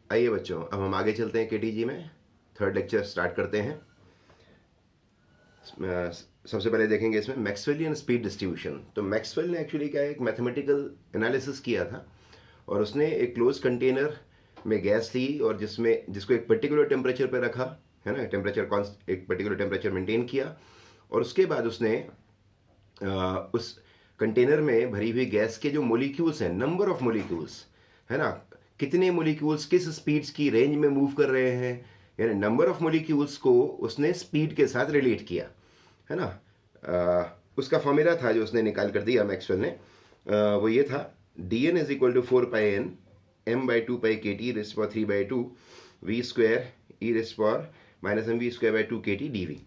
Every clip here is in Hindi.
आइए बच्चों, अब हम आगे चलते हैं केटीजी में, थर्ड लेक्चर स्टार्ट करते हैं। सबसे पहले देखेंगे इसमें मैक्सवेलियन स्पीड डिस्ट्रीब्यूशन। तो मैक्सवेल ने एक्चुअली क्या है, एक मैथमेटिकल एनालिसिस किया था और उसने एक क्लोज कंटेनर में गैस ली और जिसको एक पर्टिकुलर टेम्परेचर पर रखा, है ना, एक पर्टिकुलर टेम्परेचर मेंटेन किया और उसके बाद उसने उस कंटेनर में भरी हुई गैस के जो मोलिक्यूल्स हैं, नंबर ऑफ मोलिक्यूल्स, है ना, कितने मोलिक्यूल्स किस स्पीड्स की रेंज में मूव कर रहे हैं, यानी नंबर ऑफ मोलिक्यूल्स को उसने स्पीड के साथ रिलेट किया, है ना। उसका फॉर्मूला था जो उसने निकाल कर दिया मैक्सवेल ने, वो ये था dn is equal to 4πn m/2π/kt raise power 3/2 v² e raise power -mv²/2 kt dv।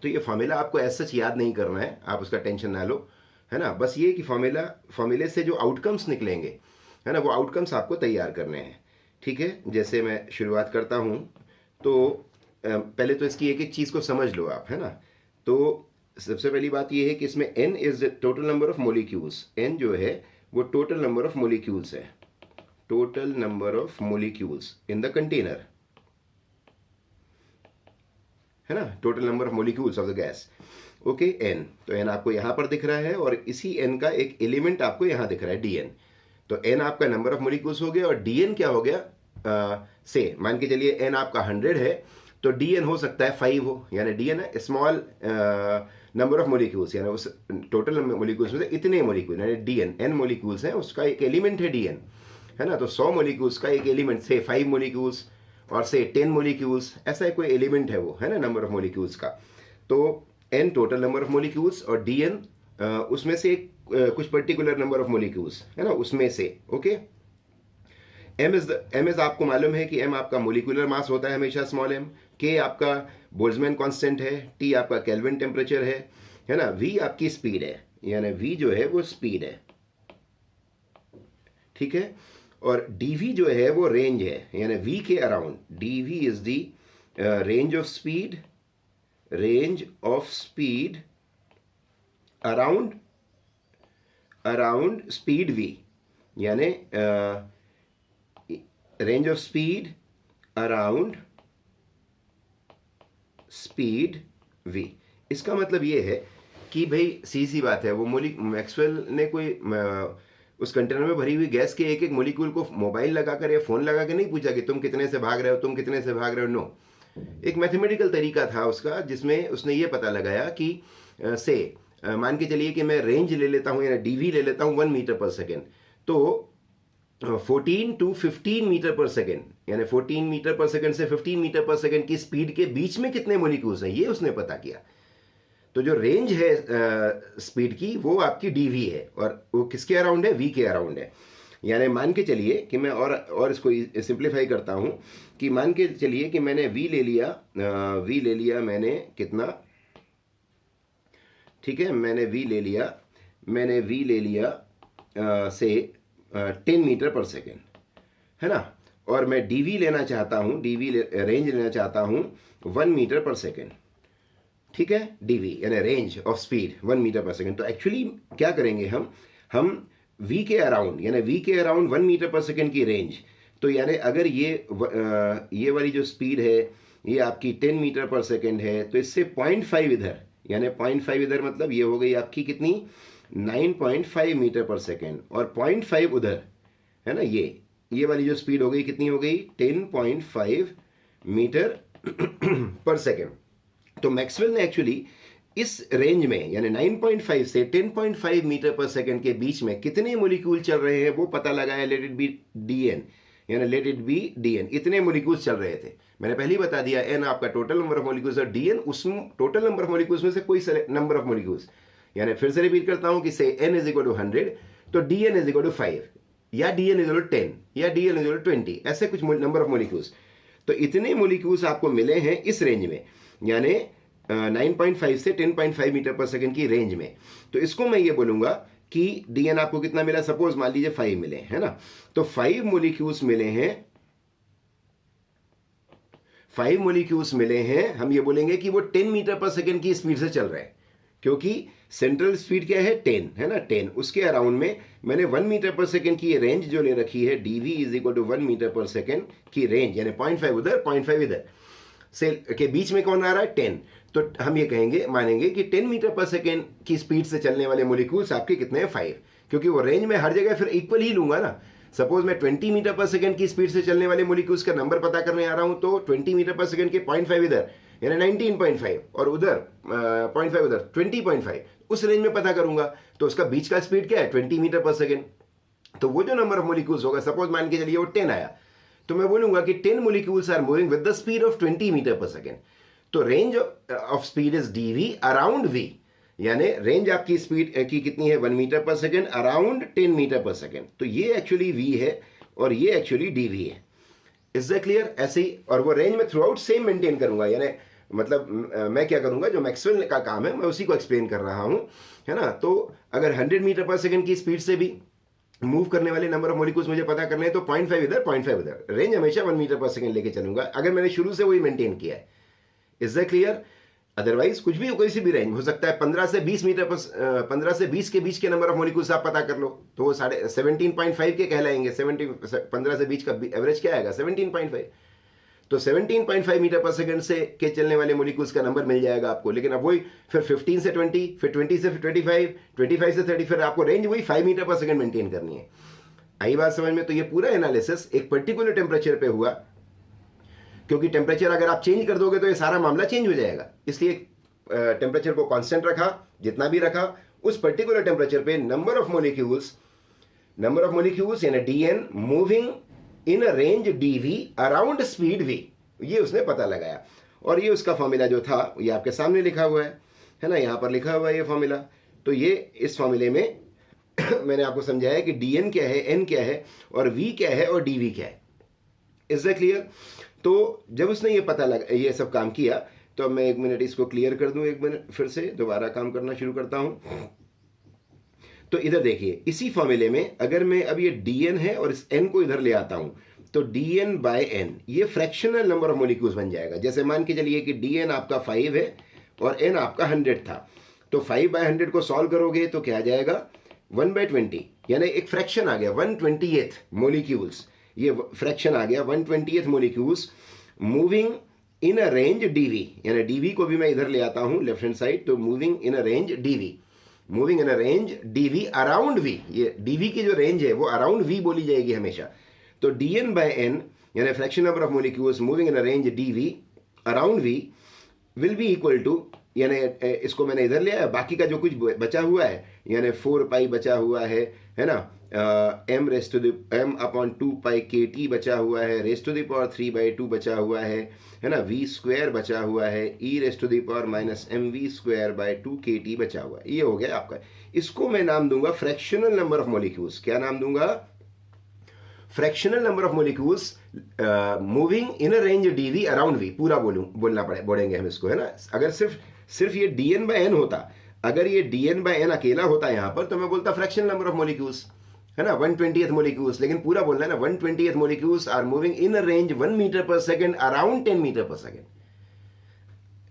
तो ये फॉर्मूला आपको ऐसा सच याद नहीं करना है, आप उसका टेंशन ना लो, है ना। बस ये कि फॉर्मूले से जो आउटकम्स निकलेंगे, है ना, वो आउटकम्स आपको तैयार करने हैं। ठीक है, जैसे मैं शुरुआत करता हूँ तो पहले तो इसकी एक एक चीज़ को समझ लो आप, है ना। तो सबसे पहली बात ये है कि इसमें n is the total number of molecules. n जो है वो टोटल नंबर ऑफ मोलिक्यूल्स है, total number of molecules in the container, है ना, total number of molecules of the gas. Okay, n, तो n आपको यहाँ पर दिख रहा है और इसी n का एक एलिमेंट आपको यहाँ दिख रहा है, dn। तो n आपका नंबर ऑफ मोलिक्यूल्स हो गया और dn क्या हो गया, से मान के चलिए n आपका 100 है तो dn हो सकता है 5 हो, यानी dn है स्मॉल नंबर ऑफ मोलिक्यूल्स, यानी उस टोटल मोलिक्यूल्स में से इतने मोलिक्यूल, यानी dn n मोलिक्यूल्स हैं, उसका एक एलिमेंट है dn, है ना। तो 100 मोलिक्यूल्स का एक एलिमेंट, से 5 मोलिक्यूल्स और से 10 मोलिक्यूल्स, ऐसा कोई एलिमेंट है वो, है ना, नंबर ऑफ मोलिक्यूल्स का। तो n total number of molecules और dn उसमें से कुछ पर्टिकुलर नंबर ऑफ मोलिक्यूल्स, है ना, उसमें से। ओके, m इज आपको मालूम है कि m आपका मोलिकुलर मास होता है हमेशा स्मॉल m, k आपका बोल्ट्जमैन कांस्टेंट है, t आपका केल्विन टेम्परेचर है ना, v आपकी स्पीड है, यानी v जो है वो स्पीड है, ठीक है। और dv जो है वो रेंज है, यानी v के around, dv is the range of speed, around speed v, यानी range of speed around speed v। इसका मतलब ये है कि भाई सी बात है, वो मैक्सवेल ने कोई उस कंटेनर में भरी हुई गैस के एक एक मोलिक्यूल को मोबाइल लगाकर या फोन लगा के नहीं पूछा कि तुम कितने से भाग रहे हो, तुम कितने से भाग रहे हो। नो, एक मैथमेटिकल तरीका था उसका जिसमें उसने ये पता लगाया कि मान के चलिए कि मैं रेंज ले लेता हूँ, यानी dv ले लेता हूँ 1 मीटर पर सेकेंड, तो 14 to 15 मीटर पर सेकेंड, यानी 14 मीटर पर सेकेंड से 15 मीटर पर सेकेंड की स्पीड के बीच में कितने मोलिक्यूल्स हैं, ये उसने पता किया। तो जो रेंज है स्पीड की वो आपकी dv है और वो किसके अराउंड है, v के अराउंड है। यानी मान के चलिए कि मैं और इसको सिंप्लीफाई करता हूं कि मान के चलिए कि मैंने v ले लिया मैंने कितना, ठीक है, मैंने v ले लिया से 10 मीटर पर सेकेंड, है ना, और मैं dv लेना चाहता हूं, रेंज लेना चाहता हूं 1 मीटर पर सेकेंड, ठीक है, dv यानी range of speed 1 metre per second. तो एक्चुअली क्या करेंगे हम v के अराउंड, यानी v के अराउंड 1 मीटर पर सेकेंड की रेंज, तो यानी अगर ये वाली जो स्पीड है ये आपकी 10 मीटर पर सेकेंड है, तो इससे 0.5 इधर, यानी 0.5 इधर, मतलब ये हो गई आपकी कितनी, 9.5 मीटर पर सेकेंड, और 0.5 उधर, है ना, ये वाली जो स्पीड हो गई कितनी हो गई, 10.5 मीटर पर सेकेंड। तो मैक्सवेल ने एक्चुअली इस रेंज में, यानी 9.5 से 10.5 मीटर पर सेकेंड के बीच में कितने मोलिक्यूल चल रहे हैं वो पता लगाया, लेट इट बी dn, इतने मोलिक्यूल्स चल रहे थे। मैंने पहले ही बता दिया n आपका टोटल नंबर ऑफ मोलिक्यूल्स और dn उसमें टोटल नंबर ऑफ मोलिक्यूल्स में से कोई नंबर ऑफ मोलिक्यूल्स, यानी फिर से रिपीट करता हूं कि से n इज इक्वल टू 100 तो dn इज इक्वल टू 5 या dn इज इक्वल टू 10 या dn इज इक्वल टू 20, ऐसे कुछ नंबर ऑफ मोलिक्यूल्स। तो इतने मोलिक्यूल्स आपको मिले हैं इस रेंज में, यानी 9.5 से 10.5 मीटर पर सेकेंड की रेंज में। तो इसको मैं ये बोलूंगा कि dn आपको कितना मिला, सपोज मान लीजिए 5 मिले, है ना, तो 5 मोलिक्यूल्स मिले हैं, हम ये बोलेंगे कि वो 10 मीटर पर सेकेंड की स्पीड से चल रहे हैं, क्योंकि सेंट्रल स्पीड क्या है 10 है ना, 10 उसके अराउंड में मैंने 1 मीटर पर सेकेंड की रेंज जो ले रखी है, dv is equal to 1 metre per second की रेंज, यानी 0.5 उधर 0.5 इधर से के बीच में कौन आ रहा है 10। तो हम ये कहेंगे मानेंगे कि 10 मीटर पर सेकेंड की स्पीड से चलने वाले मोलिक्यूल्स आपके कितने हैं 5, क्योंकि वो रेंज में हर जगह फिर इक्वल ही लूंगा ना। सपोज मैं 20 मीटर पर सेकेंड की स्पीड से चलने वाले मोलिक्यूल्स का नंबर पता करने आ रहा हूं, तो 20 मीटर पर सेकेंड के 0.5 इधर यानी 19.5 और उधर 0.5 उधर 20.5 उस रेंज में पता करूंगा। तो उसका बीच का स्पीड क्या है 20 मीटर पर सेकेंड। तो वो जो नंबर ऑफ मोलिक्यूल्स होगा, सपोज मान के चलिए वो 10 आया, तो मैं बोलूंगा कि 10 molecules are moving with the speed of 20 metre per second. तो range of speed is dv around v, यानी रेंज आपकी स्पीड की कितनी है 1 metre per second around 10 metre per second. तो ये एक्चुअली v है और ये एक्चुअली dv है। Is that clear? ऐसे ही, और वो रेंज में थ्रू आउट सेम मेंटेन करूंगा, यानी मतलब मैं क्या करूंगा, जो मैक्सवेल का काम है मैं उसी को एक्सप्लेन कर रहा हूं, है ना। तो अगर 100 मीटर पर सेकेंड की स्पीड से भी मूव करने वाले नंबर ऑफ मोलिक्यूल्स मुझे पता करने हैं, तो 0.5 इधर 0.5 इधर, रेंज हमेशा 1 मीटर पर सेकेंड लेके चलूंगा, अगर मैंने शुरू से वही मेंटेन किया है। Is that clear? अदरवाइज कुछ भी कोई सी भी रेंज हो सकता है, 15 से 20 मीटर पर 15 से 20 के बीच के नंबर ऑफ मोलिक्यूल्स आप पता कर लो, तो वो 17.5 के कहलाएंगे। 15 से 20 का एवरेज क्या आएगा 17.5। तो 17.5 मीटर पर सेकंड से के चलने वाले मोलिक्यूल्स का नंबर मिल जाएगा आपको। लेकिन अब वही फिर 15 से 20, फिर 20 से 25, 25 से 30, फिर आपको रेंज वही 5 मीटर पर सेकंड मेंटेन करनी है। आई बात समझ में? तो ये पूरा एनालिसिस एक पर्टिकुलर टेम्परेचर पे हुआ, क्योंकि टेम्परेचर अगर आप चेंज कर दोगे तो ये सारा मामला चेंज हो जाएगा। इसलिए टेम्परेचर को कांस्टेंट रखा, जितना भी रखा, उस पर्टिकुलर टेम्परेचर पे नंबर ऑफ मोलिक्यूल्स यानी dn moving in a range dv around speed v, ये उसने पता लगाया। और ये उसका फॉर्मूला जो था ये आपके सामने लिखा हुआ है ना, यहां पर लिखा हुआ है ये फॉर्मूला। तो ये इस फॉर्मूले में मैंने आपको समझाया कि dn क्या है, n क्या है और v क्या है और dv क्या है। Is that clear? तो जब उसने ये पता लगा, ये सब काम किया, तो मैं 1 मिनट इसको क्लियर कर दूं, 1 मिनट फिर से दोबारा काम करना शुरू करता हूं। तो इधर देखिए, इसी फॉर्मूले में अगर मैं अब ये dn है और इस n को इधर ले आता हूं, तो dn बाय n ये फ्रैक्शनल नंबर ऑफ मोलिक्यूल्स बन जाएगा। जैसे मान के चलिए कि dn आपका 5 है और n आपका 100 था, तो 5/100 को सॉल्व करोगे तो क्या आ जाएगा 1/20, यानी एक फ्रैक्शन आ गया 1/20th मोलिक्यूल्स, ये फ्रैक्शन आ गया 1/20th molecules moving in a range dv, यानी dv को भी मैं इधर ले आता हूं लेफ्ट हैंड साइड, तो moving in a range dv around v, ये dv की जो रेंज है वो अराउंड v बोली जाएगी हमेशा। तो dn बाय n यानी fraction number of molecules moving in a range dv around v will be equal to, यानी इसको मैंने इधर ले आया, बाकी का जो कुछ बचा हुआ है यानी 4 बचा हुआ है ना, m/2 kt बचा हुआ है, r3/2 बचा हुआ है ना, v² बचा हुआ है, e⁻−mv²/2 kt बचा हुआ है। ये हो गया आपका। इसको मैं नाम दूंगा फ्रैक्शनल नंबर ऑफ मोलिक्यूल्स। क्या नाम दूंगा? Fractional number of molecules moving in a range dv around v, पूरा बोलेंगे हम इसको, है ना। अगर सिर्फ ये dn बाय n होता, अगर ये dn बाय n अकेला होता यहां पर, तो मैं बोलता फ्रैक्शनल नंबर ऑफ मोलिक्यूल्स, है ना, 1/20th मोलिक्यूल्स। लेकिन पूरा बोलना है ना, 1/20th molecules are moving in a range 1 metre per second around 10 metre per second.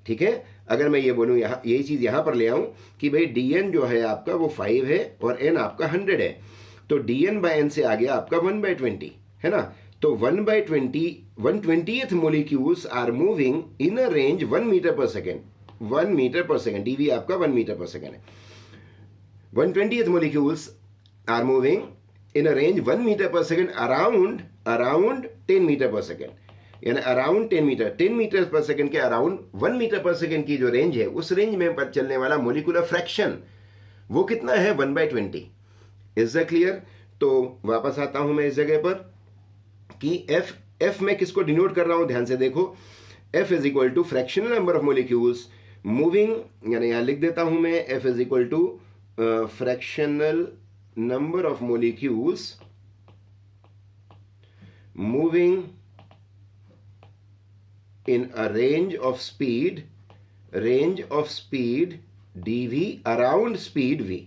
ठीक है? अगर मैं ये बोलूं, यहां यही चीज यहां पर ले आऊं कि भाई dn जो है आपका वो 5 है और n आपका 100 है, तो dn बाय n से आ गया आपका 1/20, है ना। तो 1/20th molecules are moving in a range 1 metre per second, 1 metre per second, dv आपका 1 मीटर पर सेकेंड है। 1/20th molecules are moving in a range 1 metre per second around 10 metre per second, यानी अराउंड 10 मीटर पर सेकेंड के अराउंड 1 मीटर पर सेकेंड की जो रेंज है, उस रेंज में चलने वाला मोलिकुलर फ्रैक्शन वो कितना है 1/20। Is that clear? तो वापस आता हूं मैं इस जगह पर कि f में किसको डिनोट कर रहा हूं, ध्यान से देखो। f is equal to fractional number of molecules moving, यानी यहां लिख देता हूं मैं, f is equal to fractional number of molecules moving in a range of speed dv around speed v।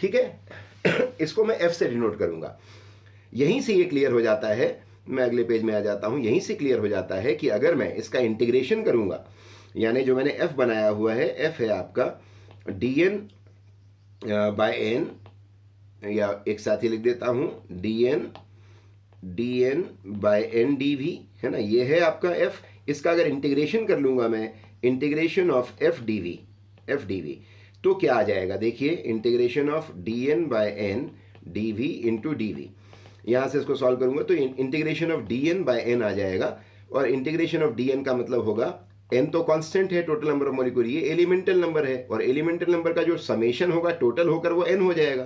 ठीक है? इसको मैं f से डिनोट करूंगा। यहीं से ये क्लियर हो जाता है मैं अगले पेज में आ जाता हूं। यहीं से क्लियर हो जाता है कि अगर मैं इसका इंटीग्रेशन करूंगा, यानी जो मैंने f बनाया हुआ है, f है आपका dn बाय n, या एक साथ ही लिख देता हूं dn बाय n dv, है ना, ये है आपका f। इसका अगर इंटीग्रेशन कर लूंगा मैं, इंटीग्रेशन ऑफ f dv, तो क्या आ जाएगा, देखिए, integration of dn bye n dv into dv। यहां से इसको सॉल्व करूंगा तो integration of dn bye n आ जाएगा, और इंटीग्रेशन ऑफ dn का मतलब होगा, n तो कांस्टेंट है, टोटल नंबर ऑफ मॉलिक्यूल, ये एलिमेंटल नंबर है, और एलिमेंटल नंबर का जो समेशन होगा टोटल होकर वो n हो जाएगा,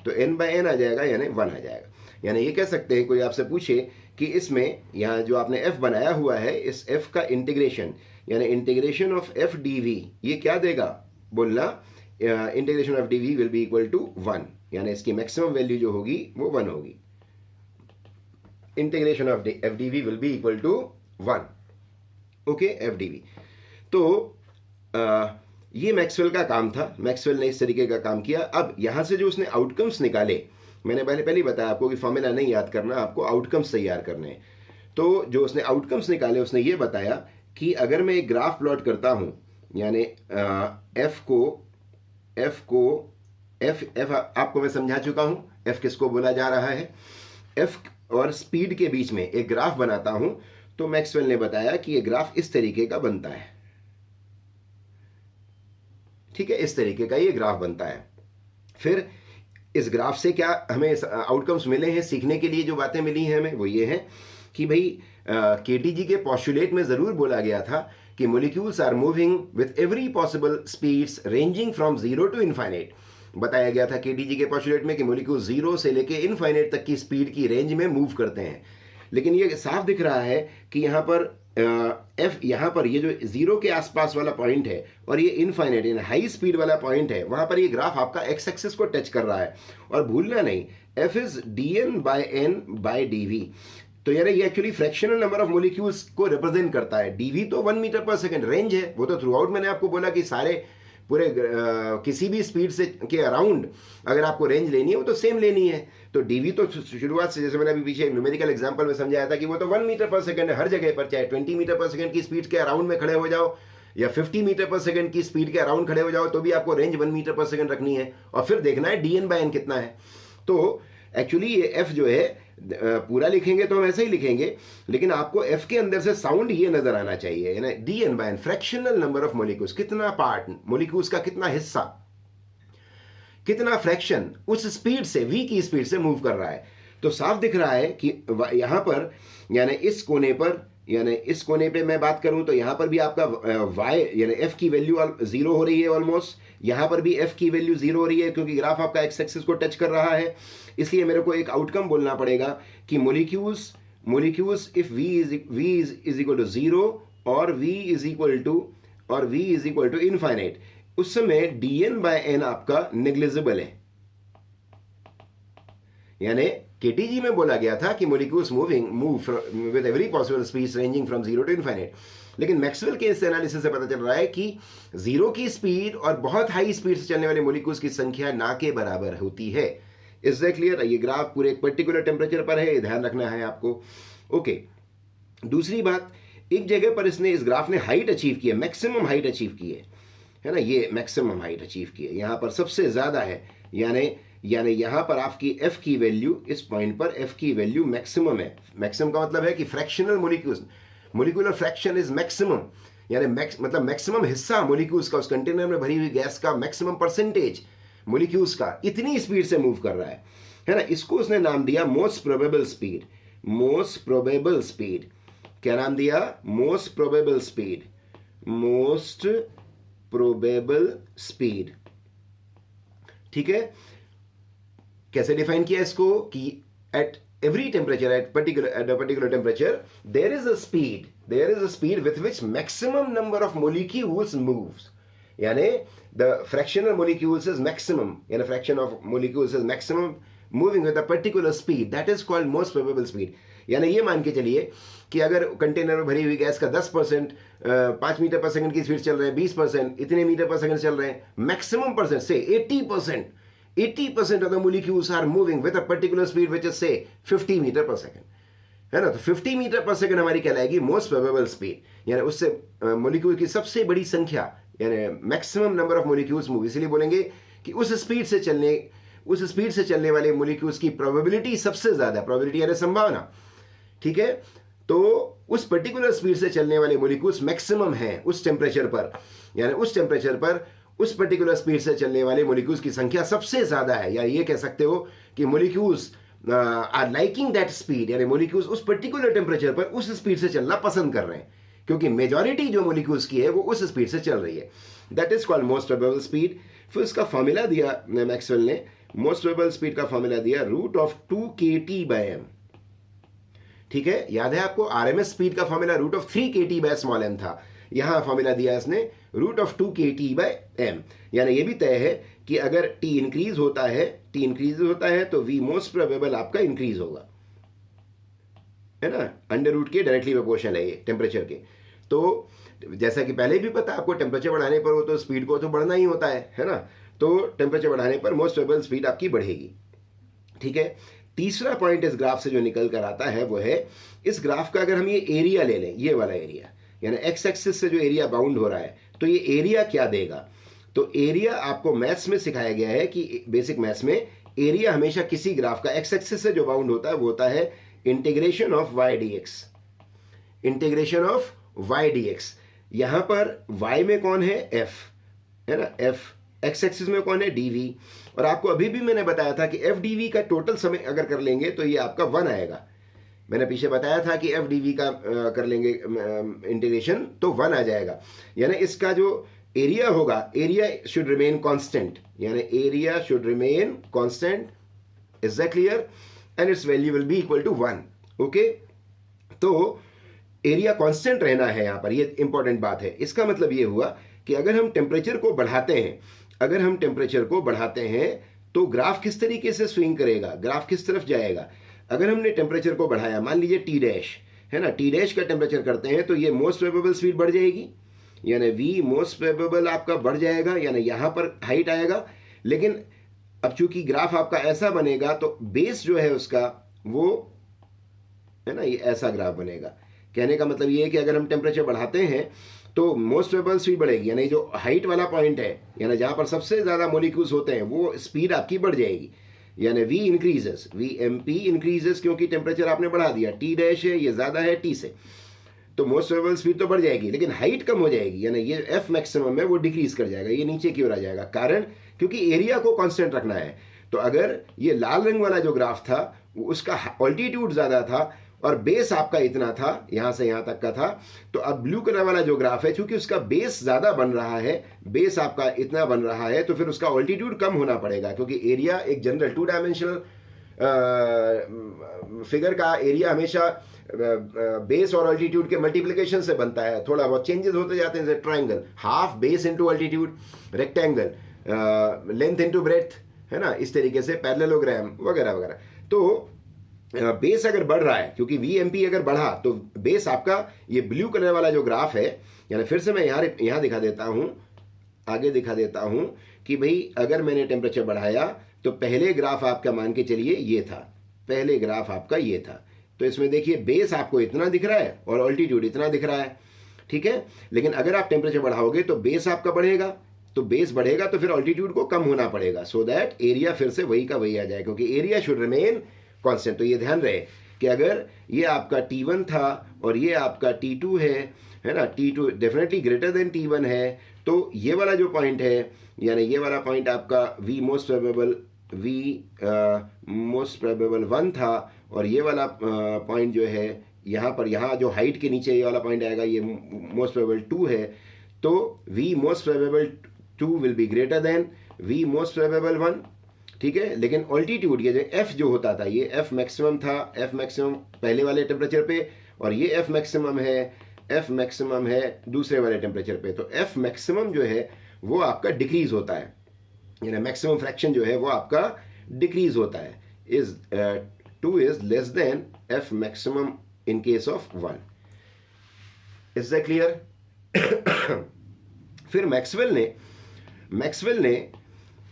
तो n बाय n आ जाएगा, यानी 1 आ जाएगा। यानी ये कह सकते हैं, कोई आपसे पूछे कि इसमें यहाँ जो आपने f बनाया हुआ है, इस f का इंटीग्रेशन, यानी इंटीग्रेशन ऑफ f dv, ये क्या देगा, बोलना integration of dv will be equal to 1, यानी इसकी मैक्सिमम वैल्यू जो होगी वो 1 होगी। Integration of f dv will be equal to 1, okay, f dv। तो ये मैक्सवेल का काम था, मैक्सवेल ने इस तरीके का काम किया। अब यहां से जो उसने आउटकम्स निकाले, मैंने पहले ही बताया आपको कि फॉर्मूला नहीं याद करना, आपको आउटकम्स तैयार करने हैं। तो जो उसने आउटकम्स निकाले, उसने ये बताया कि अगर मैं एक ग्राफ प्लॉट करता हूं, यानी f आपको मैं समझा चुका हूं, f किसको बोला जा रहा है, f और स्पीड के बीच में एक ग्राफ बनाता हूं, तो मैक्सवेल ने बताया कि ये ग्राफ इस तरीके का बनता है, ठीक है, इस तरीके का ये ग्राफ बनता है। फिर इस ग्राफ से क्या हमें आउटकम्स मिले हैं, सीखने के लिए जो बातें मिली हैं हमें, वो ये है कि भाई केटीजी के पॉस्टुलेट में जरूर बोला गया था कि molecules are moving with every possible speeds ranging from 0 to infinite. बताया गया था केटीजी के पॉस्टुलेट में कि मोलिक्यूल 0 से लेके इनफाइनाइट तक की स्पीड की रेंज में मूव करते हैं। लेकिन ये साफ दिख रहा है कि यहाँ पर f, यहाँ पर ये जो 0 के आसपास वाला पॉइंट है और ये इनफाइनाइट यानी हाई स्पीड वाला पॉइंट है, वहां पर ये ग्राफ आपका एक्स एक्सिस को टच कर रहा है। और भूलना नहीं, f is dn bye n by dv, तो यानी ये actually fractional number of molecules को रिप्रेजेंट करता है। dv तो 1 मीटर पर सेकेंड रेंज है, वो तो थ्रू आउट मैंने आपको बोला कि सारे पूरे किसी भी स्पीड से के अराउंड अगर आपको रेंज लेनी है वो तो सेम लेनी है। तो dv तो शुरुआत से, जैसे मैंने अभी पीछे न्यूमेरिकल एग्जांपल में समझाया था कि वो तो 1 मीटर पर सेकंड है हर जगह पर, चाहे 20 मीटर पर सेकंड की स्पीड के अराउंड में खड़े हो जाओ या 50 मीटर पर सेकंड की स्पीड के अराउंड खड़े हो जाओ, तो भी आपको रेंज 1 मीटर पर सेकंड रखनी है और फिर देखना है dn बाय n कितना है। तो एक्चुअली ये f जो है पूरा लिखेंगे तो हम ऐसे ही लिखेंगे, लेकिन आपको f के अंदर से साउंड ये नजर आना चाहिए, यानी dn bye n fractional number of molecules, कितना पार्ट मोलिक्यूल्स का, कितना हिस्सा, कितना फ्रैक्शन उस स्पीड से, v की स्पीड से मूव कर रहा है। तो साफ दिख रहा है कि यहां पर यानी इस कोने पर, यानी इस कोने पे मैं बात करूं तो यहां पर भी आपका y यानी f की वैल्यू 0 हो रही है ऑलमोस्ट, यहां पर भी f की वैल्यू 0 हो रही है क्योंकि ग्राफ आपका x एक्सिस को टच कर रहा है। इसलिए मेरे को एक आउटकम बोलना पड़ेगा कि molecules if v is equal to 0 और v is equal to infinite, उस समय dn बाय n आपका नेग्लिजिबल है। यानी केटीजी में बोला गया था कि molecules move with every possible speed ranging from 0 to infinite, लेकिन मैक्सवेल के इस एनालिसिस से पता चल रहा है कि 0 की स्पीड और बहुत हाई स्पीड से चलने वाले मोलिक्यूल्स की संख्या ना के बराबर होती है। Is that clear? ये ग्राफ पूरे एक पर्टिकुलर टेम्परेचर पर है, ध्यान रखना है आपको। ओके, दूसरी बात, एक जगह पर इसने, इस ग्राफ ने हाइट अचीव की है, मैक्सिमम हाइट अचीव की है ना, ये मैक्सिमम हाइट अचीव की है, यहां पर सबसे ज्यादा है। यानी यहां पर आपकी f की वैल्यू, इस पॉइंट पर f की वैल्यू मैक्सिमम है। मैक्सिमम का मतलब है कि fractional molecular fraction is maximum, यानी मतलब मैक्सिमम हिस्सा मोलिक्यूल्स का, उस कंटेनर में भरी हुई गैस का मैक्सिमम परसेंटेज मोलिक्यूल्स का इतनी स्पीड से मूव कर रहा है ना। इसको उसने नाम दिया most probable speed. Most probable speed, क्या नाम दिया? Most probable speed. Most probable speed, ठीक है। कैसे डिफाइन किया इसको कि eight every temperature, at a particular temperature, there is a speed with which maximum number of molecules moves. यानी the fractional molecules is maximum, यानी fraction of molecules is maximum moving with a particular speed, that is called most probable speed. यानी ये मान के चलिए कि अगर कंटेनर में भरी हुई गैस का 10% 5 मीटर पर सेकंड की स्पीड चल रहे हैं, 20% इतने मीटर पर सेकंड चल रहे हैं, मैक्सिमम परसेंट से 80% of the molecules are moving with a particular speed which is say 50 meter per second, है ना। तो 50 मीटर पर सेकंड हमारी कहलाएगी मोस्ट प्रोबेबल स्पीड, यानी उससे मॉलिक्यूल की सबसे बड़ी संख्या, यानी maximum number of molecules move, इसलिए बोलेंगे कि उस स्पीड से चलने वाले मॉलिक्यूल्स की प्रोबेबिलिटी सबसे ज्यादा, प्रोबेबिलिटी यानी संभावना, ठीक है। तो उस पर्टिकुलर स्पीड से चलने वाले मॉलिक्यूल्स मैक्सिमम हैं उस टेम्परेचर पर, यानी उस टेम्परेचर पर उस पर्टिकुलर स्पीड से चलने वाले मॉलिक्यूल्स की संख्या सबसे ज्यादा है, या ये कह सकते हो कि molecules are liking that speed, यानी मॉलिक्यूल्स उस पर्टिकुलर टेम्परेचर पर उस स्पीड से चलना पसंद कर रहे हैं, क्योंकि मेजॉरिटी जो मॉलिक्यूल्स की है वो उस स्पीड से चल रही है। That is called most probable speed. फिर उसका फॉर्मूला दिया मैक्सवेल ने, मोस्ट प्रोबेबल स्पीड का फॉर्मूला दिया √2kT/m, ठीक है। याद है आपको आरएमएस स्पीड का फॉर्मूला √3kT/m था, यहां फॉर्मूला दिया इसने √2kT/m, यानी ये भी तय है कि अगर T इंक्रीज होता है तो V मोस्ट प्रोबेबल आपका इंक्रीज होगा, है ना। अंडर रूट के डायरेक्टली प्रोपोर्शनल है ये टेम्परेचर के। तो जैसा कि पहले भी पता आपको, टेम्परेचर बढ़ाने पर वो तो स्पीड को तो बढ़ना ही होता है ना। तो टेम्परेचर बढ़ाने पर मोस्ट प्रोबेबल स्पीड आपकी बढ़ेगी, ठीक है। तीसरा पॉइंट इस ग्राफ से जो निकल कर आता है वो है, इस ग्राफ का अगर हम ये एरिया ले लें, ये वाला एरिया, यानी एक्स एक्सिस से जो एरिया बाउंड हो रहा है, तो ये एरिया क्या देगा। तो एरिया आपको मैथ्स में सिखाया गया है कि बेसिक मैथ्स में एरिया हमेशा किसी ग्राफ का एक्स एक्सिस से जो बाउंड होता है वो होता है integration of Y D X, integration of Y D X. यहां पर y में कौन है, f, है ना, f, एक्स एक्सिस में कौन है, dv, और आपको अभी भी मैंने बताया था कि f dv का टोटल समय अगर कर लेंगे तो ये आपका 1 आएगा। मैंने पीछे बताया था कि f dv का कर लेंगे इंटीग्रेशन तो 1 आ जाएगा, यानी इसका जो एरिया होगा, एरिया शुड रिमेन कांस्टेंट, यानी area should remain constant, is that clear, and its value will be equal to 1, okay. तो एरिया कांस्टेंट रहना है यहां पर, ये इंपॉर्टेंट बात है। इसका मतलब ये हुआ कि अगर हम टेम्परेचर को बढ़ाते हैं तो ग्राफ किस तरीके से स्विंग करेगा, ग्राफ किस तरफ जाएगा। अगर हमने टेम्परेचर को बढ़ाया, मान लीजिए टी डैश, है ना, टी डैश का टेम्परेचर करते हैं तो ये मोस्ट प्रोबेबल स्पीड बढ़ जाएगी, यानी v मोस्ट प्रोबेबल आपका बढ़ जाएगा, यानी यहां पर हाइट आएगा। लेकिन अब चूंकि ग्राफ आपका ऐसा बनेगा तो बेस जो है उसका वो, है ना, ये ऐसा ग्राफ बनेगा। कहने का मतलब ये है कि अगर हम टेम्परेचर बढ़ाते हैं तो मोस्ट प्रोबेबल स्पीड बढ़ेगी, यानी जो हाइट वाला पॉइंट है, यानी जहां पर सबसे ज्यादा मॉलिक्यूल्स होते हैं, वो स्पीड आपकी बढ़ जाएगी, यानी v इंक्रीजेस, Vmp इंक्रीजेस, क्योंकि टेम्परेचर आपने बढ़ा दिया, टी डैश है ये ज्यादा है टी से, तो मोस्ट प्रोबेबल स्पीड तो बढ़ जाएगी, लेकिन हाइट कम हो जाएगी, यानी ये f मैक्सिमम है वो डिक्रीज कर जाएगा, ये नीचे की ओर आ जाएगा। कारण क्योंकि एरिया को कांस्टेंट रखना है। तो अगर ये लाल रंग वाला जो ग्राफ था उसका ऑल्टीट्यूड ज्यादा था और बेस आपका इतना था, यहां से यहां तक का था, तो अब ब्लू कलर वाला जो ग्राफ है, चूंकि उसका बेस ज्यादा बन रहा है, बेस आपका इतना बन रहा है, तो फिर उसका ऑल्टीट्यूड कम होना पड़ेगा, क्योंकि एरिया एक जनरल 2 डायमेंशनल फिगर का एरिया हमेशा बेस और ऑल्टीट्यूड के मल्टीप्लिकेशन से बनता है। थोड़ा बहुत चेंजेस होते जाते हैं, जैसे triangle, half base into altitude, rectangle length into breadth, है ना, इस तरीके से पैरेललोग्राम वगैरह वगैरह। तो बेस अगर बढ़ रहा है, क्योंकि Vmp अगर बढ़ा तो बेस आपका, ये ब्लू कलर वाला जो ग्राफ है, यानी फिर से मैं यहां दिखा देता हूं, आगे दिखा देता हूं कि भाई अगर मैंने टेम्परेचर बढ़ाया तो पहले ग्राफ आपका मान के चलिए ये था, पहले ग्राफ आपका ये था, तो इसमें देखिए बेस आपको इतना दिख रहा है और ऑल्टीट्यूड इतना दिख रहा है, ठीक है। लेकिन अगर आप टेम्परेचर बढ़ाओगे तो बेस आपका बढ़ेगा, तो बेस बढ़ेगा तो फिर ऑल्टीट्यूड को कम होना पड़ेगा, सो दैट एरिया फिर से वही का वही आ जाए, क्योंकि एरिया शुड रिमेन कांस्टेंट। तो ये ध्यान रहे कि अगर ये आपका T1 था और ये आपका T2 है ना, T2 definitely greater than T1 है, तो ये वाला जो पॉइंट है, यानी ये वाला पॉइंट आपका V मोस्ट प्रोबेबल 1 था, और ये वाला पॉइंट जो है यहाँ पर, यहाँ जो हाइट के नीचे ये वाला पॉइंट आएगा, ये मोस्ट प्रोबेबल 2 है, तो V most probable 2 will be greater than V most probable 1, ठीक है। लेकिन ऑल्टीट्यूड ये जो f जो होता था, ये f मैक्सिमम था, f मैक्सिमम पहले वाले टेम्परेचर पे, और ये f मैक्सिमम है दूसरे वाले टेम्परेचर पे। तो f मैक्सिमम जो है वो आपका डिक्रीज होता है, यानी मैक्सिमम फ्रैक्शन जो है वो आपका डिक्रीज होता है, is 2 is less than f maximum in case of 1। Is that clear? फिर मैक्सवेल ने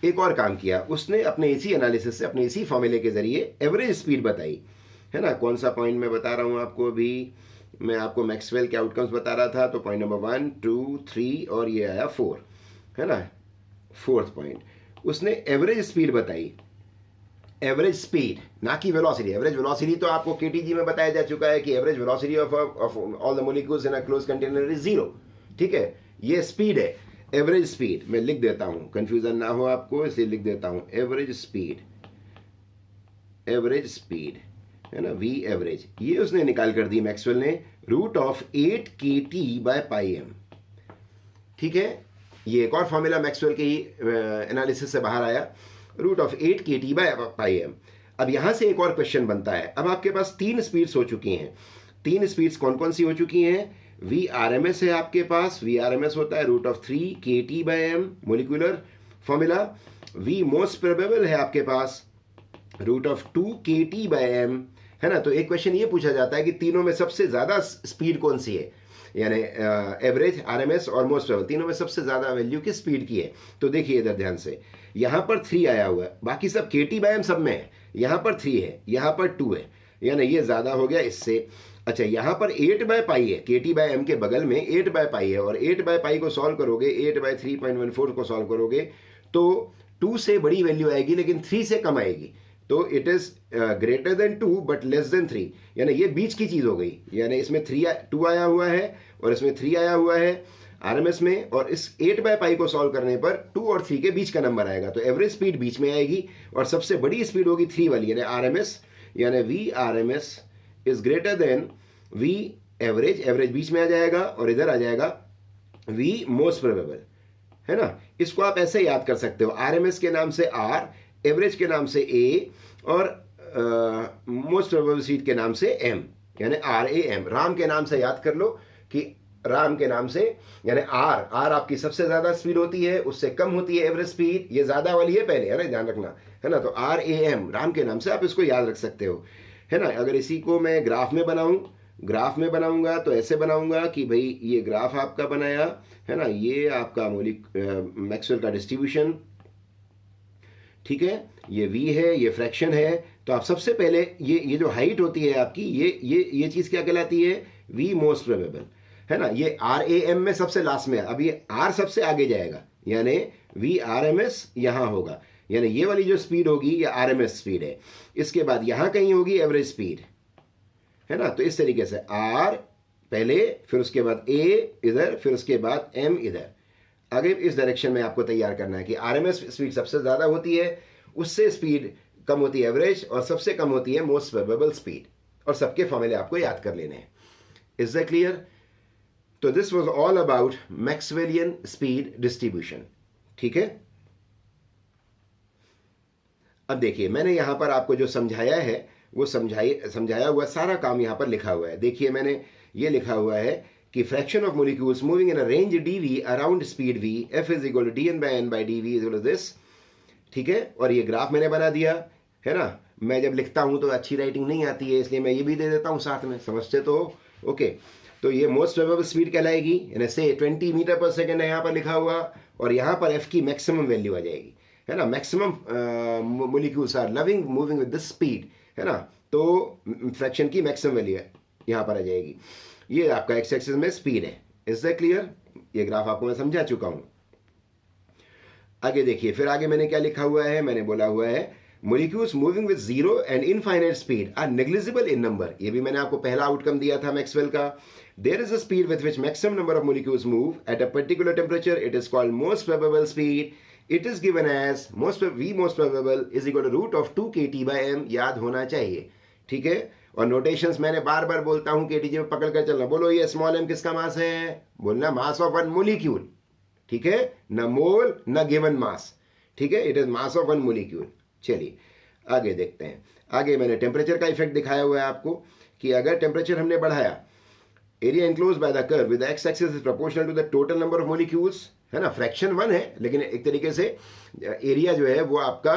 एक और काम किया, उसने अपने इसी एनालिसिस से, अपने इसी फॉर्मूले के जरिए एवरेज स्पीड बताई, है ना। कौन सा पॉइंट मैं बता रहा हूँ आपको अभी, मैं आपको मैक्सवेल के आउटकम्स बता रहा था, तो पॉइंट नंबर 1, 2, 3 और ये आया 4, है ना। फोर्थ पॉइंट, उसने एवरेज स्पीड बताई, एवरेज स्पीड ना कि वेलोसिटी। एवरेज वेलोसिटी तो आपको केटीजी में बताया जा चुका है कि average velocity of all the molecules in a close container is 0, ठीक है। ये स्पीड है, एवरेज स्पीड। मैं लिख देता हूं, कंफ्यूजन ना हो आपको, इसलिए लिख देता हूं एवरेज स्पीड, एवरेज स्पीड, है ना, वी एवरेज। ये उसने निकाल कर दी मैक्सवेल ने, √8 kT/πm, ठीक है। ये एक और फॉर्मूला मैक्सवेल के ही एनालिसिस से बाहर आया, √8 kT/πm। अब यहां से एक और क्वेश्चन बनता है। अब आपके पास 3 स्पीड्स हो चुकी हैं। 3 स्पीड्स कौन कौन सी हो चुकी हैं? Vrms है आपके पास, Vrms होता है √3 kT/m, molecular formula. V most probable है आपके पास √2 kT/m, है ना। तो एक क्वेश्चन ये पूछा जाता है कि तीनों में सबसे ज्यादा स्पीड कौन सी है, यानी एवरेज, आरएमएस और मोस्ट प्रोबेबल, तीनों में सबसे ज्यादा वैल्यू किस स्पीड की है। तो देखिए इधर ध्यान से, यहां पर 3 आया हुआ है, बाकी सब kT/m सब में है। यहां पर 3 है, यहां पर 2 है, यानी ये ज्यादा हो गया इससे। अच्छा, यहां पर 8/π है, kT/m के बगल में 8/π है, और 8/π को सॉल्व करोगे, 8/3.14 को सॉल्व करोगे तो 2 से बड़ी वैल्यू आएगी लेकिन 3 से कम आएगी। तो it is greater than 2 but less than 3, यानी ये बीच की चीज हो गई। यानी इसमें 2 आया हुआ है और इसमें 3 आया हुआ है आरएमएस में, और इस 8/π को सॉल्व करने पर 2 और 3 के बीच का नंबर आएगा। तो एवरेज स्पीड बीच में आएगी और सबसे बड़ी स्पीड होगी 3 वाली, यानी आरएमएस, यानी Vrms is greater than V average, average बीच में आ जाएगा और इधर आ जाएगा V मोस्ट प्रोबेबल, है ना। इसको आप ऐसे याद कर सकते हो, आरएमएस के नाम से R, एवरेज के नाम से A और मोस्ट प्रोबेबल स्पीड के नाम से M, यानी RAM। राम के नाम से याद कर लो कि राम के नाम से, यानी R आपकी सबसे ज्यादा स्पीड होती है, उससे कम होती है एवरेज स्पीड, ये ज्यादा वाली है पहले, है ना, ध्यान रखना, है ना। तो RAM, राम के नाम से आप इसको याद रख सकते हो, है ना। अगर इसी को मैं ग्राफ में बनाऊं, ग्राफ में बनाऊंगा तो ऐसे बनाऊंगा कि भाई ये ग्राफ आपका बनाया, है ना, ये आपका मैक्सवेल का डिस्ट्रीब्यूशन, ठीक है, ये V है, ये फ्रैक्शन है। तो आप सबसे पहले ये जो हाइट होती है आपकी, ये चीज क्या कहलाती है? V मोस्ट प्रोबेबल, है ना। ये RAM में सबसे लास्ट में है, अब ये R सबसे आगे जाएगा, यानी Vrms यहां होगा, यानी ये वाली जो स्पीड होगी ये RMS स्पीड है। इसके बाद यहां कहीं होगी एवरेज स्पीड, है ना। तो इस तरीके से R पहले, फिर उसके बाद A इधर, फिर उसके बाद M इधर, आगे इस डायरेक्शन में आपको तैयार करना है कि आरएमएस स्पीड सबसे ज्यादा होती है, उससे स्पीड कम होती है एवरेज, और सबसे कम होती है मोस्ट प्रोबेबल स्पीड, और सबके फॉर्मूले आपको याद कर लेने हैं। Is that clear? तो this was all about Maxwellian speed distribution, ठीक है। अब देखिए, मैंने यहां पर आपको जो समझाया है वो समझाया हुआ सारा काम यहां पर लिखा हुआ है। देखिए, मैंने ये लिखा हुआ है कि fraction of molecules moving in a range dv around speed v, f is equal to dn/n/dv is equal to this, ठीक है। और ये ग्राफ मैंने बना दिया, है ना। मैं जब लिखता हूं तो अच्छी राइटिंग नहीं आती है, इसलिए मैं ये भी दे देता हूं साथ में, समझते तो हो, ओके। तो ये मोस्ट प्रोबेबल स्पीड कहलाएगी, यानी से 20 मीटर पर सेकेंड है यहाँ पर लिखा हुआ, और यहाँ पर f की मैक्सिमम वैल्यू आ जाएगी, है ना। Maximum molecules are loving moving with this speed, है ना। तो फ्रैक्शन की मैक्सिमम वैल्यू यहाँ पर आ जाएगी। ये आपका एक्स एक्सिस में स्पीड है। Is that clear? ये ग्राफ आपको मैं समझा चुका हूं। आगे देखिए, फिर आगे मैंने क्या लिखा हुआ है, मैंने बोला हुआ है molecules moving with zero and infinite speed are negligible in number. ये भी मैंने आपको पहला आउटकम दिया था मैक्सवेल का। There is a speed with which maximum number of molecules move at a particular temperature, it is called most probable speed. It is given as V most probable is equal to √2 kT/m, याद होना चाहिए, ठीक है। और नोटेशंस मैंने बार बार बोलता हूं, केटीजी में पकड़ कर चलना। बोलो ये स्मॉल m किसका मास है? बोलना मास ऑफ वन मोलिक्यूल, ठीक है, न मोल न गिवन मास, ठीक है, it is mass of one molecule. चलिए आगे देखते हैं। आगे मैंने टेम्परेचर का इफेक्ट दिखाया हुआ है आपको कि अगर टेम्परेचर हमने बढ़ाया, area enclosed by the curve with X axis is proportional to the total number of molecules, है ना। फ्रैक्शन 1 है, लेकिन एक तरीके से एरिया जो है वो आपका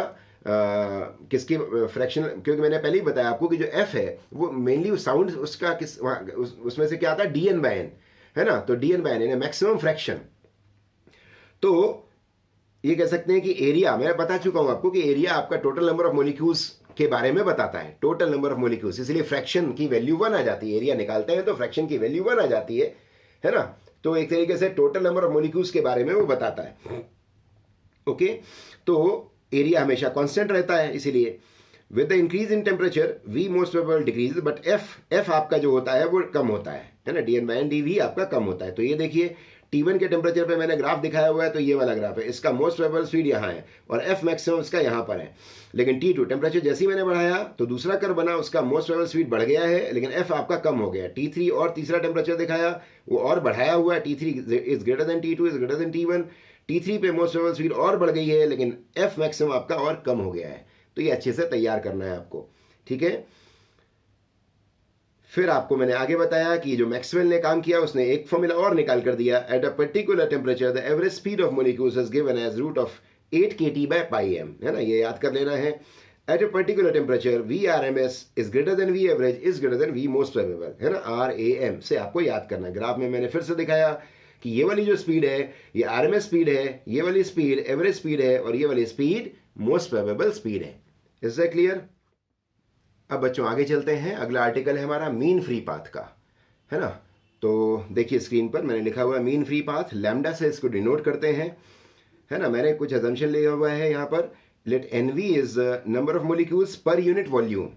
किसकी फ्रैक्शन, क्योंकि मैंने पहले ही बताया आपको कि जो f है वो मेनली साउंड उसका उसमें से क्या आता है? dn/n, है ना। तो dn/n यानी मैक्सिमम फ्रैक्शन। तो ये कह सकते हैं कि एरिया, मैं बता चुका हूं आपको कि एरिया आपका टोटल नंबर ऑफ मॉलिक्यूल्स के बारे में बताता है, टोटल नंबर ऑफ मोलिक्यूल्स। इसलिए फ्रैक्शन की वैल्यू 1 आ जाती है, एरिया निकालते हैं तो फ्रैक्शन की वैल्यू 1 आ जाती है ना। तो एक तरीके से टोटल नंबर ऑफ मोलिक्यूल्स के बारे में वो बताता है। ओके, तो एरिया हमेशा कांस्टेंट रहता है, इसीलिए with the increase in temperature V most probable decrease, but F आपका जो होता है वो कम होता है ना, dN/n dV आपका कम होता है। तो ये देखिए T1 के टेम्परेचर पे मैंने ग्राफ दिखाया हुआ है, तो ये वाला ग्राफ है, इसका मोस्ट प्रोबेबल स्पीड यहाँ है और एफ मैक्सिमम इसका यहाँ पर है। लेकिन T2 टेम्परेचर जैसे ही मैंने बढ़ाया तो दूसरा कर्व बना, उसका मोस्ट प्रोबेबल स्पीड बढ़ गया है, लेकिन एफ आपका कम हो गया। T3 और तीसरा टेम्परेचर दिखाया वो और बढ़ाया हुआ है, T3 is greater then T2 is greater then T1। T3 पे मोस्ट प्रोबेबल स्पीड और बढ़ गई है, लेकिन एफ मैक्सिमम आपका और कम हो गया है। तो ये अच्छे से तैयार करना है आपको, ठीक है। फिर आपको मैंने आगे बताया कि जो मैक्सवेल ने काम किया उसने एक फॉर्मूला और निकाल कर दिया, at a particular temperature the average speed of molecules is given as root of 8 kT/πm, है ना, ये याद कर लेना है। At a particular temperature VRMS is greater than V average is greater than V most probable, है ना, RAM से आपको याद करना है। ग्राफ में मैंने फिर से दिखाया कि ये वाली जो स्पीड है ये RMS स्पीड है, ये वाली स्पीड एवरेज स्पीड है और ये वाली स्पीड मोस्ट प्रोबेबल स्पीड है। Is that clear? अब बच्चों आगे चलते हैं। अगला आर्टिकल है हमारा मीन फ्री पाथ का, है ना। तो देखिए स्क्रीन पर मैंने लिखा हुआ है मीन फ्री पाथ, लैम्डा से इसको डिनोट करते हैं, है ना। मैंने कुछ अजम्पशन लिया हुआ है यहाँ पर, let NV is number of molecules per unit volume,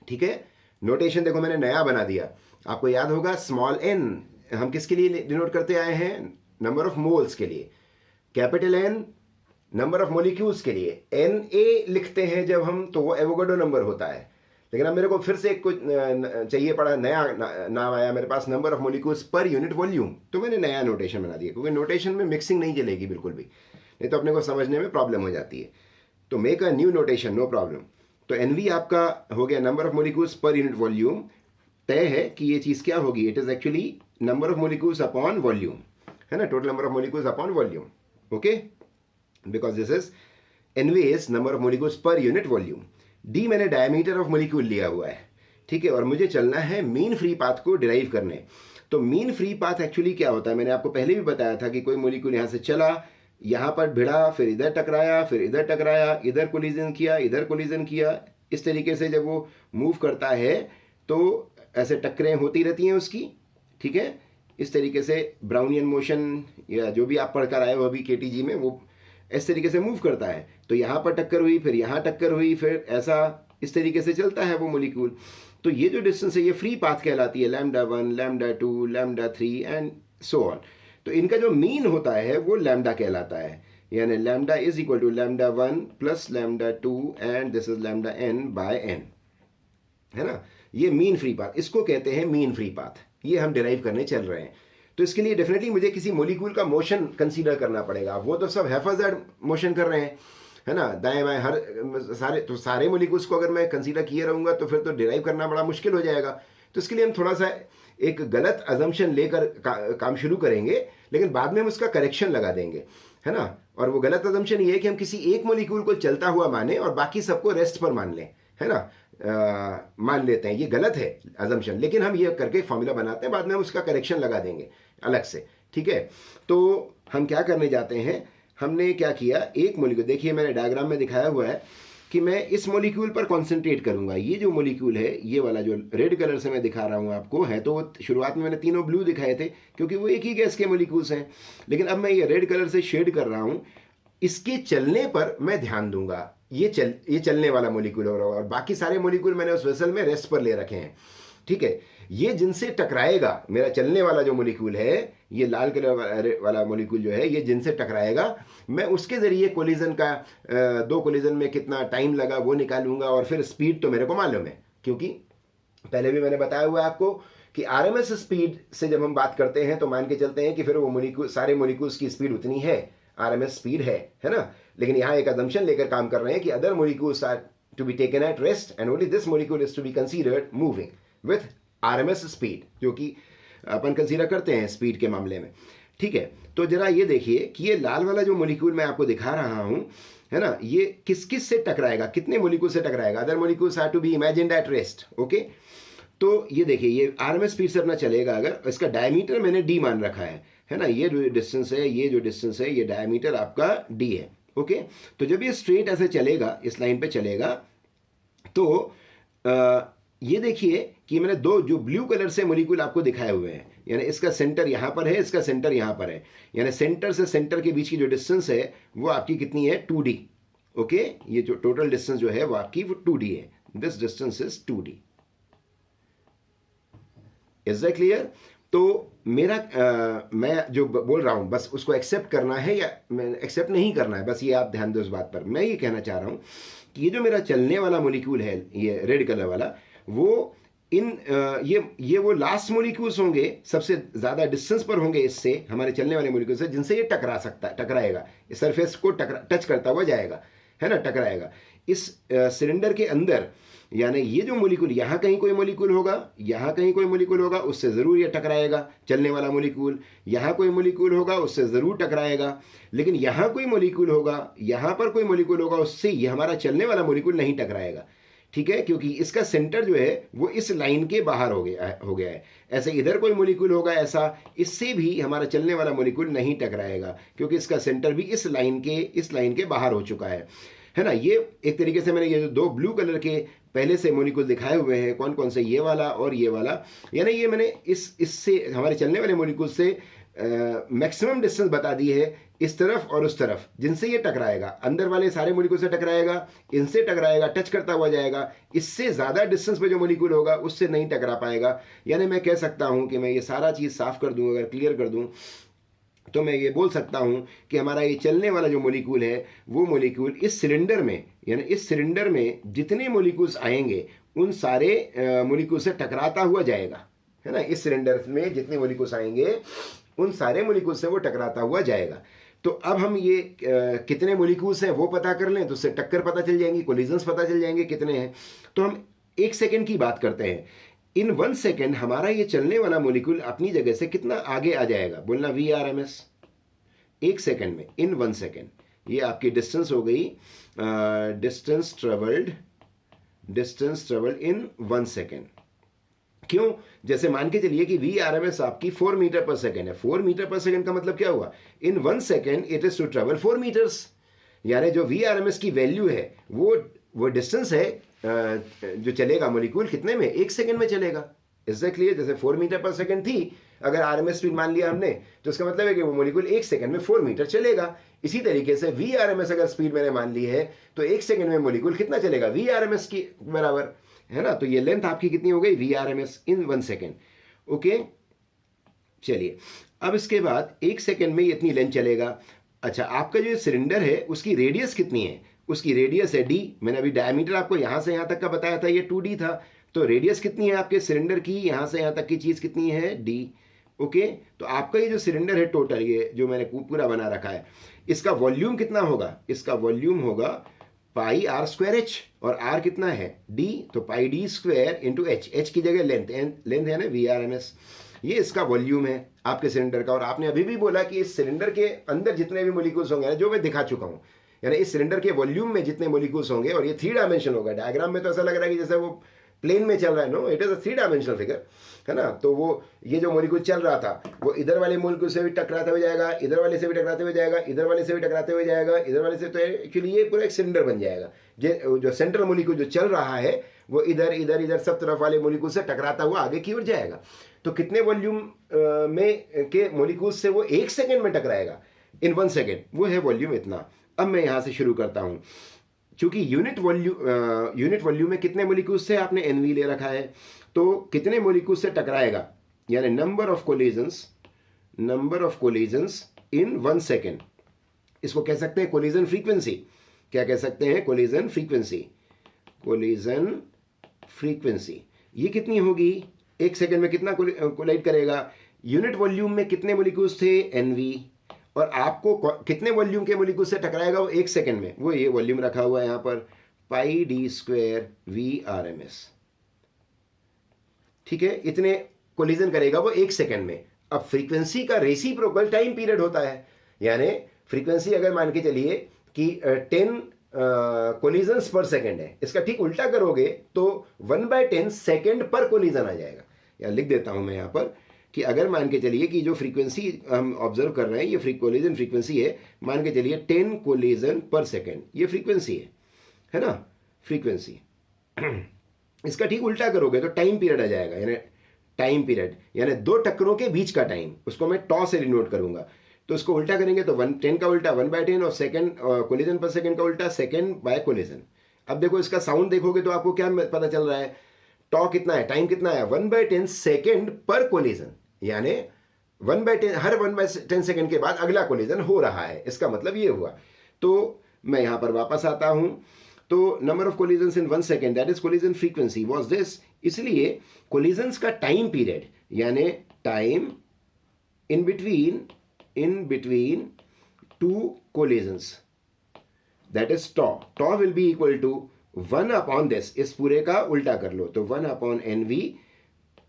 ठीक है। नोटेशन देखो मैंने नया बना दिया, आपको याद होगा स्मॉल n हम किसके लिए डिनोट करते आए हैं, नंबर ऑफ मोल्स के लिए, capital N number of molecules के लिए Na लिखते हैं जब हम, तो वो एवोगाड्रो नंबर होता है। लेकिन अब मेरे को फिर से कुछ चाहिए पड़ा, नया नाम आया मेरे पास, number of molecules per unit volume, तो मैंने नया नोटेशन बना दिया, क्योंकि नोटेशन में मिक्सिंग नहीं चलेगी बिल्कुल भी, नहीं तो अपने को समझने में प्रॉब्लम हो जाती है। तो make a new notation, no problem. तो NV आपका हो गया number of molecules per unit volume. तय है कि ये चीज़ क्या होगी, it is actually number of molecules upon volume, है ना, total number of molecules upon volume, okay, because this is NV is number of molecules per unit volume. D मैंने डायमीटर ऑफ मोलिक्यूल लिया हुआ है, ठीक है, और मुझे चलना है मीन फ्री पाथ को डिराइव करने। तो मीन फ्री पाथ एक्चुअली क्या होता है, मैंने आपको पहले भी बताया था कि कोई मोलिक्यूल यहाँ से चला, यहाँ पर भिड़ा, फिर इधर टकराया, फिर इधर टकराया, इधर कोलिजन किया, इधर कोलिजन किया, इस तरीके से जब वो मूव करता है तो ऐसे टक्करें होती रहती हैं उसकी, ठीक है। इस तरीके से ब्राउनियन मोशन या जो भी आप पढ़कर आए हो अभी KTG में, वो इस तरीके से मूव करता है। तो यहाँ पर टक्कर हुई, फिर यहाँ टक्कर हुई, फिर ऐसा इस तरीके से चलता है वो मोलिक्यूल। तो ये जो डिस्टेंस है ये फ्री पाथ कहलाती है, λ1, λ2, λ3 एंड सो ऑन। तो इनका जो मीन होता है वो लैम्डा कहलाता है, यानी lambda is equal to λ1 plus λ2 and this is λn/n, है ना। ये मीन फ्री पाथ, इसको कहते हैं मीन फ्री पाथ, ये हम डिराइव करने चल रहे हैं। तो इसके लिए डेफिनेटली मुझे किसी मोलिक्यूल का मोशन कंसीडर करना पड़ेगा। वो तो सब हैफाजर्ड मोशन कर रहे हैं, है ना, दाएं बाएं हर सारे मोलिक्यूल्स को अगर मैं कंसीडर किए रहूँगा तो फिर तो डिराइव करना बड़ा मुश्किल हो जाएगा। तो इसके लिए हम थोड़ा सा एक गलत अजम्पशन लेकर काम शुरू करेंगे, लेकिन बाद में हम उसका करेक्शन लगा देंगे, है ना। और वो गलत अजम्पशन ये है कि हम किसी एक मोलिक्यूल को चलता हुआ माने और बाकी सबको रेस्ट पर मान लें, है ना, मान लेते हैं। ये गलत है अजम्पशन, लेकिन हम ये करके फॉर्मूला बनाते हैं, बाद में हम उसका करेक्शन लगा देंगे अलग से, ठीक है। तो हम क्या करने जाते हैं, हमने क्या किया, एक मोलिक्यूल, देखिए मैंने डायग्राम में दिखाया हुआ है कि मैं इस मोलिक्यूल पर कॉन्सेंट्रेट करूंगा। ये जो मोलिक्यूल है, ये वाला जो रेड कलर से मैं दिखा रहा हूँ आपको, है तो शुरुआत में मैंने तीनों ब्लू दिखाए थे क्योंकि वो एक ही गैस के मोलिक्यूल्स हैं, लेकिन अब मैं ये रेड कलर से शेड कर रहा हूँ। इसके चलने पर मैं ध्यान दूंगा, ये चलने वाला मोलिक्यूल हो रहा है और बाकी सारे मोलिक्यूल मैंने उस वेसल में रेस्ट पर ले रखे हैं, ठीक है। ये जिनसे टकराएगा, मेरा चलने वाला जो मोलिक्यूल है, ये लाल कलर वाला मोलिक्यूल जो है, ये जिनसे टकराएगा मैं उसके जरिए कोलिजन का, दो कोलिजन में कितना टाइम लगा वो निकालूंगा। और फिर स्पीड तो मेरे को मालूम है, क्योंकि पहले भी मैंने बताया हुआ है आपको कि RMS स्पीड से जब हम बात करते हैं तो मान के चलते हैं कि फिर वो मोलिक्यूल, सारे मोलिक्यूल्स की स्पीड उतनी है, RMS स्पीड है ना। लेकिन यहाँ एक अजम्पशन लेकर काम कर रहे हैं कि other molecules are to be taken at rest and only this molecule is to be considered moving with RMS speed, जो कि अपन कंसीडर करते हैं स्पीड के मामले में, ठीक है। तो जरा ये देखिए कि ये लाल वाला जो मोलिक्यूल मैं आपको दिखा रहा हूं, है ना, ये किस किस से टकराएगा, कितने मोलिक्यूल से टकराएगा, other molecules are to be imagined at rest, okay. तो ये देखिए ये RMS स्पीड से अपना चलेगा, अगर इसका डायमीटर मैंने D मान रखा है ना, ये जो डिस्टेंस है, ये जो डिस्टेंस है, ये डायमीटर आपका D है, ओके। तो जब ये स्ट्रेट ऐसे चलेगा, इस लाइन पे चलेगा, तो ये देखिए कि मैंने दो जो ब्लू कलर से मॉलिक्यूल आपको दिखाए हुए हैं, यानी इसका सेंटर यहाँ पर है, इसका सेंटर यहाँ पर है, यानी सेंटर से सेंटर के बीच की जो डिस्टेंस है वो आपकी कितनी है 2d। ओके, ये जो टोटल डिस्टेंस जो है वो आपकी वो 2d है। This distance is 2d। Is that clear? तो मेरा मैं जो बोल रहा हूं बस उसको एक्सेप्ट करना है या एक्सेप्ट नहीं करना है, बस ये आप ध्यान दो इस बात पर। मैं ये कहना चाह रहा हूं कि ये जो मेरा चलने वाला मॉलिक्यूल है, ये रेड कलर वाला, वो ये वो लास्ट मॉलिक्यूल्स होंगे, सबसे ज्यादा डिस्टेंस पर होंगे इससे, हमारे चलने वाले मॉलिक्यूल से, जिनसे ये टकराएगा, इस सरफेस को टच करता हुआ जाएगा, है ना, टकराएगा इस सिलेंडर के अंदर। यानी ये जो मॉलिक्यूल, यहाँ कहीं कोई मॉलिक्यूल होगा, यहाँ कहीं कोई मॉलिक्यूल होगा, उससे ज़रूर ये टकराएगा चलने वाला मॉलिक्यूल। यहाँ कोई मॉलिक्यूल होगा, उससे ज़रूर टकराएगा। लेकिन यहाँ कोई मॉलिक्यूल होगा, यहाँ पर कोई मॉलिक्यूल होगा, उससे ये हमारा चलने वाला मॉलिक्यूल नहीं टकराएगा। ठीक है, क्योंकि इसका सेंटर जो है वो इस लाइन के बाहर हो गया है। ऐसे इधर कोई मॉलिक्यूल होगा ऐसा, इससे भी हमारा चलने वाला मॉलिक्यूल नहीं टकराएगा, क्योंकि इसका सेंटर भी इस लाइन के बाहर हो चुका है ना। ये एक तरीके से मैंने ये जो दो ब्लू कलर के पहले से मॉलिक्यूल दिखाए हुए हैं, कौन कौन से, ये वाला और ये वाला, यानी ये मैंने इससे हमारे चलने वाले मॉलिक्यूल से मैक्सिमम डिस्टेंस बता दी है, इस तरफ और उस तरफ, जिनसे ये टकराएगा। अंदर वाले सारे मॉलिक्यूल से टकराएगा, इनसे टकराएगा, टच करता हुआ जाएगा। इससे ज़्यादा डिस्टेंस पे जो मॉलिक्यूल होगा उससे नहीं टकरा पाएगा। यानी मैं कह सकता हूँ कि मैं ये सारा चीज़ साफ कर दूँ, अगर क्लियर कर दूँ, तो मैं ये बोल सकता हूँ कि हमारा ये चलने वाला जो मॉलिक्यूल है वो मॉलिक्यूल इस सिलेंडर में, यानी इस सिलेंडर में जितने मॉलिक्यूल्स आएंगे उन सारे मॉलिक्यूल से टकराता हुआ जाएगा, है ना। इस सिलेंडर में जितने मॉलिक्यूल्स आएंगे उन सारे मॉलिक्यूल से वो टकराता हुआ जाएगा। तो अब हम ये कितने मॉलिक्यूल्स हैं वो पता कर लें तो उससे टक्कर पता चल जाएंगी, कोलिजन्स पता चल जाएंगे कितने हैं। तो हम 1 सेकेंड की बात करते हैं। इन 1 सेकेंड हमारा ये चलने वाला मॉलिक्यूल अपनी जगह से कितना आगे आ जाएगा, बोलना VRMS। 1 सेकेंड में, इन 1 सेकेंड, ये आपकी डिस्टेंस हो गई, डिस्टेंस ट्रेवल्ड इन 1 सेकेंड। क्यों? जैसे मान के चलिए कि VRMS आपकी 4 मीटर पर सेकेंड है। 4 मीटर पर सेकेंड का मतलब क्या हुआ, in 1 second it is to travel 4 meters. यानी जो VRMS की वैल्यू है वो डिस्टेंस है जो चलेगा मॉलिक्यूल कितने में, 1 सेकेंड में चलेगा। एग्जैक्टली, जैसे 4 मीटर पर सेकेंड थी, अगर RMS स्पीड मान लिया हमने, तो इसका मतलब है कि वो मॉलिक्यूल 1 सेकेंड में 4 मीटर चलेगा। इसी तरीके से VRMS अगर स्पीड मैंने मान ली है तो 1 सेकेंड में मॉलिक्यूल कितना चलेगा, VRMS की बराबर, है ना। तो ये लेंथ आपकी कितनी हो गई, VRMS इन 1 सेकेंड। ओके, चलिए अब इसके बाद 1 सेकेंड में ये इतनी लेंथ चलेगा। अच्छा, आपका जो सिलेंडर है उसकी रेडियस कितनी है, उसकी रेडियस है d। मैंने अभी डायमीटर आपको यहाँ से यहाँ तक का बताया था, ये 2d था। तो रेडियस कितनी है आपके सिलेंडर की, यहाँ से यहाँ तक की चीज़ कितनी है, d। ओके, तो आपका ये जो सिलेंडर है टोटल, ये जो मैंने पूरा बना रखा है, इसका वॉल्यूम कितना होगा, इसका वॉल्यूम होगा पाई r स्क्वायर h, और r कितना है d, तो पाई d स्क्वायर इंटू h की जगह लेंथ है ना VRMS। ये इसका वॉल्यूम है आपके सिलेंडर का। और आपने अभी भी बोला कि इस सिलेंडर के अंदर जितने भी मॉलिक्यूल्स होंगे, जो मैं दिखा चुका हूँ, यानी इस सिलेंडर के वॉल्यूम में जितने मॉलिक्यूल्स होंगे, और ये 3 डायमेंशन होगा। डायग्राम में तो ऐसा लग रहा है कि जैसे वो प्लेन में चल रहा है, no, it is a 3 dimensional figure, है ना। तो वो ये जो मॉलिक्यूल चल रहा था वो इधर वाले मॉलिक्यूल से भी टकराते हुए जाएगा, इधर वाले से भी टकराते हुए जाएगा, इधर वाले से भी टकराते हुए जाएगा, इधर वाले से। तो एक्चुअली ये पूरा एक सिलेंडर बन जाएगा। जो सेंट्रल मॉलिक्यूल जो चल रहा है वो इधर इधर इधर सब तरफ वाले मॉलिक्यूल से टकराता हुआ आगे की ओर जाएगा। तो कितने वॉल्यूम में के मॉलिक्यूल से वो 1 सेकेंड में टकराएगा, इन 1 सेकेंड, वो है वॉल्यूम इतना। अब मैं यहाँ से शुरू करता हूँ। चूंकि यूनिट वॉल्यूम में कितने मॉलिक्यूल्स से आपने NV ले रखा है, तो कितने मॉलिक्यूल्स से टकराएगा, यानी number of collisions in 1 second. इसको कह सकते हैं कोलिजन फ्रीक्वेंसी। क्या कह सकते हैं, कोलिजन फ्रीक्वेंसी। ये कितनी होगी, 1 सेकेंड में कितना कोलाइड करेगा। यूनिट वॉल्यूम में कितने मॉलिक्यूल्स थे, NV, और आपको कितने वॉल्यूम के मॉलिक्यूल से टकराएगा वो 1 सेकेंड में, वो ये वॉल्यूम रखा हुआ है यहाँ पर, पाई d स्क्वायर VRMS। ठीक है, इतने कोलिजन करेगा वो 1 सेकेंड में। अब फ्रीक्वेंसी का रेसिप्रोकल टाइम पीरियड होता है, यानी फ्रीक्वेंसी अगर मान के चलिए कि 10 कोलिजन्स पर सेकेंड है, इसका ठीक उल्टा करोगे तो 1/10 सेकेंड पर कोलिजन आ जाएगा। या लिख देता हूं मैं यहाँ पर कि अगर मान के चलिए कि जो फ्रीक्वेंसी हम ऑब्जर्व कर रहे हैं ये कोलिजन फ्रीक्वेंसी है, मान के चलिए 10 कोलिजन पर सेकेंड, ये फ्रीक्वेंसी है ना, फ्रीक्वेंसी। इसका ठीक उल्टा करोगे तो टाइम पीरियड आ जाएगा, यानी टाइम पीरियड यानी दो टक्करों के बीच का टाइम, उसको मैं टॉ से डिनोट करूंगा। तो इसको उल्टा करेंगे तो 10 का उल्टा 1/10 और सेकंड कोलिजन पर सेकंड का उल्टा सेकंड बाय कोलिजन। अब देखो इसका साउंड देखोगे तो आपको क्या पता चल रहा है, टॉ कितना है, टाइम कितना है, 1/10 सेकेंड पर कोलिजन, यानी 1/10 हर 1/10 सेकेंड के बाद अगला कोलिजन हो रहा है, इसका मतलब ये हुआ। तो मैं यहां पर वापस आता हूं, तो number of collisions in 1 second that is collision frequency was this. इसलिए कोलिजन्स का टाइम पीरियड यानी time in between two collisions that is tau, tau will be equal to 1 upon this, इस पूरे का उल्टा कर लो तो 1 upon NV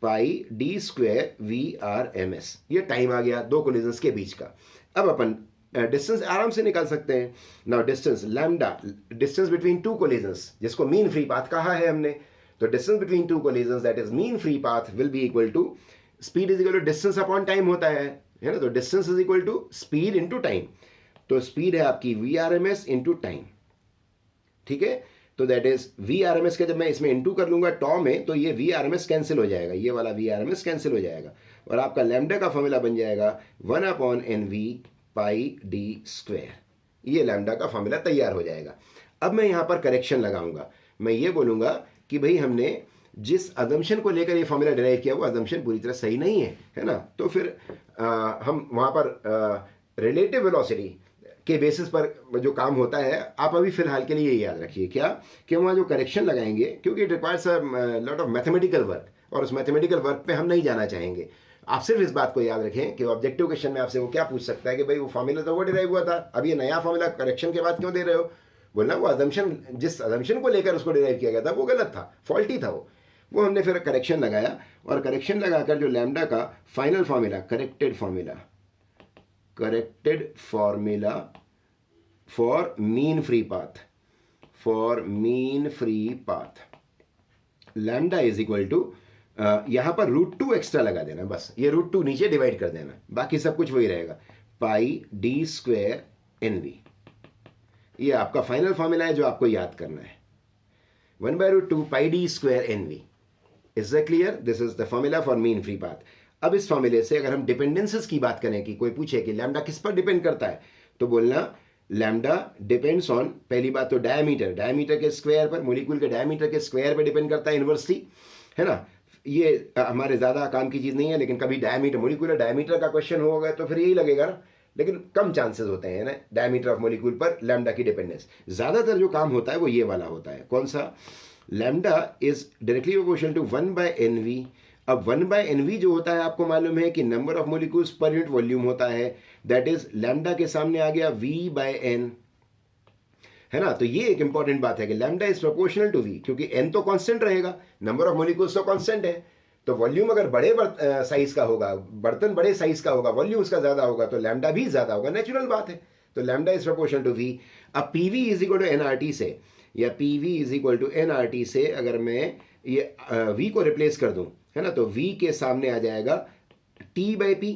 pi D square VRMS, ये टाइम आ गया दो कोलिजन्स के बीच का। अब अपन डिस्टेंस आराम से निकाल सकते हैं। Now distance lambda, distance between two collisions जिसको मीन फ्री पाथ कहा है हमने, तो distance between two collisions that is mean free path will be equal to speed is equal to distance upon time होता है ना, तो distance is equal to speed into time, तो स्पीड है आपकी VRMS इनटू टाइम, ठीक है। तो दैट इज VRMS का जब मैं इसमें इनटू कर लूंगा टॉ में तो ये VRMS कैंसिल हो जाएगा, ये वाला VRMS कैंसिल हो जाएगा और आपका लैम्डा का फॉर्मूला बन जाएगा 1 upon NV pi D square, ये लैम्डा का फॉर्मूला तैयार हो जाएगा। अब मैं यहां पर करेक्शन लगाऊंगा, मैं ये बोलूंगा कि भाई हमने जिस अजम्पशन को लेकर ये फॉर्मूला डिराइव किया वो अजम्पशन पूरी तरह सही नहीं है ना, तो फिर हम वहां पर रिलेटिव वेलोसिटी के बेसिस पर जो काम होता है, आप अभी फिलहाल के लिए ये याद रखिए क्या कि वहाँ जो करेक्शन लगाएंगे, क्योंकि it requires a lot of mathematical work और उस मैथमेटिकल वर्क पे हम नहीं जाना चाहेंगे। आप सिर्फ इस बात को याद रखें कि ऑब्जेक्टिव क्वेश्चन में आपसे वो क्या पूछ सकता है कि भाई वो फॉर्मूला तो वो डिराइव हुआ था, अब ये नया फॉर्मूला करेक्शन के बाद क्यों दे रहे हो, बोलना वो अजम्पशन जिस अजम्पशन को लेकर उसको डिराइव किया गया था वो गलत था, फॉल्टी था वो हमने फिर करेक्शन लगाया और करेक्शन लगाकर जो लैम्डा का final formula corrected formula for mean free path lambda is equal to यहां पर √2 एक्स्ट्रा लगा देना, बस ये √2 नीचे डिवाइड कर देना, बाकी सब कुछ वही रहेगा, पाई डी स्क्वायर NV, ये आपका फाइनल फॉर्मूला है जो आपको याद करना है, 1/√2 pi D square NV। Is that clear? This is the formula for mean free path. अब इस फॉर्मूले से अगर हम डिपेंडेंसेस की बात करें कि कोई पूछे कि लैम्डा किस पर डिपेंड करता है, तो बोलना लैम्डा डिपेंड्स ऑन, पहली बात तो डायमीटर के स्क्वायर पर, मॉलिक्यूल के डायमीटर के स्क्वायर पर डिपेंड करता है इन्वर्सली, है ना। ये हमारे ज़्यादा काम की चीज़ नहीं है, लेकिन कभी डायमीटर मॉलिक्यूलर डायमीटर का क्वेश्चन होगा तो फिर यही लगेगा ना, लेकिन कम चांसेस होते हैं ना डायमीटर ऑफ मॉलिक्यूल पर लैम्डा की डिपेंडेंस। ज़्यादातर जो काम होता है वो ये वाला होता है, कौन सा, lambda is directly proportional to 1/NV। अब 1/NV जो होता है आपको मालूम है कि नंबर ऑफ मॉलिक्यूल्स पर यूनिट वॉल्यूम होता है, दैट इज लैम्डा के सामने आ गया V/N, है ना। तो ये एक इंपॉर्टेंट बात है कि lambda is proportional to V, क्योंकि n तो कांस्टेंट रहेगा, नंबर ऑफ मॉलिक्यूल्स तो कांस्टेंट है, तो वॉल्यूम अगर बड़े साइज का होगा, बर्तन बड़े साइज का होगा, वॉल्यूम उसका ज्यादा होगा तो लैम्डा भी ज्यादा होगा, नेचुरल बात है। तो lambda is proportional to V। अब PV is equal to NRT से, या PV is equal to NRT से अगर मैं ये V को रिप्लेस कर दूं, है ना, तो V के सामने आ जाएगा T/P,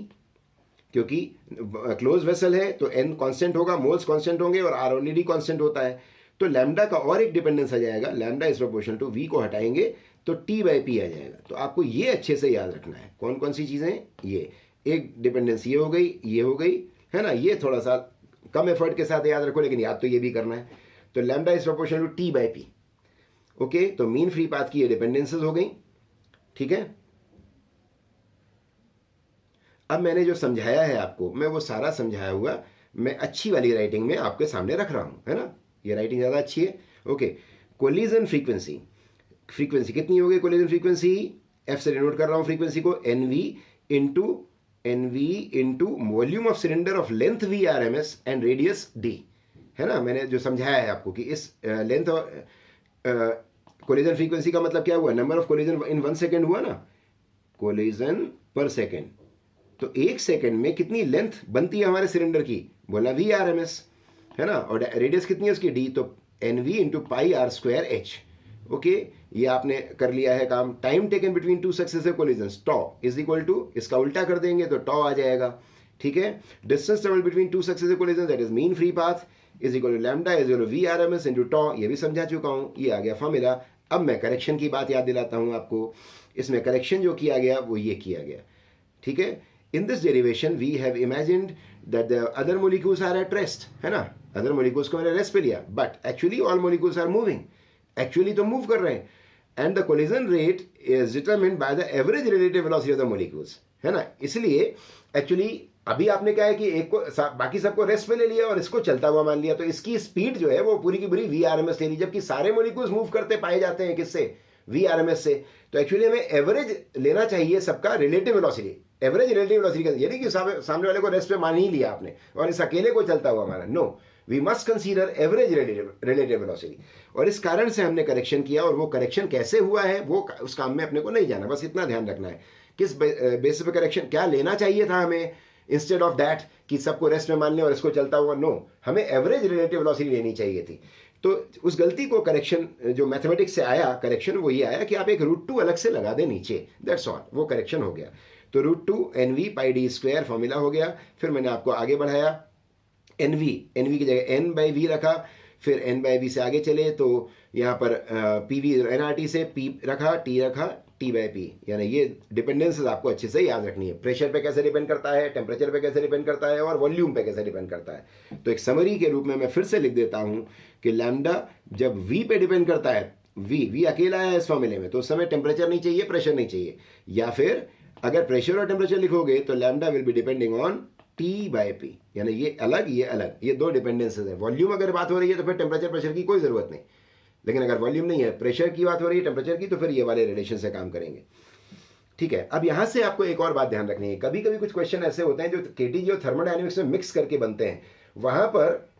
क्योंकि क्लोज वेसल है तो n कांस्टेंट होगा, मोल्स कांस्टेंट होंगे और R ऑलरेडी कांस्टेंट होता है, तो लैम्डा का और एक डिपेंडेंस आ जाएगा, lambda is proportional to V को हटाएंगे तो T/P आ जाएगा। तो आपको ये अच्छे से याद रखना है कौन कौन सी चीजें, ये एक डिपेंडेंस ये हो गई, है ना, ये थोड़ा सा कम एफर्ट के साथ याद रखो, लेकिन याद तो ये भी करना है। तो lambda is proportional to T/P, okay. तो मीन फ्री पाथ की ये डिपेंडेंसेस हो गई, ठीक है। अब मैंने जो समझाया है आपको, मैं वो सारा समझाया हुआ मैं अच्छी वाली राइटिंग में आपके सामने रख रहा हूं, है ना, ये राइटिंग ज़्यादा अच्छी है, ओके। कोलिजन फ्रीक्वेंसी कितनी हो गई, कोलिजन फ्रीक्वेंसी F से डिनोट कर रहा हूं फ्रीक्वेंसी को, NV into volume of cylinder of length VRMS and radius D, है ना। मैंने जो समझाया है आपको कि इस लेंथ और कोलिजन फ्रीक्वेंसी का मतलब क्या हुआ, number of collision in 1 second हुआ ना, कोलिजन पर सेकेंड, तो 1 सेकेंड में कितनी लेंथ बनती है हमारे सिलेंडर की, बोला VRMS, है ना, और रेडियस कितनी है उसकी D, तो NV into pi R²H, okay. ये आपने कर लिया है काम। Time taken between two successive collisions tau is equal to, इसका उल्टा कर देंगे तो टॉ आ जाएगा, ठीक है। Distance travel between two successive collisions that is mean free path is equal to lambda is equal to VRMS into tau, ये भी समझा चुका हूं, ये आ गया फॉर्मूला। अब मैं करेक्शन की बात याद दिलाता हूं आपको। इसमें करेक्शन जो किया गया वो ये किया गया, ठीक है। In this derivation we have imagined that the other molecules are at rest, है ना, अदर मोलिक्यूल्स को मैंने रेस्ट पे लिया, but actually all molecules are moving, actually तो मूव कर रहे हैं, and the collision rate is determined by the average relative velocity of the molecules, है ना। इसलिए एक्चुअली अभी आपने क्या है कि एक को बाकी सबको रेस्ट पे ले लिया और इसको चलता हुआ मान लिया, तो इसकी स्पीड जो है वो पूरी की पूरी VRMS ले ली, जबकि सारे मोलिक्यूल्स मूव करते पाए जाते हैं किससे, VRMS से। तो एक्चुअली हमें एवरेज लेना चाहिए सबका relative velocity, average relative velocity का, यानी कि सामने वाले को रेस्ट पे मान ही लिया आपने और इस अकेले को चलता हुआ माना, no, we must consider average relative velocity. और इस कारण से हमने करेक्शन किया, और वो करेक्शन कैसे हुआ है वो उस काम में अपने को नहीं जाना, बस इतना ध्यान रखना है किस बेसिस पे करेक्शन, क्या लेना चाहिए था हमें इंस्टेड ऑफ दैट कि सबको रेस्ट में मान लें और इसको चलता हुआ, नो, हमें एवरेज रिलेटिव वेलोसिटी लेनी चाहिए थी। तो उस गलती को करेक्शन जो मैथमेटिक्स से आया करेक्शन वो ये आया कि आप एक √2 अलग से लगा दें नीचे, दैट्स ऑल, वो करेक्शन हो गया। तो √2 NV पाई d स्क्वायर फॉर्मूला हो गया। फिर मैंने आपको आगे बढ़ाया, NV की जगह N/V रखा, फिर N/V से आगे चले तो यहाँ पर PV nRT से P रखा, T रखा, T/P, यानी ये डिपेंडेंसेस आपको अच्छे से याद रखनी है। प्रेशर पे कैसे डिपेंड करता है, टेम्परेचर पे कैसे डिपेंड करता है, और वॉल्यूम पे कैसे डिपेंड करता है। तो एक समरी के रूप में मैं फिर से लिख देता हूँ कि लैम्डा जब V पे डिपेंड करता है, V अकेला है इस फॉर्मूले में, तो उस समय टेम्परेचर नहीं चाहिए, प्रेशर नहीं चाहिए, या फिर अगर प्रेशर और टेम्परेचर लिखोगे तो lambda will be depending on T/P, यानी ये अलग ये अलग, ये दो डिपेंडेंसेस है। वॉल्यूम अगर बात हो रही है तो फिर टेम्परेचर प्रेशर की कोई ज़रूरत नहीं, लेकिन अगर वॉल्यूम नहीं है, प्रेशर की बात हो रही है, टेम्परेचर की, तो फिर ये वाले रिलेशन से काम करेंगे, ठीक है। अब यहाँ से आपको एक और बात ध्यान रखनी है, कभी कभी कुछ क्वेश्चन ऐसे होते हैं जो KTG और थर्मोडायनेमिक्स में मिक्स करके बनते हैं, वहाँ पर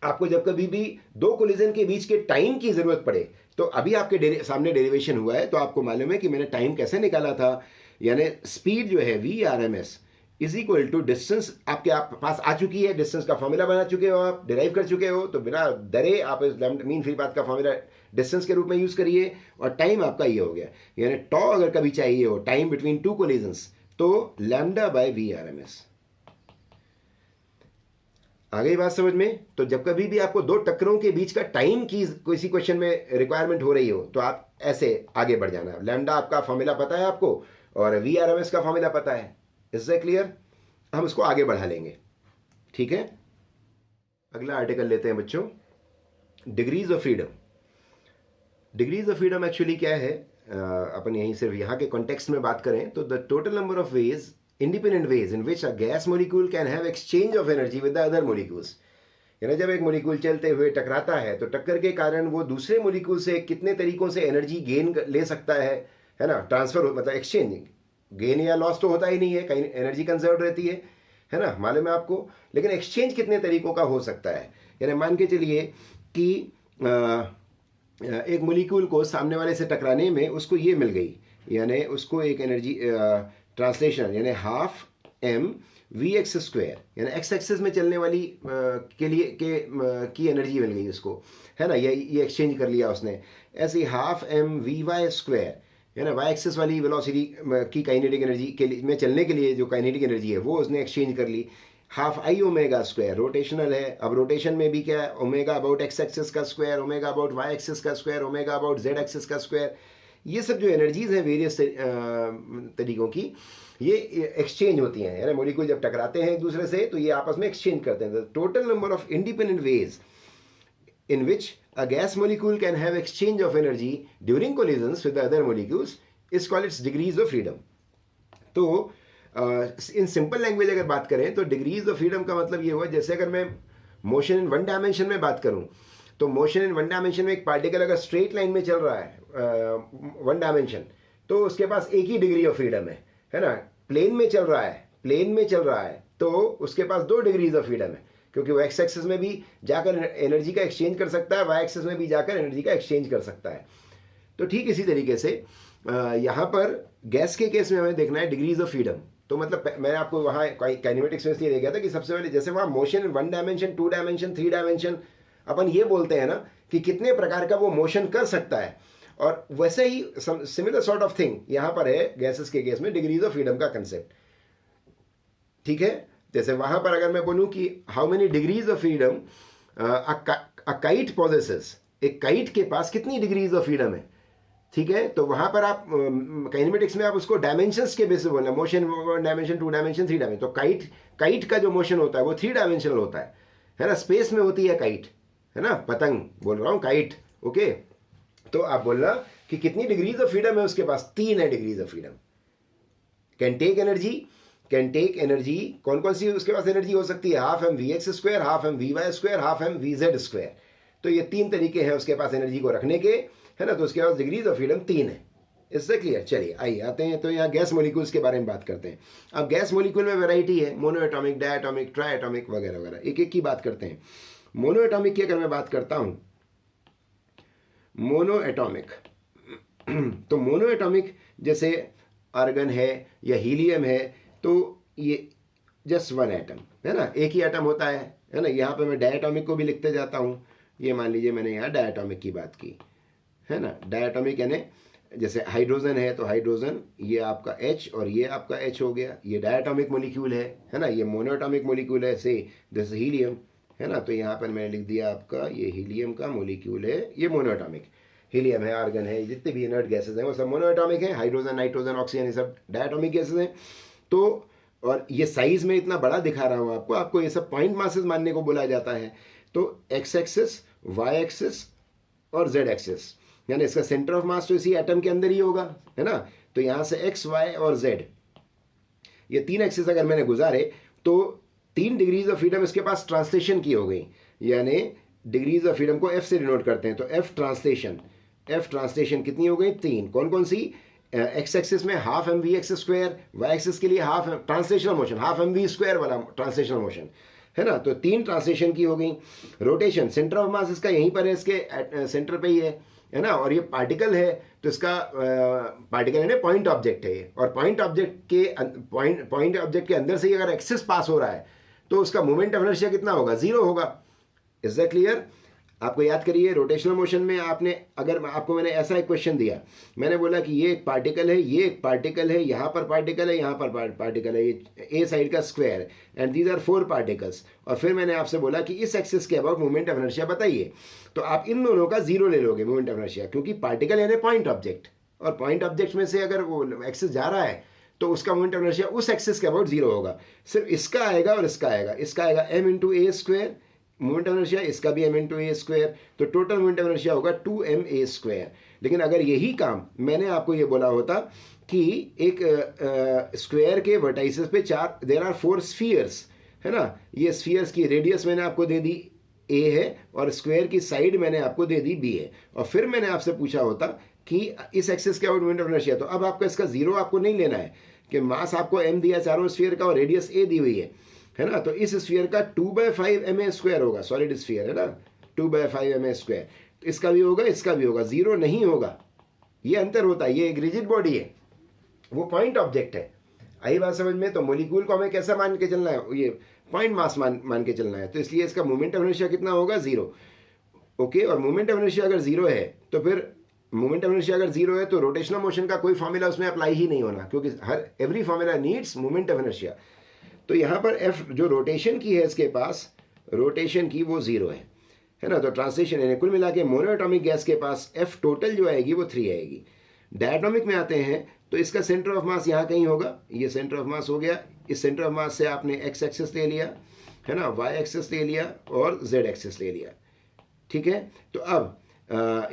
आपको जब कभी भी दो कोलिजन के बीच के टाइम की जरूरत पड़े, तो अभी आपके सामने डेरिवेशन हुआ है तो आपको मालूम है कि मैंने टाइम कैसे निकाला था, यानी स्पीड जो है VRMS is equal to distance आपके पास आ चुकी है, डिस्टेंस का फॉर्मूला बना चुके हो, आप डिराइव कर चुके हो, तो बिना डरे आप इस मीन फ्री पाथ का फॉर्मूला डिस्टेंस के रूप में यूज करिए, और टाइम आपका ये हो गया, यानी टॉ अगर कभी चाहिए हो, टाइम बिटवीन टू कोलिजन्स, तो λ/VRMS। आ गई बात समझ में। तो जब कभी भी आपको दो टक्करों के बीच का टाइम की किसी क्वेश्चन में रिक्वायरमेंट हो रही हो, तो आप ऐसे आगे बढ़ जाना, लैम्डा आपका फॉर्मूला पता है आपको और VRMS का फॉर्मूला पता है, इससे क्लियर, हम इसको आगे बढ़ा लेंगे, ठीक है। अगला आर्टिकल लेते हैं बच्चों, degrees of freedom. Degrees of freedom actually क्या है, अपन यहीं सिर्फ यहाँ के कॉन्टेक्स्ट में बात करें तो the total number of ways, independent ways in which a gas molecule can have exchange of energy with the other molecules, यानी जब एक मोलिक्यूल चलते हुए टकराता है तो टक्कर के कारण वो दूसरे मोलिक्यूल से कितने तरीकों से एनर्जी गेन ले सकता है ना, ट्रांसफर मतलब एक्सचेंज, गेन या लॉस तो होता ही नहीं है, कहीं एनर्जी कंजर्व रहती है ना, मालूम है आपको, लेकिन एक्सचेंज कितने तरीकों का हो सकता है। यानी मान के चलिए कि एक मोलिक्यूल को सामने वाले से टकराने में उसको ये मिल गई, यानी उसको एक एनर्जी ट्रांसलेशन, यानी ½ mvx², यानी एक्स एक्सिस में चलने वाली के लिए की एनर्जी मिल गई उसको, है ना, ये एक्सचेंज कर लिया उसने। ऐसे ½ mvy², यानी वाई एक्सिस वाली वेलोसिटी की काइनेटिक एनर्जी के लिए में चलने के लिए जो काइनेटिक एनर्जी है वो उसने एक्सचेंज कर ली। ½ Iω², रोटेशनल है, अब रोटेशन में भी क्या है, ओमेगा अबाउट एक्स एक्सिस का square, omega about Y axis का square, omega about Z axis का स्क्वायर, ये सब जो एनर्जीज हैं वेरियस तरीकों की, ये एक्सचेंज होती हैं, यानी मॉलिक्यूल जब टकराते हैं एक दूसरे से तो ये आपस में एक्सचेंज करते हैं। Total number of independent ways in which a gas molecule can have exchange of energy during collisions with the other molecules is called its degrees of freedom। तो इन सिंपल लैंग्वेज अगर बात करें तो डिग्रीज ऑफ फ्रीडम का मतलब ये हुआ, जैसे अगर मैं मोशन इन वन डायमेंशन में बात करूं तो मोशन इन वन डायमेंशन में एक पार्टिकल अगर स्ट्रेट लाइन में चल रहा है वन डायमेंशन, तो उसके पास एक ही डिग्री ऑफ फ्रीडम है ना। प्लेन में चल रहा है तो उसके पास 2 डिग्रीज ऑफ फ्रीडम है, क्योंकि वो एक्स एक्सिस में भी जाकर एनर्जी का एक्सचेंज कर सकता है, वाई एक्सिस में भी जाकर एनर्जी का एक्सचेंज कर सकता है। तो ठीक इसी तरीके से यहाँ पर गैस के केस में हमें देखना है डिग्रीज ऑफ फ्रीडम। तो मतलब मैंने आपको वहाँ काइनेमेटिक्स में इसलिए देखा था कि सबसे पहले जैसे वहाँ मोशन 1 डायमेंशन, 2 डायमेंशन, 3 डायमेंशन, अपन ये बोलते हैं ना कि कितने प्रकार का वो मोशन कर सकता है, और वैसे ही सिमिलर सॉर्ट ऑफ थिंग यहाँ पर है गैसेस के केस में डिग्रीज ऑफ फ्रीडम का कंसेप्ट, ठीक है। जैसे वहां पर अगर मैं बोलूं कि how many degrees of freedom a kite possesses, एक काइट के पास कितनी डिग्रीज ऑफ फ्रीडम है ठीक है। तो वहां पर आप काइनेमेटिक्स में आप उसको डायमेंशंस के बेसिस बोलना, मोशन 1 डायमेंशन, 2 डायमेंशन, 3 डायमेंशन। तो काइट का जो मोशन होता है वो 3 डायमेंशनल होता है ना, स्पेस में होती है काइट, है ना, पतंग बोल रहा हूँ, काइट। ओके, तो आप बोलना कि कितनी डिग्रीज ऑफ फ्रीडम है उसके पास, 3 है degrees of freedom. Can take energy, कौन कौन सी उसके पास एनर्जी हो सकती है, half M V X square, half M V Y square, half M V Z square. तो ये 3 तरीके हैं उसके पास एनर्जी को रखने के, है ना। तो उसके पास डिग्रीज ऑफ फ्रीडम 3 है। इससे क्लियर। चलिए आइए आते हैं तो यहाँ गैस मोलिक्यूल्स के बारे में बात करते हैं। अब गैस मोलिक्यूल में वैरायटी है, mono atomic, diatomic, try atomic वगैरह वगैरह, एक एक की बात करते हैं। मोनो एटॉमिक की अगर मैं बात करता हूँ, मोनो एटॉमिक तो मोनो एटॉमिक जैसे आर्गन है या हीलियम है, तो ये जस्ट 1 एटम है ना, एक ही एटम होता है ना। यहाँ पे मैं डायटॉमिक को भी लिखते जाता हूँ। ये मान लीजिए मैंने यहाँ डायटॉमिक की बात की, है ना। डायटॉमिक यानी जैसे हाइड्रोजन है तो हाइड्रोजन, ये आपका H और ये आपका H हो गया, ये डायटॉमिक मोलिक्यूल है ना। ये मोनोएटॉमिक मोलिक्यूल है, से जैसे हीलियम, है ना। तो यहाँ पर मैंने लिख दिया आपका ये हीलियम का मोलिक्यूल है, ये मोनोएटॉमिक। हीलियम है, आर्गन है, जितने भी इनर्ट गैसेज हैं वो सब मोनोएटॉमिक हैं। हाइड्रोजन, नाइट्रोजन, ऑक्सीजन, ये सब डायटॉमिक गैसेज हैं। तो और ये साइज में इतना बड़ा दिखा रहा हूँ आपको ये सब पॉइंट मासेस मानने को बोला जाता है। तो एक्स एक्सिस, वाई एक्सिस और जेड एक्सिस, यानी इसका सेंटर ऑफ मास तो इसी एटम के अंदर ही होगा, है ना। तो यहाँ से एक्स, वाई और जेड, ये 3 एक्सिस अगर मैंने गुजारे तो 3 डिग्रीज ऑफ फ्रीडम इसके पास ट्रांसलेशन की हो गई, यानी डिग्रीज ऑफ फ्रीडम को एफ से डिनोट करते हैं। तो एफ ट्रांसलेशन कितनी हो गई, 3। कौन कौन सी, एक्स एक्सिस में half M V X square, Y axis के लिए half translational motion, half M V square वाला ट्रांसलेशनल मोशन, है ना। तो 3 ट्रांसलेशन की हो गई। रोटेशन, सेंटर ऑफ मास इसका यहीं पर है, इसके सेंटर पे ही है ना। और ये पार्टिकल है तो इसका पार्टिकल यानी पॉइंट ऑब्जेक्ट है ये, और पॉइंट ऑब्जेक्ट के अंदर से ही अगर एक्सिस पास हो रहा है तो उसका मोमेंट ऑफ इनर्शिया कितना होगा, 0 होगा। Is that clear. आपको याद करिए, रोटेशनल मोशन में आपने, अगर आपको मैंने ऐसा एक क्वेश्चन दिया, मैंने बोला कि ये एक पार्टिकल है, ये एक पार्टिकल है, यहाँ पर पार्टिकल है, यहाँ पर पार्टिकल है, ये ए साइड का square, and these are 4 particles. और फिर मैंने आपसे बोला कि इस एक्सिस के अबाउट मोमेंट ऑफ इनर्शिया बताइए। तो आप इन दोनों का 0 ले लोगे मोमेंट ऑफ इनर्शिया, क्योंकि पार्टिकल यानी पॉइंट ऑब्जेक्ट, और पॉइंट ऑब्जेक्ट में से अगर वो एक्सिस जा रहा है तो उसका मोमेंट ऑफ इनर्शिया उस एक्सिस के अबाउट 0 होगा। सिर्फ इसका आएगा और इसका आएगा। इसका आएगा m into A square moment of inertia, इसका भी m इंटू ए स्क्वायर, तो टोटल मोमेंट ऑफ इनर्शिया होगा 2ma स्क्वायर। लेकिन अगर यही काम मैंने आपको ये बोला होता कि एक स्क्वायर के वर्टाइसेस पे 4 देयर आर 4 स्फीयर्स, है ना। ये स्फीयर्स की रेडियस मैंने आपको दे दी a है, और स्क्वायर की साइड मैंने आपको दे दी b है। और फिर मैंने आपसे पूछा होता कि इस एक्सिस के अबाउट मोमेंट ऑफ इनर्शिया, तो अब आपका इसका 0 आपको नहीं लेना है, कि मास आपको m दिया चारों स्फीयर का और रेडियस a दी हुई है ना। तो इस स्फीयर का 2/5 ma स्क्वायर होगा, सॉलिड स्फीयर है ना, 2/5 ma स्क्वायर। तो इसका भी होगा, इसका भी होगा, 0 नहीं होगा। ये अंतर होता है। ये एक रिजिड बॉडी है, वो पॉइंट ऑब्जेक्ट है। आई बात समझ में। तो मोलिक्यूल को हमें कैसा मान के चलना है, ये पॉइंट मास मान के चलना है। तो इसलिए इसका मोमेंट ऑफ इनर्शिया कितना होगा, 0। ओके, और मोमेंट ऑफ इनर्शिया अगर 0 है तो फिर मोमेंट ऑफ इनर्शिया अगर 0 है तो रोटेशनल मोशन का कोई फॉर्मूला उसमें अप्लाई ही नहीं होना, क्योंकि every formula needs moment of inertia. तो यहाँ पर एफ जो रोटेशन की है इसके पास, रोटेशन की वो 0 है ना। तो ट्रांसलेशन यानी कुल मिला के मोनोएटॉमिक गैस के पास एफ टोटल जो आएगी वो 3 आएगी। डायटॉमिक में आते हैं तो इसका सेंटर ऑफ मास यहाँ कहीं होगा, ये सेंटर ऑफ मास हो गया। इस सेंटर ऑफ मास से आपने एक्स एक्सिस ले लिया, है ना, वाई एक्सिस ले लिया और जेड एक्सिस ले लिया, ठीक है। तो अब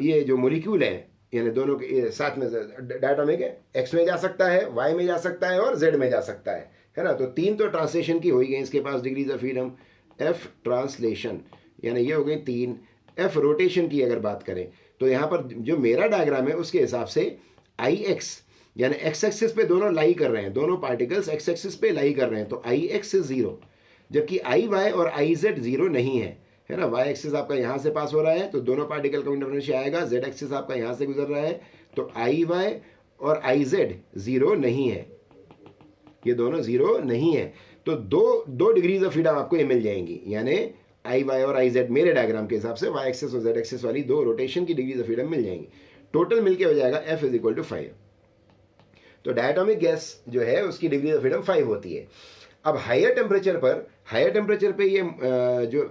ये जो मोलिक्यूल है, यानी दोनों के साथ में डायटॉमिक है, एक्स में जा सकता है, वाई में जा सकता है और जेड में जा सकता है ना। तो 3 तो ट्रांसलेशन की हो गई इसके पास degrees of freedom. F translation यानी ये हो गई 3। एफ रोटेशन की अगर बात करें तो यहाँ पर जो मेरा डायग्राम है उसके हिसाब से आई एक्स यानी एक्स एक्सिस पे दोनों लाई कर रहे हैं, दोनों पार्टिकल्स एक्स एक्सिस पे लाई कर रहे हैं, तो आई एक्स इज 0, जबकि आई वाई और आई जेड 0 नहीं है ना। वाई एक्सिस आपका यहाँ से पास हो रहा है तो दोनों पार्टिकल का मोमेंट ऑफ इनर्शिया आएगा। जेड एक्सिस आपका यहाँ से गुजर रहा है तो आई वाई और आई जेड 0 नहीं है, ये दोनों 0 नहीं है। तो दो डिग्रीज ऑफ फ्रीडम आपको ये मिल जाएंगी, यानी आई वाई और आई जेड मेरे डायग्राम के हिसाब से वाई एक्सिस और जेड एक्सिस वाली 2 रोटेशन की डिग्रीज ऑफ फ्रीडम मिल जाएंगी। टोटल मिलके हो जाएगा F = 5। तो डायटॉमिक गैस जो है उसकी डिग्री ऑफ फ्रीडम 5 होती है। अब हायर टेम्परेचर पे ये जो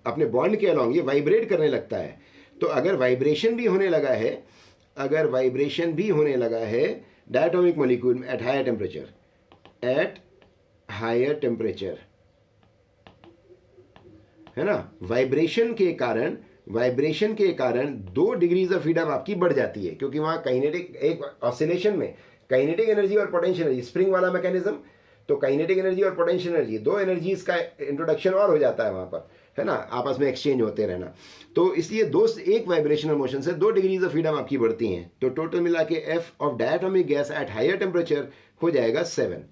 अपने बॉन्ड के अलॉन्ग ये वाइब्रेट करने लगता है। तो अगर वाइब्रेशन भी होने लगा है अगर वाइब्रेशन भी होने लगा है diatomic molecule at higher temperature, है ना, वाइब्रेशन के कारण 2 डिग्रीज ऑफ फ्रीडम आपकी बढ़ जाती है, क्योंकि वहां काइनेटिक, एक ऑसिलेशन में काइनेटिक एनर्जी और पोटेंशियल एनर्जी, स्प्रिंग वाला मैकेनिज्म, तो काइनेटिक एनर्जी और पोटेंशियल एनर्जी 2 एनर्जीज का इंट्रोडक्शन और हो जाता है वहां पर, है ना, आपस में एक्सचेंज होते रहना। तो इसलिए एक वाइब्रेशनल मोशन से 2 डिग्रीज ऑफ फ्रीडम आपकी बढ़ती हैं। तो टोटल मिला के F of diatomic gas at higher temperature हो जाएगा 7।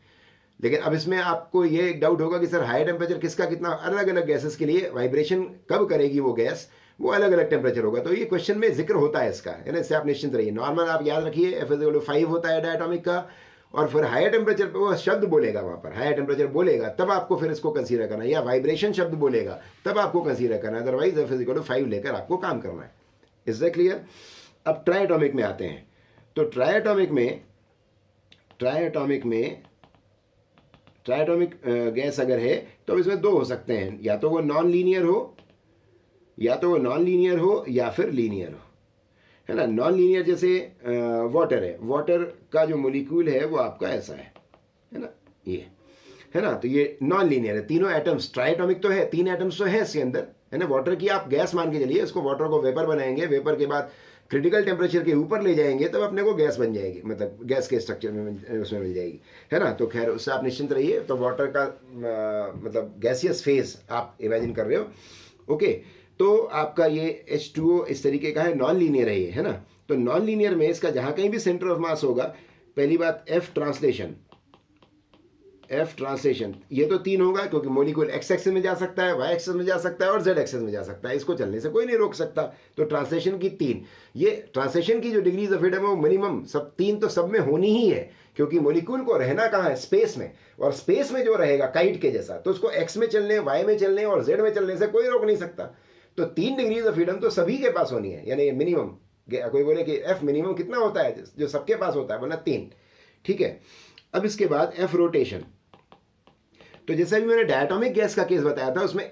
लेकिन अब इसमें आपको ये एक डाउट होगा कि सर हायर टेम्परेचर किसका कितना, अलग अलग गैसेस के लिए वाइब्रेशन कब करेगी वो गैस, वो अलग अलग टेम्परेचर होगा। तो ये क्वेश्चन में जिक्र होता है इसका, है ना, इससे आप निश्चिंत रहिए। नॉर्मल आप याद रखिए एफ इज इक्वल टू 5 होता है डायटोमिक का, और फिर हायर टेम्परेचर पे वो शब्द बोलेगा, वहां पर हायर टेम्परेचर बोलेगा तब आपको फिर इसको कंसीडर करना है, या वाइब्रेशन शब्द बोलेगा तब आपको कंसीडर करना है, otherwise F is equal to 5 लेकर आपको काम करना है। Is that clear? अब ट्राइएटॉमिक में आते हैं। तो ट्राइएटॉमिक गैस अगर है तो इसमें 2 हो सकते हैं, या तो वो नॉन लीनियर हो या फिर लीनियर हो, है ना। नॉन लीनियर जैसे वाटर है, वाटर का जो मोलिक्यूल है वो आपका ऐसा है ना, ये, है ना। तो ये नॉन लीनियर है, तीनों एटम्स, ट्राइएटॉमिक तो है, 3 एटम्स तो है इसके अंदर, है ना। वाटर की आप गैस मान के चलिए, इसको वाटर को वेपर बनाएंगे, वेपर के बाद क्रिटिकल टेम्परेचर के ऊपर ले जाएंगे तब अपने को गैस बन जाएगी, मतलब गैस के स्ट्रक्चर में उसमें मिल जाएगी, है ना। तो खैर उससे आप निश्चिंत रहिए। तो वाटर का मतलब गैसियस फेज आप इमेजिन कर रहे हो, ओके। तो आपका ये H2O इस तरीके का है, नॉन लीनियर है ये, है ना। तो नॉन लीनियर में इसका जहां कहीं भी सेंटर ऑफ मास होगा, पहली बात एफ ट्रांसलेशन, ये तो 3 होगा, क्योंकि मोलिक्यूल एक्स एक्सिस में जा सकता है, वाई एक्सिस में जा सकता है और जेड एक्सिस में जा सकता है, इसको चलने से कोई नहीं रोक सकता। तो ट्रांसलेशन की 3, ये ट्रांसलेशन की जो डिग्रीज ऑफ फ्रीडम है वो मिनिमम 3 तो सब में होनी ही है, क्योंकि मोलिक्यूल को रहना कहाँ है, स्पेस में, और स्पेस में जो रहेगा काइट के जैसा, तो उसको एक्स में चलने, वाई में चलने और जेड में चलने से कोई रोक नहीं सकता। तो 3 डिग्रीज ऑफ फ्रीडम तो सभी के पास होनी है, यानी मिनिमम, कोई बोले कि एफ मिनिमम कितना होता है, जो सबके पास होता है, वरना 3, ठीक है। अब इसके बाद एफ रोटेशन। तो जैसे भी मैंने डायटोमिक गैस का केस बताया था, उसमें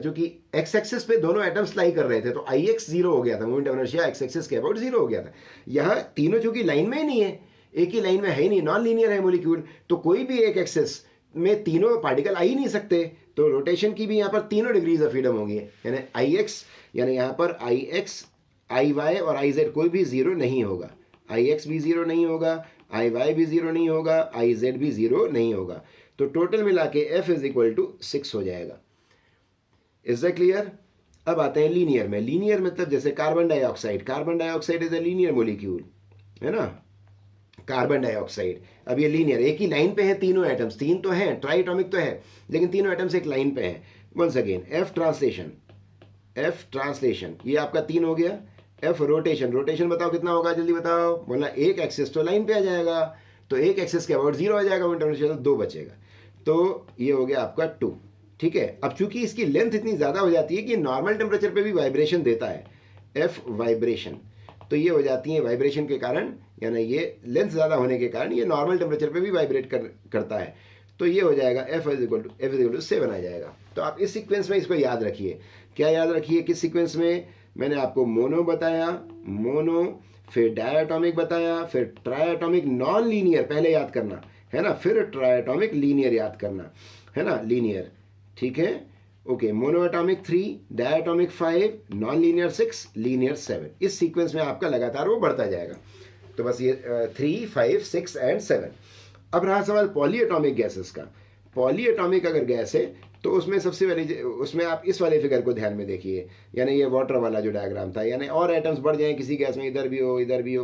चूंकि एक्स एक्सिस पे दोनों एटम्स लाई कर रहे थे, तो आई एक्स 0 हो गया था, moment of inertia x axis के अबाउट 0 हो गया था। यहाँ तीनों चूंकि लाइन में ही नहीं है, एक ही लाइन में है ही नहीं, नॉन लीनियर है मोलिक्यूल, तो कोई भी एक एक्सिस में तीनों पार्टिकल आ ही नहीं सकते। तो रोटेशन की भी यहाँ पर 3 डिग्रीज ऑफ फ्रीडम होगी, यानी आई एक्स, यानी यहाँ पर आई एक्स, आई वाई और आई जेड कोई भी 0 नहीं होगा, आई एक्स भी 0 नहीं होगा, आई वाई भी 0 नहीं होगा, आई जेड भी 0 नहीं होगा। तो टोटल मिला के एफ इज इक्वल टू 6 हो जाएगा। Is that clear? अब आते हैं लीनियर में। लीनियर मतलब जैसे carbon dioxide is a linear molecule, है ना, कार्बन डाइऑक्साइड। अब ये लीनियर, एक ही लाइन पे है तीनों एटम्स, 3 तो हैं, ट्राइएटॉमिक तो है, लेकिन तीनों एटम्स एक लाइन पे हैं। वंस अगेन एफ ट्रांसलेशन ये आपका 3 हो गया। एफ रोटेशन बताओ कितना होगा, जल्दी बताओ, बोला एक एक्सिस तो लाइन पे आ जाएगा, तो एक एक्सिस के अबाउट 0 आ जाएगा, 2 बचेगा, तो ये हो गया आपका 2, ठीक है। अब चूंकि इसकी लेंथ इतनी ज़्यादा हो जाती है कि नॉर्मल टेम्परेचर पे भी वाइब्रेशन देता है, एफ वाइब्रेशन, तो ये हो जाती है वाइब्रेशन के कारण, यानी ये लेंथ ज़्यादा होने के कारण ये नॉर्मल टेम्परेचर पे भी वाइब्रेट करता है। तो ये हो जाएगा एफ इज इक्वल टू 7 आ जाएगा। तो आप इस सीक्वेंस में इसको याद रखिए। क्या याद रखिए, किस सीक्वेंस में? मैंने आपको मोनो बताया, फिर डायटोमिक बताया, फिर ट्राइएटॉमिक नॉन लीनियर पहले याद करना, है ना, फिर ट्राइएटॉमिक लीनियर याद करना, है ना, लीनियर, ठीक है, okay. Monoatomic 3, diatomic 5, non linear 6, linear 7। इस सीक्वेंस में आपका लगातार वो बढ़ता जाएगा। तो बस ये 3, 5, 6 एंड 7। अब रहा सवाल पॉलीएटॉमिक गैसेस का। पॉलीएटॉमिक अगर गैस है तो उसमें सबसे पहले, उसमें आप इस वाले फिगर को ध्यान में देखिए, यानी ये वाटर वाला जो डायग्राम था, यानी और एटम्स बढ़ जाएं किसी गैस में, इधर भी हो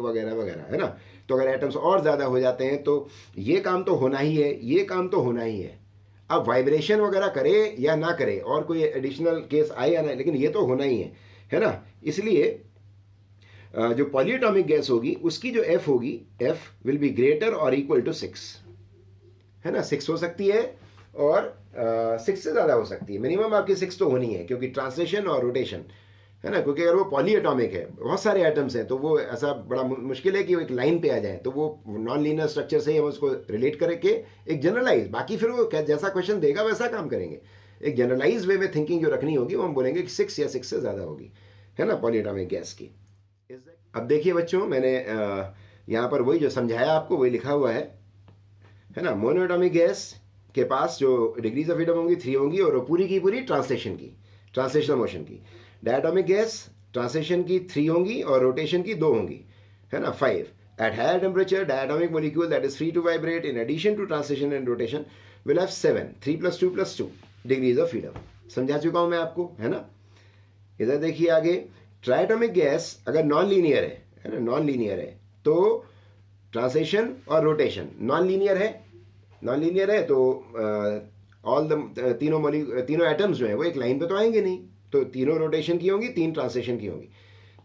वगैरह वगैरह, है ना। तो अगर एटम्स और ज़्यादा हो जाते हैं तो ये काम तो होना ही है, अब वाइब्रेशन वगैरह करे या ना करे, और कोई एडिशनल केस आए या ना, लेकिन ये तो होना ही है ना। इसलिए जो पॉलीएटॉमिक गैस होगी उसकी जो एफ होगी, एफ विल बी ग्रेटर और इक्वल टू 6, है ना। 6 हो सकती है और 6 से ज़्यादा हो सकती है, मिनिमम आपकी 6 तो होनी है, क्योंकि ट्रांसलेशन और रोटेशन, है ना। क्योंकि अगर वो पॉलीएटॉमिक है, बहुत सारे एटम्स हैं, तो वो ऐसा बड़ा मुश्किल है कि वो एक लाइन पे आ जाए। तो वो नॉन लीनियर स्ट्रक्चर से ही हम उसको रिलेट करके एक जनरलाइज, बाकी फिर वो जैसा क्वेश्चन देगा वैसा काम करेंगे। एक जनरलाइज वे में थिंकिंग जो रखनी होगी वो हम बोलेंगे कि 6 या 6 से ज़्यादा होगी, है ना, पॉलीएटॉमिक गैस की। अब देखिए बच्चों, मैंने यहाँ पर वही जो समझाया आपको वही लिखा हुआ है ना। मोनोएटॉमिक गैस के पास जो डिग्रीज ऑफ फ्रीडम होंगी 3 होंगी, और वो पूरी की पूरी ट्रांसलेशनल मोशन की। डायटोमिक गैस ट्रांसलेशन की 3 होंगी और रोटेशन की 2 होंगी, है ना, 5। At higher temperature, diatomic molecule that is free to vibrate in addition to translation and rotation will have 7, 3 plus 2 plus 2 degrees of freedom। समझा चुका हूं मैं आपको, है ना। इधर देखिए आगे, ट्राइटोमिक गैस अगर नॉन लीनियर है ना, नॉन लीनियर है तो ट्रांसलेशन और रोटेशन नॉन लीनियर है तो ऑल द तीनों एटम्स जो है वो एक लाइन पे तो आएंगे नहीं, तो तीनों रोटेशन की होंगी, 3 ट्रांसलेशन की होंगी।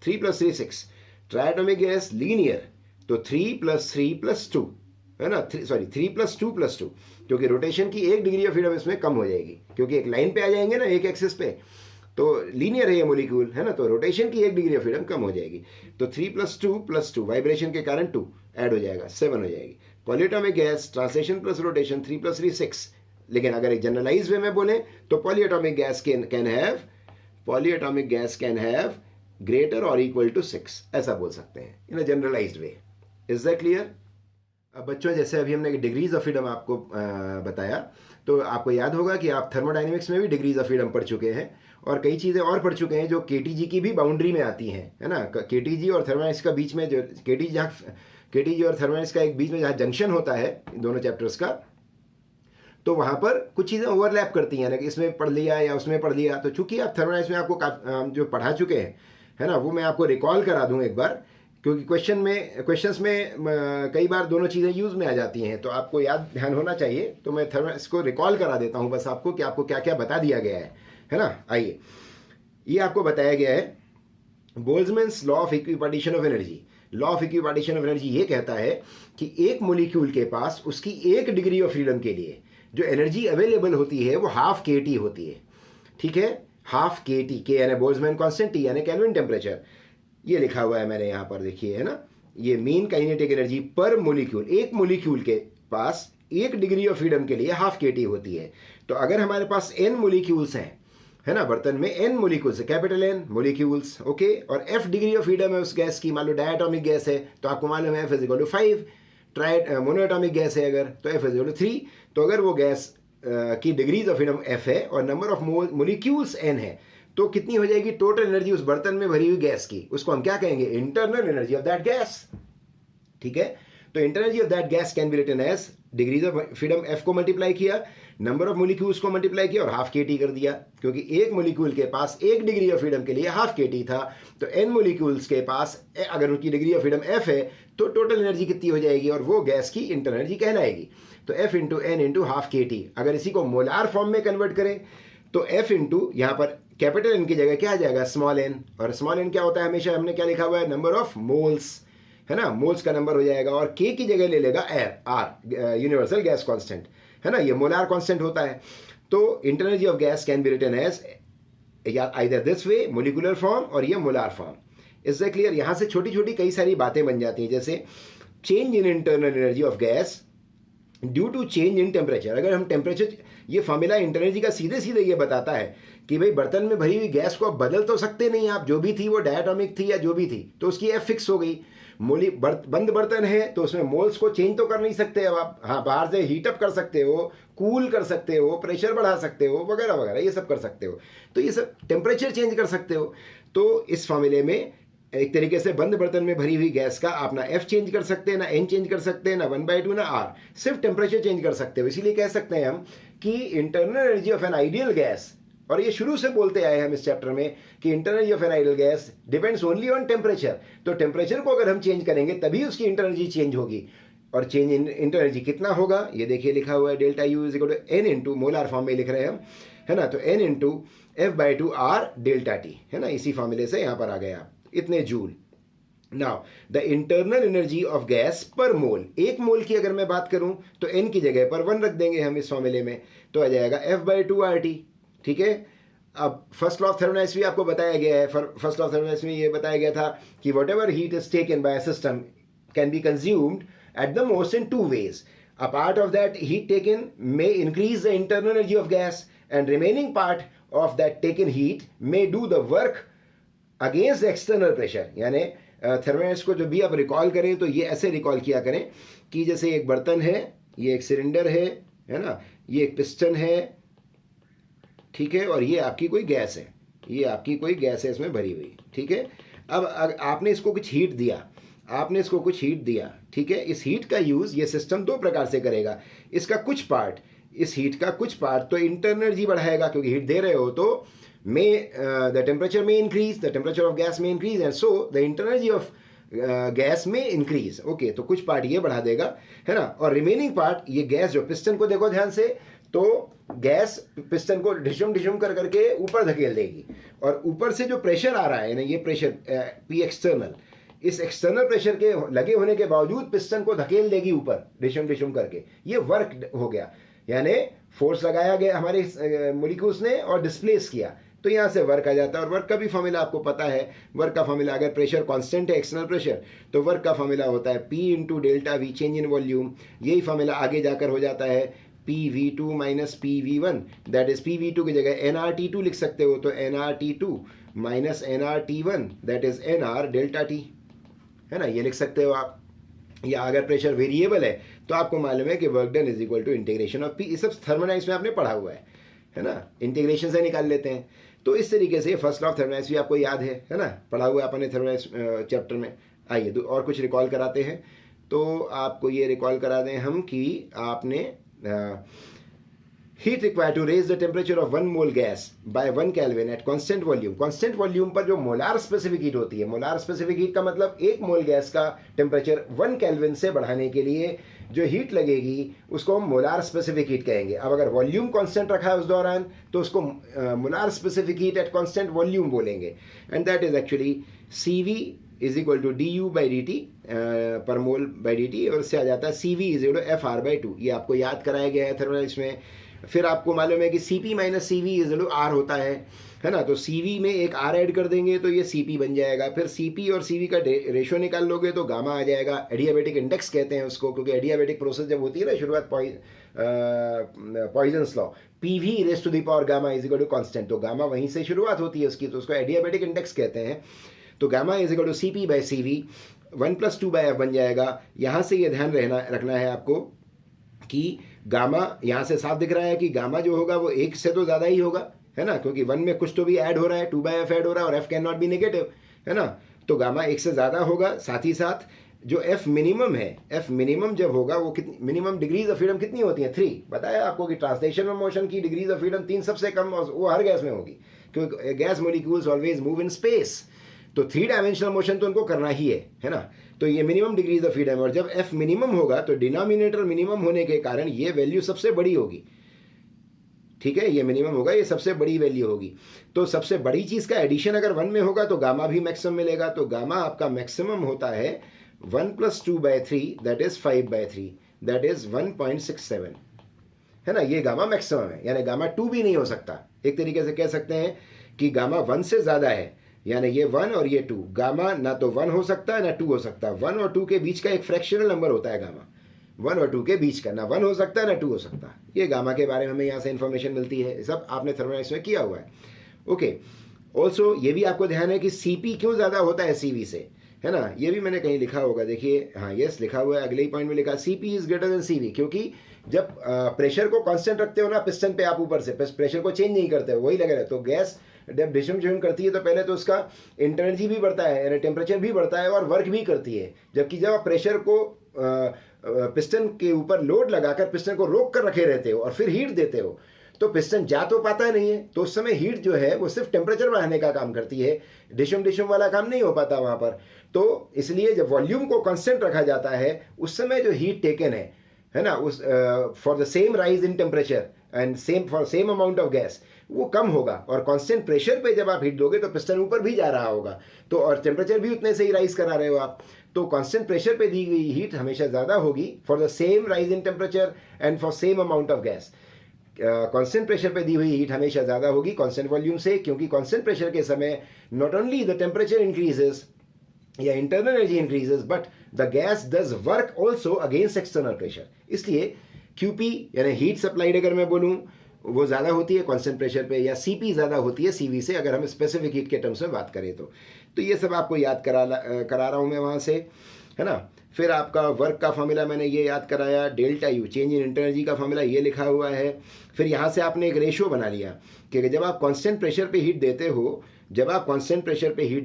3 plus 3 6। ट्राइटोमिक गैस लीनियर तो 3 plus 3 plus 2, है ना, 3 plus 2 plus 2, क्योंकि रोटेशन की 1 डिग्री ऑफ फ्रीडम इसमें कम हो जाएगी, क्योंकि एक लाइन पे आ जाएंगे ना, एक एक्सिस पे, तो लीनियर है ये मोलिक्यूल, है ना, तो रोटेशन की 1 डिग्री ऑफ फ्रीडम कम हो जाएगी। तो 3 plus 2 plus 2 वाइब्रेशन के कारण 2 ऐड हो जाएगा, 7 हो जाएगी। Polyatomic gas translation plus rotation 3 plus 3 6। लेकिन अगर एक जनरलाइज वे में बोले तो polyatomic gas can have greater और इक्वल टू 6, ऐसा बोल सकते हैं in a generalized way. Is that clear? अब बच्चों, जैसे अभी हमने डिग्रीज ऑफ फ्रीडम आपको बताया, तो आपको याद होगा कि आप थर्मोडाइनमिक्स में भी डिग्रीज ऑफ फ्रीडम पढ़ चुके हैं, और कई चीज़ें और पढ़ चुके हैं जो केटीजी की भी बाउंड्री में आती हैं, है ना। केटीजी और थर्मोडाइनमिक्स का बीच में जो केटीजी और थर्मोडाइनमिक्स का एक बीच में जहाँ जंक्शन होता है दोनों चैप्टर्स का, तो वहाँ पर कुछ चीज़ें ओवरलैप करती हैं ना, कि इसमें पढ़ लिया या उसमें पढ़ लिया। तो चूंकि आप थर्मोडाइनमिक्स में आपको जो पढ़ा चुके हैं, है ना, वो मैं आपको रिकॉल करा दूँ एक बार, क्योंकि क्वेश्चंस में कई बार दोनों चीज़ें यूज़ में आ जाती हैं, तो आपको ध्यान होना चाहिए। तो मैं थर्मोडायनेमिक्स को रिकॉल करा देता हूँ बस आपको, कि आपको क्या क्या बता दिया गया है ना। आइए, ये आपको बताया गया है Boltzmann's law of equipartition of energy. Law of equipartition of energy ये कहता है कि एक मोलिक्यूल के पास उसकी 1 डिग्री ऑफ फ्रीडम के लिए जो एनर्जी अवेलेबल होती है वो ½ kT होती है, ठीक है, ½ kT, के यानी बोल्ट्जमैन कांस्टेंट, टी यानी केल्विन टेम्परेचर। ये लिखा हुआ है मैंने यहाँ पर, देखिए, है ना, ये मीन काइनेटिक एनर्जी पर मोलिक्यूल, एक मोलिक्यूल के पास 1 डिग्री ऑफ फ्रीडम के लिए ½ kT होती है। तो अगर हमारे पास n मोलिक्यूल्स हैं, है ना, बर्तन में n मोलिक्यूल्स है, कैपिटल N मोलिक्यूल्स, ओके, और f डिग्री ऑफ फ्रीडम है उस गैस की, मान लो डायटोमिक गैस है तो आपको मालूम है F = 5, मोनोएटॉमिक गैस है अगर तो F = 3। तो अगर वो गैस की डिग्रीज ऑफ फ्रीडम f है और नंबर ऑफ मोलिक्यूल्स n है, तो कितनी हो जाएगी टोटल एनर्जी उस बर्तन में भरी हुई गैस की, उसको हम क्या कहेंगे, internal energy of that gas, ठीक है। तो internal energy of that gas can be written as degrees of freedom f को मल्टीप्लाई किया, नंबर ऑफ मोलिक्यूल्स को मल्टीप्लाई किया और ½ kT कर दिया, क्योंकि एक मोलिक्यूल के पास 1 डिग्री ऑफ फ्रीडम के लिए ½ kT था। तो n मोलिक्यूल्स के पास अगर उनकी डिग्री ऑफ फ्रीडम f है तो टोटल एनर्जी कितनी हो जाएगी, और वो गैस की इंटरनल एनर्जी कहलाएगी। तो F × n × ½ kT। अगर इसी को मोलार फॉर्म में कन्वर्ट करें तो F इंटू यहाँ पर कैपिटल N की जगह क्या आ जाएगा, स्मॉल n, और स्मॉल n क्या होता है, हमेशा हमने क्या लिखा हुआ है, नंबर ऑफ मोल्स, है ना, मोल्स का नंबर हो जाएगा, और K की जगह ले लेगा R, यूनिवर्सल गैस कांस्टेंट, है ना, ये मोलार कांस्टेंट होता है। तो internal energy of gas can be written as either this way, molecular form, और ये molar form. Is that clear? यहाँ से छोटी छोटी कई सारी बातें बन जाती हैं, जैसे change in internal energy of gas due to change in temperature. अगर हम टेम्परेचर, ये फॉर्मूला इंटरनल एनर्जी का सीधे सीधे ये बताता है कि भाई बर्तन में भरी हुई गैस को आप बदल तो सकते नहीं, आप जो भी थी वो डायटोमिक थी या जो भी थी, तो उसकी F फिक्स हो गई। बंद बर्तन है तो उसमें मोल्स को चेंज तो कर नहीं सकते अब आप, हाँ, बाहर से हीटअप कर सकते हो, कूल कर सकते हो, प्रेशर बढ़ा सकते हो, वगैरह वगैरह, ये सब कर सकते हो, तो ये सब टेम्परेचर चेंज कर सकते हो। तो इस फॉर्मूले में एक तरीके से बंद बर्तन में भरी हुई गैस का आप ना F चेंज कर सकते हैं, ना N चेंज कर सकते हैं, ना 1/2 ना R, सिर्फ टेम्परेचर चेंज कर सकते हो। इसीलिए कह सकते हैं हम कि internal energy of N ideal gas, और ये शुरू से बोलते आए हम इस चैप्टर में कि internal energy of N ideal gas depends only on temperature. तो टेम्परेचर को अगर हम चेंज करेंगे तभी उसकी इंटरनल एनर्जी चेंज होगी, और चेंज इन इंटरनल एनर्जी कितना होगा, ये देखिए लिखा हुआ है, delta U = n into, molar form में लिख रहे हैं हम, है ना, तो n into F/2 R delta T, है ना, इसी फॉर्मूले से यहाँ पर आ गया इतने joule. Now the internal energy of gas पर मोल, एक मोल की अगर मैं बात करूं तो n की जगह पर 1 रख देंगे हम इस फॉर्मूले में, तो आ जाएगा F/2 RT, ठीक है। अब फर्स्ट लॉ ऑफ थर्मोडायनामिक्स भी आपको बताया गया है, फर्स्ट लॉ ऑफ थर्मोडायनामिक्स में ये बताया गया था कि what ever heat is taken by a system can be consumed at the most in 2 ways. A part of that heat taken may increase the internal energy of gas, and remaining part of that taken heat may do the work against the external pressure. यानी थर्मोडायनेमिक्स को जब भी आप रिकॉल करें तो ये ऐसे रिकॉल किया करें कि जैसे एक बर्तन है, ये एक सिलेंडर है ना, ये एक पिस्टन है, ठीक है, और ये आपकी कोई गैस है, ये आपकी कोई गैस है इसमें भरी हुई, ठीक है। अब आपने इसको कुछ हीट दिया, आपने इसको कुछ हीट दिया, ठीक है। इस हीट का यूज़ ये सिस्टम दो प्रकार से करेगा। इसका कुछ पार्ट, इस हीट का कुछ पार्ट तो इंटरनल एनर्जी बढ़ाएगा, क्योंकि हीट दे रहे हो तो द टेम्परेचर में increase, the temperature of gas में increase, and so the internal energy of gas में इंक्रीज। ओके, तो कुछ पार्ट ये बढ़ा देगा, है ना, और रिमेनिंग पार्ट ये गैस जो पिस्टन को देखो ध्यान से, तो गैस पिस्टन को ढिशुम ढिशुम कर करके ऊपर धकेल देगी, और ऊपर से जो प्रेशर आ रहा है ना, ये प्रेशर पी एक्सटर्नल, इस एक्सटर्नल प्रेशर के लगे होने के बावजूद पिस्टन को धकेल देगी ऊपर ढिशुम ढिशुम करके। ये वर्क हो गया, यानी फोर्स लगाया गया हमारे मॉलिक्यूल्स ने और डिस्प्लेस किया, तो यहाँ से वर्क आ जाता है। और वर्क का भी फॉर्मूला आपको पता है। वर्क का फॉर्मूला, अगर प्रेशर कांस्टेंट है एक्सटर्नल प्रेशर, तो वर्क का फॉर्मूला होता है P into delta we, change in volume. यही फॉर्मूला आगे जाकर हो जाता है PV2 minus PV1, that is PV2 की जगह nRT2 लिख सकते हो, तो nRT2 minus nRT1 that is nR delta T, है ना, ये लिख सकते हो आप। या अगर प्रेशर वेरिएबल है तो आपको मालूम है कि work done is equal to integration of P। ये सब थर्मोडायनेमिक्स में आपने पढ़ा हुआ है ना, इंटीग्रेशन से निकाल लेते हैं। तो इस तरीके से फर्स्ट लॉ ऑफ थर्मोडायनेमिक्स भी आपको याद है ना, पढ़ा हुआ है अपने थर्मोडायनेमिक्स चैप्टर में। आइए और कुछ रिकॉल कराते हैं। तो आपको ये रिकॉल करा दें हम कि आपने heat required to raise the temperature of 1 mole gas by 1 Kelvin at constant volume। constant volume पर जो मोलार स्पेसिफिक हीट होती है, मोलार स्पेसिफिक हीट का मतलब एक मोल गैस का टेम्परेचर 1 केल्विन से बढ़ाने के लिए जो हीट लगेगी उसको हम मोलार स्पेसिफिक हीट कहेंगे। अब अगर वॉल्यूम कांस्टेंट रखा है उस दौरान तो उसको molar specific heat at constant volume बोलेंगे, and that is actually CV is equal to DU by dt per mole by dt, और इससे आ जाता है CV is equal to FR by 2। ये आपको याद कराया गया है थर्मोडायनेमिक्स में। फिर आपको मालूम है कि CP minus CV is equal to R होता है ना, तो CV में एक R ऐड कर देंगे तो ये CP बन जाएगा। फिर CP और CV का रेशियो निकाल लोगे तो गामा आ जाएगा। एडियाबेटिक इंडेक्स कहते हैं उसको, क्योंकि एडियाबेटिक प्रोसेस जब होती है ना शुरुआत, Poisson's law, PV raise to the power gamma is equal to constant, तो गामा वहीं से शुरुआत होती है उसकी, तो उसको एडियाबेटिक इंडेक्स कहते हैं। तो gamma is equal to CP by CV, 1 + 2 by F बन जाएगा। यहाँ से ये ध्यान रखना है आपको कि गामा यहाँ से साफ दिख रहा है कि गामा जो होगा वो 1 से तो ज़्यादा ही होगा, है ना, क्योंकि 1 में कुछ तो भी ऐड हो रहा है, 2 बाई F ऐड हो रहा है, और F can not be negative, है ना, तो गामा 1 से ज़्यादा होगा। साथ ही साथ जो F मिनिमम है, F मिनिमम जब होगा वो कितनी, मिनिमम डिग्रीज ऑफ फ्रीडम कितनी होती है, 3। बताया आपको कि ट्रांसलेशनल मोशन की डिग्रीज ऑफ फ्रीडम 3 सबसे कम, और वो हर गैस में होगी, क्योंकि gas molecules always move in space, तो 3 डायमेंशनल मोशन तो उनको करना ही है ना। तो ये मिनिमम डिग्रीज ऑफ फ्रीडम, और जब F मिनिमम होगा तो डिनोमिनेटर मिनिमम होने के कारण ये वैल्यू सबसे बड़ी होगी, ठीक है, ये मिनिमम होगा, ये सबसे बड़ी वैल्यू होगी। तो सबसे बड़ी चीज़ का एडिशन अगर 1 में होगा तो गामा भी मैक्सिमम मिलेगा, तो गामा आपका मैक्सिमम होता है 1 + 2 by 3 that is 5 by 3 that is 1.67, है ना, ये गामा मैक्सिमम है, यानी गामा 2 भी नहीं हो सकता। एक तरीके से कह सकते हैं कि गामा 1 से ज़्यादा है, यानी ये 1 और ये 2, गामा ना तो 1 हो सकता है ना 2 हो सकता है। 1 और 2 के बीच का एक फ्रैक्शनल नंबर होता है गामा, 1 और 2 के बीच का, ना 1 हो सकता है ना 2 हो सकता है। ये गामा के बारे में हमें यहाँ से इन्फॉर्मेशन मिलती है, सब आपने थर्मोडायनेमिक्स में किया हुआ है। ओके, ऑल्सो ये भी आपको ध्यान है कि CP क्यों ज़्यादा होता है CV से, है ना, ये भी मैंने कहीं लिखा होगा, देखिए, हाँ यस लिखा हुआ है, अगले ही पॉइंट में लिखा CP is greater then CV, क्योंकि जब प्रेशर को कांस्टेंट रखते हो ना पिस्टन पे, आप ऊपर से प्रेशर को चेंज नहीं करते हो, वही लगे रहते, तो गैस जब डिशम करती है तो पहले तो उसका इंटरनल भी बढ़ता है, यानी टेम्परेचर भी बढ़ता है और वर्क भी करती है। जबकि जब आप प्रेशर को पिस्टन के ऊपर लोड लगाकर पिस्टन को रोक कर रखे रहते हो और फिर हीट देते हो, तो पिस्टन जा तो पाता नहीं है, तो उस समय हीट जो है वो सिर्फ टेम्परेचर बढ़ाने का काम करती है, डिशम वाला काम नहीं हो पाता वहाँ पर। तो इसलिए जब वॉल्यूम को कांस्टेंट रखा जाता है उस समय जो हीट टेकन है ना, उस for the same rise in temperature and same amount of gas, वो कम होगा। और कांस्टेंट प्रेशर पे जब आप हीट दोगे तो पिस्टन ऊपर भी जा रहा होगा, तो और टेम्परेचर भी उतने से ही राइज करा रहे हो आप, तो कांस्टेंट प्रेशर पे दी गई हीट हमेशा ज़्यादा होगी for the same rise in temperature and for same amount of gas. Constant pressure पे दी हुई हीट हमेशा ज़्यादा होगी कांस्टेंट वॉल्यूम से, क्योंकि कांस्टेंट प्रेशर के समय not only the temperature increases या internal energy increases but the gas does work also against external pressure. इसलिए QP यानी हीट सप्लाइड अगर मैं बोलूँ वो ज़्यादा होती है कांस्टेंट प्रेशर पे, या सीपी ज़्यादा होती है सीवी से, अगर हम स्पेसिफिक हीट के टर्म्स में बात करें तो ये सब आपको याद करा रहा हूँ मैं वहाँ से, है ना। फिर आपका वर्क का फॉर्मूला मैंने ये याद कराया, delta U change in energy का फॉर्मूला ये लिखा हुआ है। फिर यहाँ से आपने एक रेशो बना लिया कि जब आप कांस्टेंट प्रेशर पे हीट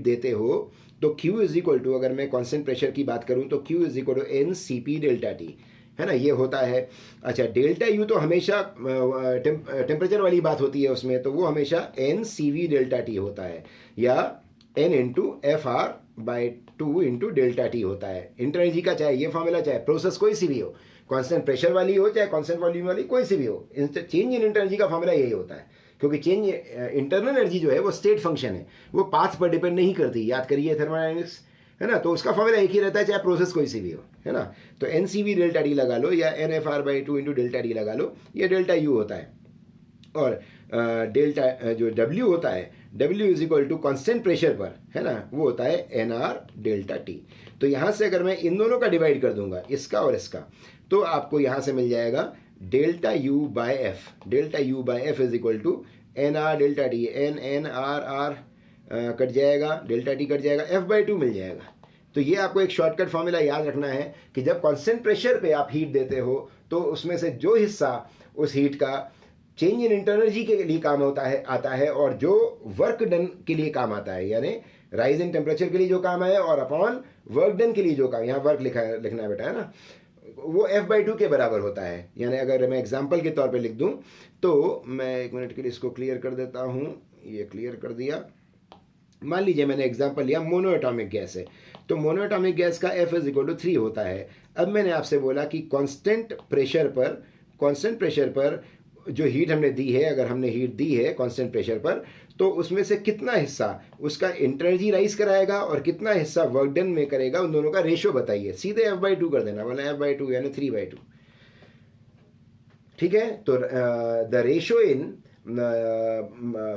देते हो, तो Q इज इक्वल टू, अगर मैं कांस्टेंट प्रेशर की बात करूँ तो Q is equal to N C P delta T, है ना, ये होता है। अच्छा, डेल्टा यू तो हमेशा टेम्परेचर वाली बात होती है उसमें, तो वो हमेशा N C V delta T होता है, या N into F R by 2 into delta T होता है। इंटरनर्जी का चाहे ये फॉर्मूला, चाहे प्रोसेस कोई सी भी हो, कांस्टेंट प्रेशर वाली हो चाहे कांस्टेंट वॉल्यूम वाली कोई सी भी हो, चेंज इन इंटरनर्जी का फॉर्मूला यही होता है। क्योंकि चेंज इंटरनल एनर्जी जो है वो स्टेट फंक्शन है, वो पाथ पर डिपेंड नहीं करती, याद करिए थर्मोडायनेमिक्स, है ना। तो उसका फॉर्मूला एक ही रहता है चाहे प्रोसेस कोई सी भी हो, है ना। तो N C V delta D लगा लो, या N F R by 2 into delta D लगा लो, ये डेल्टा यू होता है। और डेल्टा जो डब्ल्यू होता है, W is equal to constant pressure पर, है ना, वो होता है एन आर डेल्टा टी। तो यहाँ से अगर मैं इन दोनों का डिवाइड कर दूंगा, इसका और इसका, तो आपको यहाँ से मिल जाएगा delta U by F, delta U by F is equal to N R delta T, N N R R cut जाएगा, डेल्टा टी कट जाएगा, एफ बाई 2 मिल जाएगा। तो ये आपको एक शॉर्टकट फॉर्मूला याद रखना है कि जब कांस्टेंट प्रेशर पे आप हीट देते हो, तो उसमें से जो हिस्सा उस हीट का चेंज इन इंटरनर्जी के लिए काम आता है, और जो वर्क डन के लिए काम आता है, यानी राइज इन टेम्परेचर के लिए जो काम है, और अपॉन वर्क डन के लिए जो काम, यहाँ वर्क लिखना है बेटा, है ना, वो एफ बाई 2 के बराबर होता है। यानी अगर मैं एग्जाम्पल के तौर पे लिख दूं, तो मैं 1 मिनट के लिए इसको क्लियर कर देता हूं, ये क्लियर कर दिया। मान लीजिए मैंने एग्जाम्पल लिया मोनो एटॉमिक गैस है, तो मोनो एटॉमिक गैस का F इज इक्वल टू 3 होता है। अब मैंने आपसे बोला कि कांस्टेंट प्रेशर पर जो हीट हमने दी है, अगर हमने हीट दी है कांस्टेंट प्रेशर पर, तो उसमें से कितना हिस्सा उसका एनर्जी राइज कराएगा और कितना हिस्सा वर्क डन में करेगा, उन दोनों का रेशियो बताइए। सीधे F बाई 2 कर देना, बोला F बाई 2 यानी 3 बाई 2, ठीक है। तो the ratio in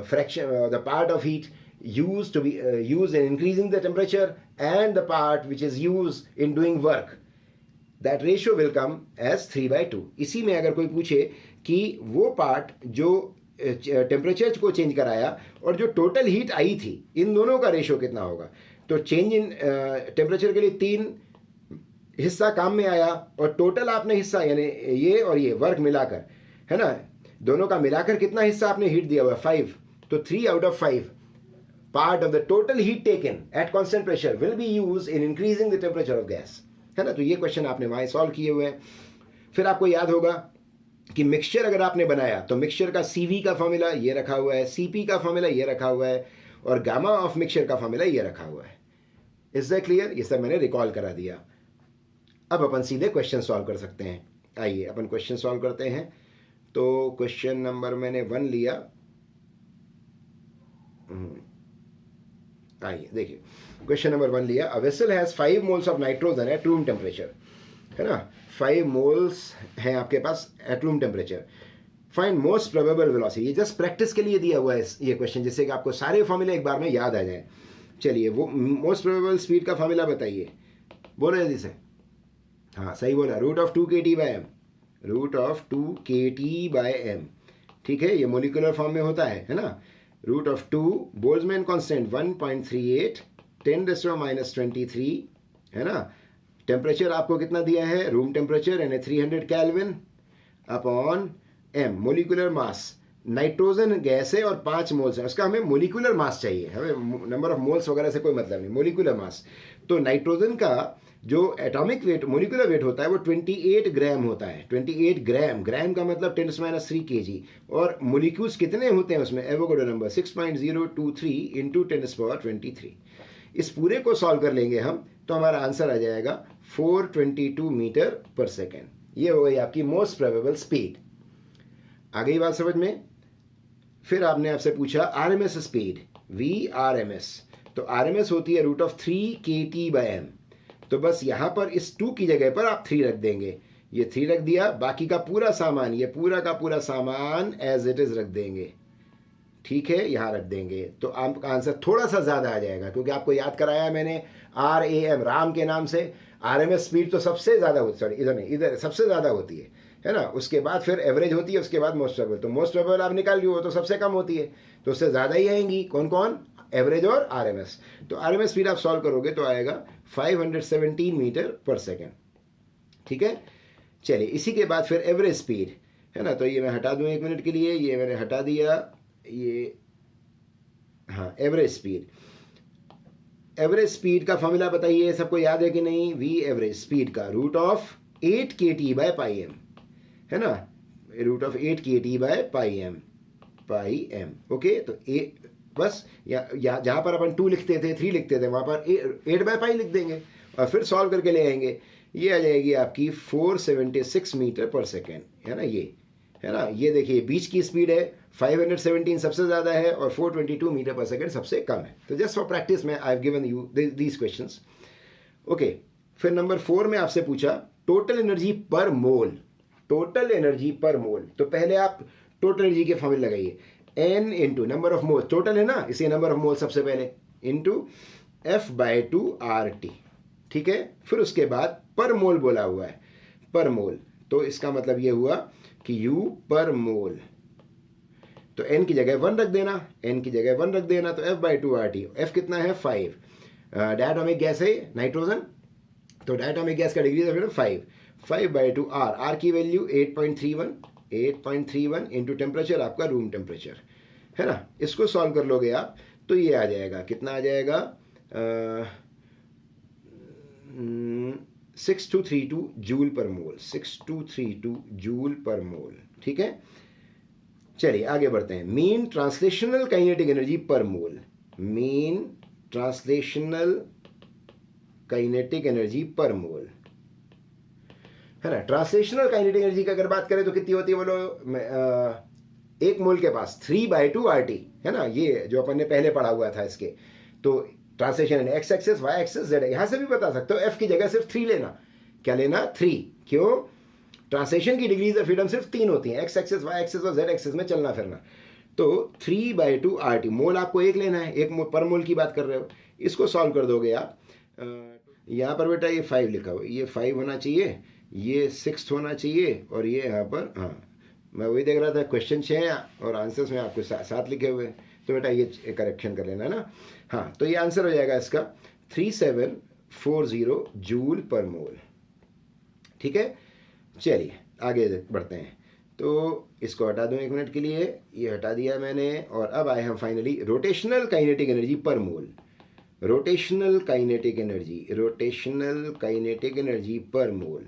fraction, the part of heat used in increasing the temperature and the part which is used in doing work, that ratio will come as 3 by 2। इसी में अगर कोई पूछे कि वो पार्ट जो टेम्परेचर को चेंज कराया और जो टोटल हीट आई थी, इन दोनों का रेशियो कितना होगा, तो चेंज इन टेम्परेचर के लिए 3 हिस्सा काम में आया, और टोटल आपने हिस्सा यानी ये और ये वर्क मिलाकर, है ना, दोनों का मिलाकर कितना हिस्सा आपने हीट दिया हुआ, 5, तो 3 out of 5 part of the total heat taken at constant pressure will be used in increasing the temperature of gas, है ना। तो ये क्वेश्चन आपने वहाँ सॉल्व किए हुए हैं। फिर आपको याद होगा कि मिक्सचर अगर आपने बनाया, तो मिक्सचर का CV का फॉर्मूला ये रखा हुआ है, CP का फॉर्मूला ये रखा हुआ है, और गामा ऑफ मिक्सचर का फॉर्मूला ये रखा हुआ है। Is that clear? ये सब मैंने रिकॉल करा दिया। अब अपन सीधे क्वेश्चन सॉल्व कर सकते हैं। आइए अपन क्वेश्चन सॉल्व करते हैं। तो क्वेश्चन नंबर मैंने 1 लिया, आइए देखिए, क्वेश्चन नंबर 1 लिया। A vessel has 5 moles of nitrogen at room temperature, है ना, 5 मोल्स हैं आपके पास at room temperature. Find most probable velocity, ये जस्ट प्रैक्टिस के लिए दिया हुआ है ये क्वेश्चन, जिससे कि आपको सारे फॉर्मूले एक बार में याद आ जाए। चलिए, वो मोस्ट प्रोबेबल स्पीड का फॉर्मूला बताइए, बोलो जल्दी से। हाँ सही बोला, root of 2 kT by M, root of 2 kT by M, ठीक है। ये मोलिकुलर फॉर्म में होता है ना। रूट ऑफ 2 बोल्ट्जमैन कांस्टेंट 1.38 10⁻23, है ना। टेम्परेचर आपको कितना दिया है, रूम टेम्परेचर यानी 300 kelvin upon M. Molecular mass, nitrogen gas है और 5 मोल्स है, उसका हमें मोलिकुलर मास चाहिए, हमें नंबर ऑफ मोल्स वगैरह से कोई मतलब नहीं, मोलिकुलर मास। तो नाइट्रोजन का जो एटॉमिक वेट, मोलिकुलर वेट होता है, वो 28 ग्राम होता है। 28 ग्राम, ग्राम का मतलब 10⁻³ kg, और मोलिक्यूल्स कितने होते हैं उसमें, एवोगाड्रो नंबर 6.023 इंटू 10⁻23। इस पूरे को सॉल्व कर लेंगे हम, तो हमारा आंसर आ जाएगा 422 मीटर पर सेकेंड। ये हो गई आपकी मोस्ट प्रोबेबल स्पीड। आ गई बात समझ में। फिर आपने आपसे पूछा आरएमएस स्पीड, VRMS, तो आरएमएस होती है root of 3 kT by M. तो बस यहाँ पर इस 2 की जगह पर आप 3 रख देंगे, ये 3 रख दिया, बाकी का पूरा सामान, ये पूरा का पूरा सामान एज इट इज रख देंगे, ठीक है, यहाँ रख देंगे। तो आपका आंसर थोड़ा सा ज़्यादा आ जाएगा, क्योंकि आपको याद कराया मैंने RAM, राम के नाम से। RMS स्पीड तो सबसे ज़्यादा होती, सॉरी इधर नहीं, इधर सबसे ज़्यादा होती है ना, उसके बाद फिर एवरेज होती है, उसके बाद मोस्ट प्रोबेबल। तो मोस्ट प्रोबेबल आप निकाल लियो, तो सबसे कम होती है, तो उससे ज़्यादा ही आएंगी। कौन कौन? एवरेज और RMS। तो RMS स्पीड आप सॉल्व करोगे तो आएगा 517 मीटर पर सेकेंड। ठीक है, चलिए इसी के बाद फिर एवरेज स्पीड है ना, तो ये मैं हटा दूँ 1 मिनट के लिए, ये मैंने हटा दिया, ये हाँ एवरेज स्पीड। एवरेज स्पीड का फॉर्मूला बताइए, सबको याद है कि नहीं? V एवरेज स्पीड का root of 8 kT by pi M, है ना, root of 8 kT by pi M. Okay, तो बस जहाँ पर अपन 2 लिखते थे, 3 लिखते थे, वहाँ पर 8 बाय पाई लिख देंगे और फिर सॉल्व करके ले आएंगे। ये आ जाएगी आपकी 476 मीटर पर सेकेंड, है ना, ये है ना, ये देखिए बीच की स्पीड है, 517 सबसे ज़्यादा है और 422 मीटर पर सेकेंड सबसे कम है। तो जस्ट फॉर प्रैक्टिस में I have given you these questions. Okay, फिर नंबर 4 में आपसे पूछा टोटल एनर्जी पर मोल, टोटल एनर्जी पर मोल। तो पहले आप टोटल एनर्जी के फॉर्मूले लगाइए, N into number of mole, total है ना, इसे नंबर ऑफ मोल सबसे पहले, इंटू F/2 RT। ठीक है, फिर उसके बाद पर मोल बोला हुआ है, पर मोल, तो इसका मतलब ये हुआ कि U पर मोल, तो N की जगह 1 रख देना, N की जगह 1 रख देना, तो F/2 RT। F कितना है? 5। डायटोमिक गैस है नाइट्रोजन, तो डायटोमिक गैस का degree of freedom 5, 5/2 R, R की वैल्यू 8.31 इंटू टेम्परेचर आपका रूम टेम्परेचर, है ना। इसको सॉल्व कर लोगे आप तो ये आ जाएगा, कितना आ जाएगा? 6232 जूल पर मोल, 6232 जूल पर मोल। ठीक है, चलिए आगे बढ़ते हैं। Mean translational kinetic energy per मोल, mean translational kinetic energy per mole, है ना। ट्रांसलेशनल काइनेटिक एनर्जी की अगर बात करें तो कितनी होती है बोलो? 1 मोल के पास 3/2 RT, है ना, ये जो अपन ने पहले पढ़ा हुआ था इसके। तो translation X axes, Y axes, Z, यहाँ से भी बता सकते हो। F की जगह सिर्फ 3 लेना, क्या लेना? 3। क्यों? ट्रांसलेशन की डिग्रीज ऑफ फ्रीडम सिर्फ 3 होती हैं, एक्स एक्सेस, वाई एक्सेस और जेड एक्सेस में चलना फिरना। तो 3/2 RT, मोल आपको 1 लेना है, 1 पर मोल की बात कर रहे हो। इसको सॉल्व कर दोगे आप, यहाँ पर बेटा ये 5 लिखा हुआ, ये 5 होना चाहिए, ये 6 होना चाहिए, और ये यहाँ पर, हाँ मैं वही देख रहा था, क्वेश्चन 6 और आंसर्स में आपको 7 लिखे हुए, तो बेटा ये करेक्शन कर लेना ना। हाँ, तो ये आंसर हो जाएगा इसका 3740 जूल पर मोल। ठीक है, चलिए आगे बढ़ते हैं। तो इसको हटा दूं 1 मिनट के लिए, ये हटा दिया मैंने, और अब आए हम finally rotational kinetic energy per mole, rotational kinetic energy, rotational kinetic energy per mole,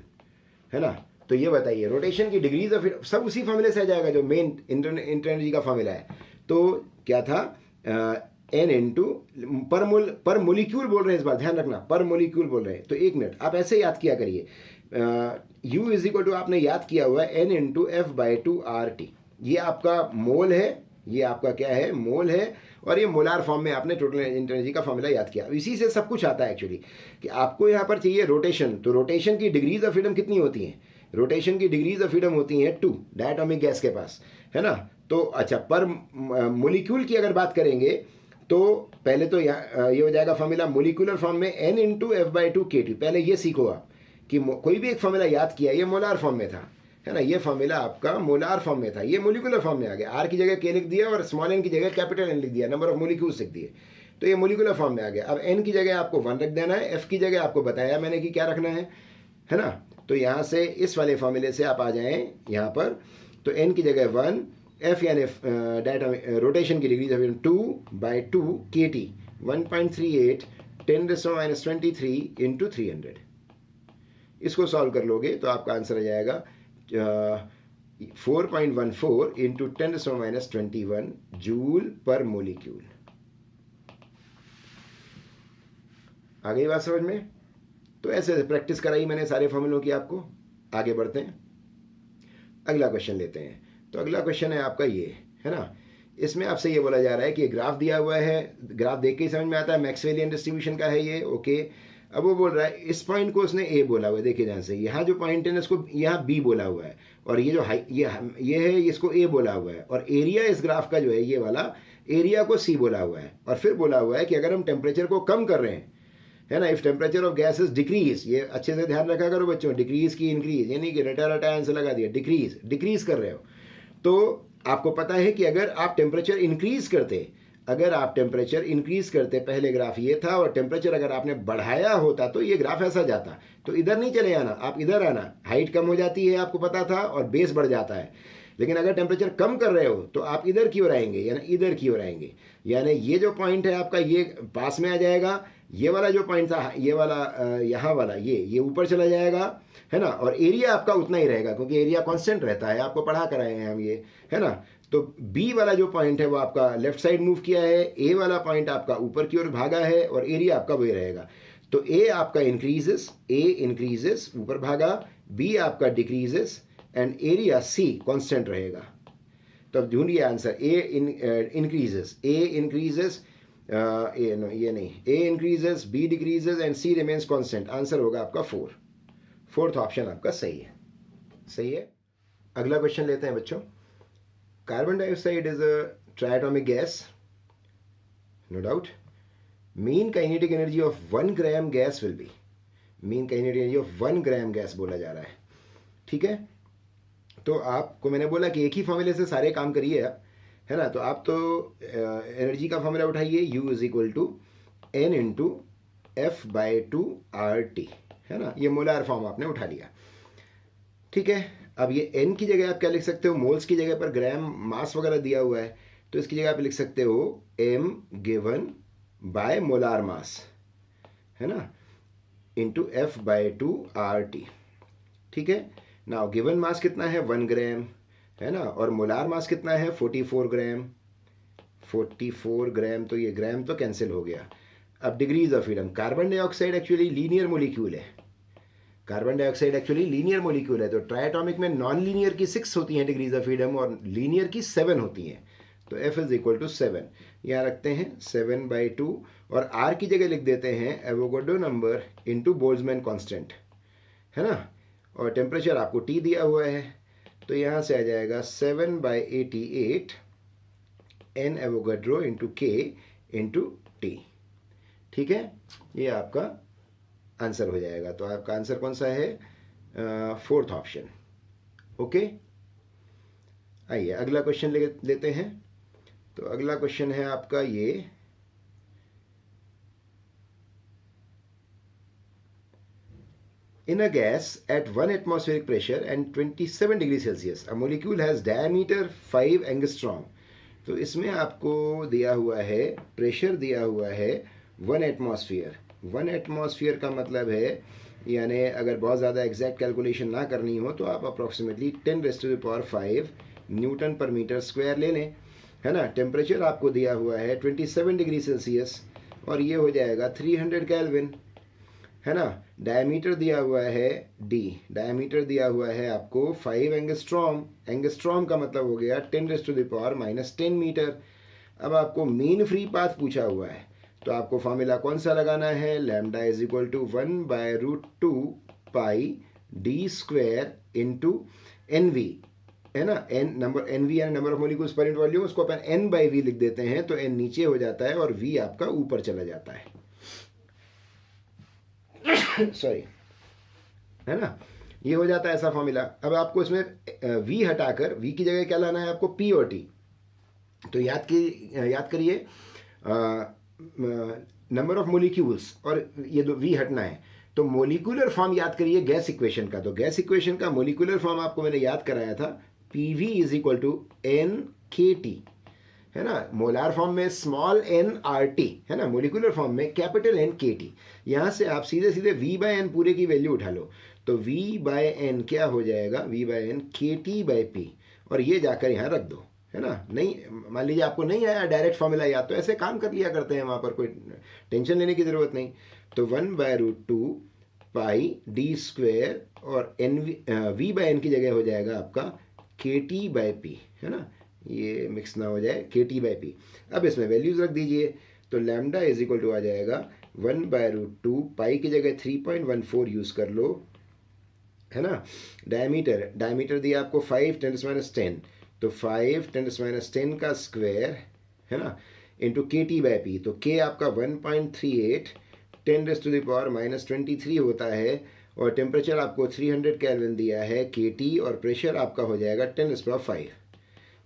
है ना। तो ये बताइए रोटेशन की डिग्रीज ऑफ, सब उसी फॉर्मूले से आ जाएगा जो मेन इंटर एनर्जी का फॉर्मूला है। तो क्या था? N इंटू पर मोलिक्यूल बोल रहे हैं, इस बार ध्यान रखना, पर मोलिक्यूल बोल रहे हैं। तो 1 मिनट आप ऐसे याद किया करिए, U इज इक्वल टू आपने याद किया हुआ है N इंटू F/2 RT, ये आपका मोल है, ये आपका क्या है? मोल है, और ये मोलार फॉर्म में आपने टोटल एनर्जी का फॉर्मूला याद किया। इसी से सब कुछ आता है एक्चुअली, कि आपको यहाँ पर चाहिए रोटेशन, तो रोटेशन की डिग्रीज ऑफ फ्रीडम कितनी होती हैं? रोटेशन की डिग्रीज ऑफ फ्रीडम होती हैं 2 डायटोमिक गैस के पास, है ना। तो अच्छा, पर मोलिक्यूल की अगर बात करेंगे तो पहले तो ये हो जाएगा फॉर्मूला मोलिकुलर फॉर्म में N इंटू F/2 KT। पहले ये सीखो आप कि कोई भी एक फॉर्मूला याद किया, ये मोलार फॉर्म में था, है ना, ये फॉर्मूला आपका मोलार फॉर्म में था, ये मोलिकुलर फॉर्म में आ गया। R की जगह K लिख दिया और स्मॉल n की जगह कैपिटल N लिख दिया, नंबर ऑफ मोलिक्यूल्स लिख दिए, तो ये मोलिकुलर फॉर्म में आ गया। अब N की जगह आपको 1 रख देना है, F की जगह आपको बताया मैंने कि क्या रखना है ना। तो यहाँ से इस वाले फॉर्मूले से आप आ जाएं यहाँ पर, तो N की जगह 1, F यानी रोटेशन की डिग्री ऑफ 2/2 KT, 1.38 10⁻³ इंटू 300। इसको सॉल्व कर लोगे तो आपका आंसर आ जाएगा 4.14 इंटू 10⁻21 जूल पर मोलिक्यूल। आ गई बात समझ में? तो ऐसे प्रैक्टिस कराई मैंने सारे फॉर्मूलों की आपको। आगे बढ़ते हैं, अगला क्वेश्चन लेते हैं। तो अगला क्वेश्चन है आपका ये, है ना। इसमें आपसे ये बोला जा रहा है कि ग्राफ दिया हुआ है, ग्राफ देख के ही समझ में आता है मैक्सवेलियन डिस्ट्रीब्यूशन का है ये, ओके। अब वो बोल रहा है इस पॉइंट को उसने ए बोला हुआ है, देखिए ध्यान से, यहाँ जो पॉइंट है ना इसको यहाँ बी बोला हुआ है, और ये जो ये है इसको ए बोला हुआ है, और एरिया इस ग्राफ का जो है ये वाला एरिया को सी बोला हुआ है। और फिर बोला हुआ है कि अगर हम टेम्परेचर को कम कर रहे हैं, है ना। If temperature of gas is decrease, ये अच्छे से ध्यान रखा करो बच्चों, डिक्रीज की इंक्रीज, ये नहीं कि रटा रटा आंसर लगा दिया, डिक्रीज कर रहे हो। तो आपको पता है कि अगर आप टेम्परेचर इंक्रीज करते, पहले ग्राफ ये था, और टेम्परेचर अगर आपने बढ़ाया होता तो ये ग्राफ ऐसा जाता। तो इधर नहीं चले आना, आप इधर आना, हाइट कम हो जाती है आपको पता था, और बेस बढ़ जाता है। लेकिन अगर टेम्परेचर कम कर रहे हो तो आप इधर की ओर आएंगे, यानी इधर की ओर आएंगे, यानी ये जो पॉइंट है आपका ये पास में आ जाएगा, ये वाला जो पॉइंट था, ये वाला यहाँ वाला ये ऊपर चला जाएगा, है ना। और एरिया आपका उतना ही रहेगा, क्योंकि एरिया कांस्टेंट रहता है, आपको पढ़ा कराए हैं हम ये, है ना। तो बी वाला जो पॉइंट है वो आपका लेफ्ट साइड मूव किया है, ए वाला पॉइंट आपका ऊपर की ओर भागा है, और एरिया आपका वही रहेगा। तो ए आपका इंक्रीजेस ऊपर भागा, बी आपका decreases, and area C constant रहेगा। तो अब ढूंढिए answer, A increases, A increases, B decreases and C remains constant. Answer होगा आपका 4। फोर्थ ऑप्शन आपका सही है। अगला क्वेश्चन लेते हैं बच्चों। Carbon dioxide is a triatomic gas, no doubt. Mean kinetic energy of 1 gram gas will be, mean kinetic energy of 1 gram gas बोला जा रहा है, ठीक है। तो आपको मैंने बोला कि एक ही फॉर्मूले से सारे काम करिए आप, है ना। तो आप तो एनर्जी का फॉर्मूला उठाइए, U is equal to N into F/2 RT, है ना। ये मोलार फॉर्म आपने उठा लिया, ठीक है। अब ये N की जगह आप क्या लिख सकते हो, मोल्स की जगह पर ग्राम मास वगैरह दिया हुआ है, तो इसकी जगह आप लिख सकते हो M given by molar mass, है ना, इंटू F/2 RT, ठीक है। नाउ गिवन मास कितना है 1 ग्राम, है ना, और मोलार मास कितना है 44 ग्राम, 44 ग्राम। तो ये ग्राम तो कैंसिल हो गया। अब degrees of freedom, carbon dioxide actually linear molecule है, तो ट्राइएटॉमिक में नॉन लीनियर की 6 होती हैं डिग्रीज ऑफ फ्रीडम, और लीनियर की 7 होती हैं। तो F इज इक्वल टू 7, यहाँ रखते हैं 7/2, और R की जगह लिख देते हैं Avogadro number into Boltzmann constant, है ना। और टेम्परेचर आपको T दिया हुआ है, तो यहाँ से आ जाएगा 7/88 N Avogadro into K into T, ठीक है। ये आपका आंसर हो जाएगा। तो आपका आंसर कौन सा है, 4th ऑप्शन, ओके। आइए अगला क्वेश्चन लेते हैं। तो अगला क्वेश्चन है आपका ये, in a gas at 1 atmospheric pressure and 27 degrees Celsius, a molecule has diameter 5 angstrom। तो इसमें आपको दिया हुआ है, प्रेशर दिया हुआ है 1 एटमॉस्फेयर। 1 एटमॉस्फेयर का मतलब है, यानी अगर बहुत ज़्यादा एग्जैक्ट कैलकुलेशन ना करनी हो तो आप अप्रॉक्सीमेटली 10⁵ न्यूटन पर मीटर स्क्वायर ले लें, है ना। टेम्परेचर आपको दिया हुआ है 27 डिग्री सेल्सियस, और ये हो जाएगा 300 केल्विन, है ना। डायमीटर दिया हुआ है D, डायमीटर दिया हुआ है आपको 5 एंगस्ट्रॉम, एंगस्ट्रॉम का मतलब हो गया 10⁻⁻10 मीटर। अब आपको मीन फ्री पाथ पूछा हुआ है, तो आपको फॉर्मूला कौन सा लगाना है, lambda is equal to 1/√2 pi D square into NV, है ना। NV यानी नंबर ऑफ मॉलिक्यूल्स पर यूनिट वॉल्यूम, उसको अपन N/V लिख देते हैं, तो N नीचे हो जाता है और V आपका ऊपर चला जाता है, सॉरी, है ना। ये हो जाता है ऐसा फॉर्मूला। अब आपको इसमें V हटाकर V की जगह क्या लाना है आपको, P और T। तो याद करिए नंबर ऑफ मॉलिक्यूल्स, और ये दो V हटना है। तो मोलिकुलर फॉर्म याद करिए गैस इक्वेशन का। तो गैस इक्वेशन का मोलिकुलर फॉर्म आपको मैंने याद कराया था, PV is equal to NKT, है ना। मोलार फॉर्म में स्मॉल n/RT, है ना। मोलिकुलर फॉर्म में कैपिटल NKT। यहाँ से आप सीधे सीधे V/N पूरे की वैल्यू उठा लो, तो V/N क्या हो जाएगा, V/N KT/P, और ये जाकर यहाँ रख दो, है ना। नहीं, मान लीजिए आपको नहीं आया डायरेक्ट फॉर्मूला याद, तो ऐसे काम कर लिया करते हैं, वहाँ पर कोई टेंशन लेने की ज़रूरत नहीं। तो 1/√2 पाई D स्क्वायर, और V/N की जगह हो जाएगा आपका KT/P, है ना। ये मिक्स ना हो जाए, KT/P। अब इसमें वैल्यूज रख दीजिए, तो लैम्डा इज इक्वल टू आ जाएगा 1/√2 पाई की जगह 3.14 यूज़ कर लो, है ना। डायमीटर दिया आपको 5 × 10, तो 5 × 10 का स्क्वायर, है ना, इंटू KT/P। तो K आपका 1.38 10⁻⁻23 होता है और टेम्परेचर आपको 300 केल्विन दिया है केटी और प्रेशर आपका हो जाएगा 10⁻5।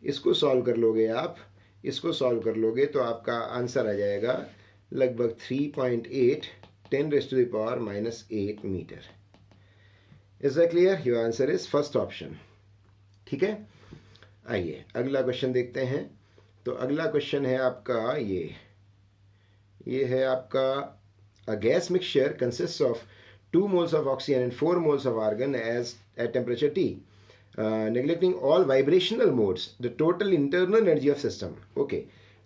इसको सॉल्व कर लोगे आप, इसको सॉल्व कर लोगे तो आपका आंसर आ जाएगा लगभग 3.8 10⁻⁻8 meter. Is that clear? Your answer is first option. ठीक है, आइए अगला क्वेश्चन देखते हैं। तो अगला क्वेश्चन है आपका ये है आपका a gas mixture consists of 2 moles of oxygen and 4 moles of argon as at temperature T. Neglecting all vibrational modes, the total internal energy of system. Okay,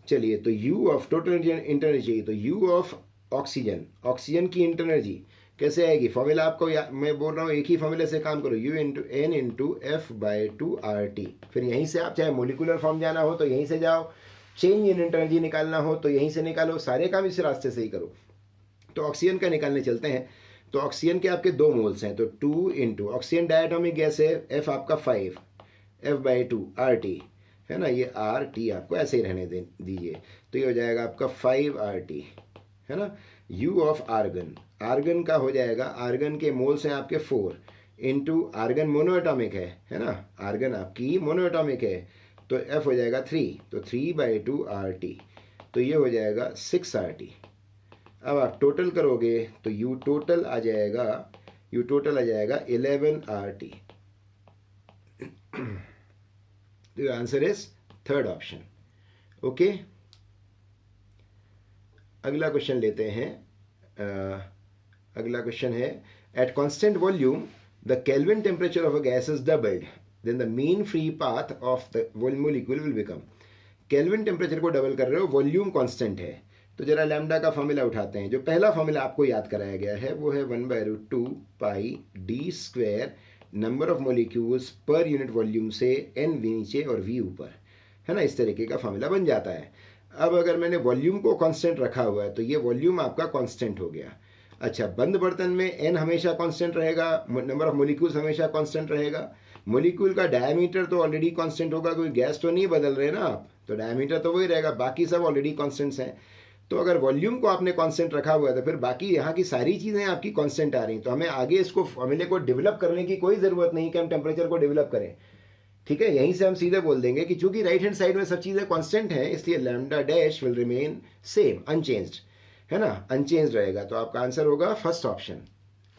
चलिए तो U of total internal energy, तो U of ऑक्सीजन की इंटरनल एनर्जी कैसे आएगी? फॉर्मूला आपको मैं बोल रहा हूँ एक ही फॉर्मूले से काम करो, U into N into F/2RT। फिर यहीं से आप चाहे मोलिकुलर फॉर्म जाना हो तो यहीं से जाओ, चेंज इन एनर्जी निकालना हो तो यहीं से निकालो, सारे काम इस रास्ते से ही करो। तो ऑक्सीजन का निकालने चलते हैं। तो ऑक्सीजन के आपके 2 मोल्स हैं, तो 2 इंटू ऑक्सीजन डायटोमिक गैस है, F आपका 5 F/2RT है ना, ये RT आपको ऐसे ही रहने दीजिए, तो ये हो जाएगा आपका 5RT है ना। U ऑफ आर्गन का हो जाएगा, आर्गन के मोल्स हैं आपके 4 इंटू आर्गन मोनोएटॉमिक है ना, आर्गन आपकी मोनोएटॉमिक है तो F हो जाएगा 3, तो 3/2RT, तो ये हो जाएगा 6RT। अब आप टोटल करोगे तो U टोटल आ जाएगा 11RT। तो answer is third option. Okay, अगला क्वेश्चन लेते हैं। अगला क्वेश्चन है at constant volume the kelvin temperature of a gas is doubled then the mean free path of the molecule will become. Kelvin temperature को डबल कर रहे हो, वॉल्यूम कांस्टेंट है, तो जरा लैम्डा का फॉर्मूला उठाते हैं। जो पहला फॉर्मूला आपको याद कराया गया है वो है 1/√2 pi d square number of molecules पर यूनिट वॉल्यूम से n नीचे और v ऊपर, है ना, इस तरीके का फॉर्मूला बन जाता है। अब अगर मैंने वॉल्यूम को कांस्टेंट रखा हुआ है तो ये वॉल्यूम आपका कांस्टेंट हो गया। अच्छा, बंद बर्तन में n हमेशा कांस्टेंट रहेगा, नंबर ऑफ मॉलिक्यूल्स हमेशा कांस्टेंट रहेगा, मॉलिक्यूल का डायमीटर तो ऑलरेडी कांस्टेंट होगा, कोई गैस तो नहीं बदल रहे ना आप, तो डायमीटर तो वही रहेगा, बाकी सब ऑलरेडी कांस्टेंट्स हैं। तो अगर वॉल्यूम को आपने कांस्टेंट रखा हुआ है तो फिर बाकी यहाँ की सारी चीज़ें आपकी कांस्टेंट आ रही, तो हमें आगे इसको फॉर्मूले को डेवलप करने की कोई ज़रूरत नहीं कि हम टेम्परेचर को डेवलप करें। ठीक है, यहीं से हम सीधे बोल देंगे कि चूंकि राइट हैंड साइड में सब चीज़ें कांस्टेंट हैं इसलिए lambda dash will remain same, unchanged, है ना, अनचेंज्ड रहेगा। तो आपका आंसर होगा फर्स्ट ऑप्शन।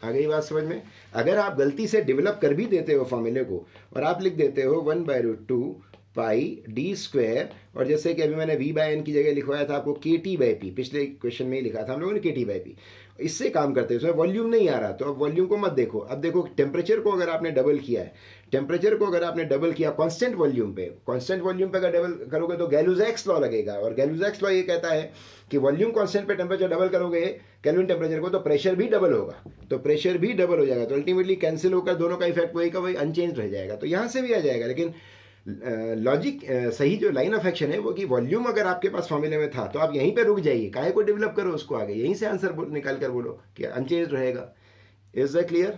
आ गई बात समझ में? अगर आप गलती से डेवलप कर भी देते हो फॉर्मूले को और आप लिख देते हो 1/√2 पाई d स्क्वायर, और जैसे कि अभी मैंने v/n की जगह लिखवाया था आपको kT/p, पिछले क्वेश्चन में ही लिखा था हम लोगों ने kT/p, इससे काम करते हैं, उसमें वॉल्यूम नहीं आ रहा, तो अब वॉल्यूम को मत देखो। अब देखो टेम्परेचर को अगर आपने डबल किया है, टेम्परेचर को अगर आपने डबल किया कांस्टेंट वॉल्यूम पे अगर डबल करोगे तो गैलूजैक्स लॉ लगेगा, और गैलूजैक्स लॉ ये कहता है कि वॉल्यूम कांस्टेंट पे टेम्परेचर डबल करोगे केल्विन टेम्परेचर को तो प्रेशर भी डबल होगा, तो प्रेशर भी डबल हो जाएगा, तो अल्टीमेटली कैंसिल होकर दोनों का इफेक्ट वही का वही अनचेंज रह जाएगा। तो यहाँ से भी आ जाएगा, लेकिन लॉजिक सही जो लाइन ऑफ एक्शन है वो कि वॉल्यूम अगर आपके पास फॉर्मूले में था तो आप यहीं पे रुक जाइए, काहे को डेवलप करो उसको आगे, यहीं से आंसर निकाल कर बोलो कि अनचेंज रहेगा। Is that clear?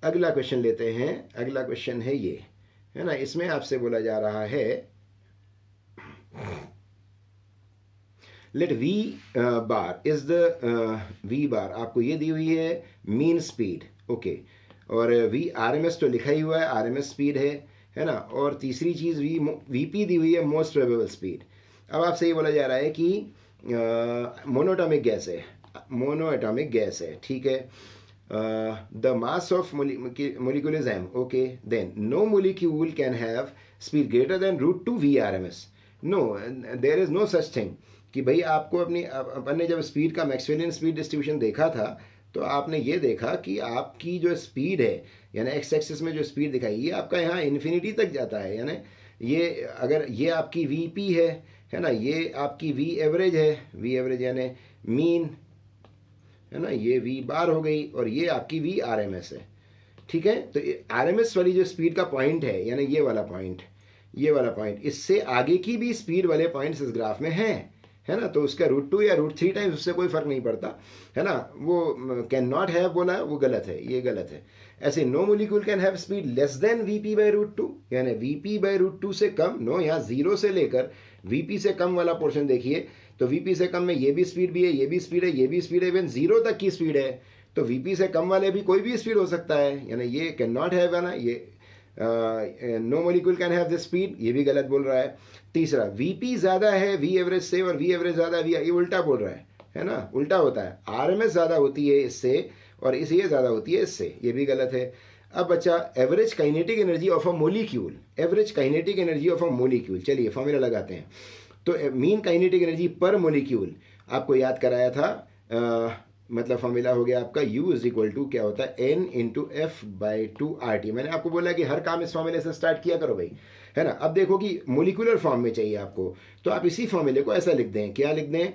अगला क्वेश्चन लेते हैं। अगला क्वेश्चन है ये, है ना, इसमें आपसे बोला जा रहा है let v bar is the v bar आपको ये दी हुई है मीन स्पीड, ओके, और v RMS तो लिखा ही हुआ है, RMS स्पीड है ना, और तीसरी चीज़ VP दी हुई है मोस्ट प्रोबेबल स्पीड। अब आपसे ये बोला जा रहा है कि मोनोएटॉमिक गैस है, ठीक है, the mass of molecule is m, okay, then no molecule can have speed greater than √2 v RMS। No, there is no such thing कि भाई आपको अपन ने जब स्पीड का मैक्सवेलियन स्पीड डिस्ट्रीब्यूशन देखा था तो आपने ये देखा कि आपकी जो स्पीड है यानी एक्स एक्सिस में जो स्पीड दिखाई ये आपका यहाँ इन्फिनिटी तक जाता है, यानी ये अगर ये आपकी VP है ना, ये आपकी V एवरेज है, V एवरेज यानी मीन, है ना, ये V बार हो गई, और ये आपकी V RMS है, ठीक है। तो RMS वाली जो स्पीड का पॉइंट है यानी ये वाला पॉइंट, इससे आगे की भी स्पीड वाले पॉइंट्स इस ग्राफ में हैं, है ना, तो उसका √2 या √3 टाइम्स उससे कोई फर्क नहीं पड़ता, है ना। वो कैन नॉट हैव बोला वो गलत है, ये गलत है। ऐसे no molecule can have speed less than VP/√2 यानी VP/√2 से कम, नो, यहाँ 0 से लेकर वीपी से कम वाला पोर्शन देखिए, तो वीपी से कम में ये भी स्पीड भी है, ये भी स्पीड है, ये भी स्पीड है, इवन 0 तक की स्पीड है। तो वीपी से कम वाले भी कोई भी स्पीड हो सकता है, यानी ये कैन नॉट हैव है ना, ये no molecule can have this speed, ये भी गलत बोल रहा है। तीसरा, वीपी ज़्यादा है वी एवरेज से और वी एवरेज ज़्यादा वी, ये उल्टा बोल रहा है ना, उल्टा होता है। आरएमएस ज़्यादा होती है इससे और इसलिए ज़्यादा होती है इससे, ये भी गलत है। अब बच्चा average kinetic energy of a molecule, average kinetic energy of a molecule, चलिए फॉर्मूला लगाते हैं। तो मीन काइनेटिक एनर्जी पर मोलिक्यूल आपको याद कराया था, मतलब फॉर्मूला हो गया आपका U इज इक्वल टू क्या होता है N into F by 2RT। मैंने आपको बोला कि हर काम इस फॉर्मूले से स्टार्ट किया करो भाई, है ना। अब देखो कि मोलिकुलर फॉर्म में चाहिए आपको, तो आप इसी फॉर्मूले को ऐसा लिख दें, क्या लिख दें,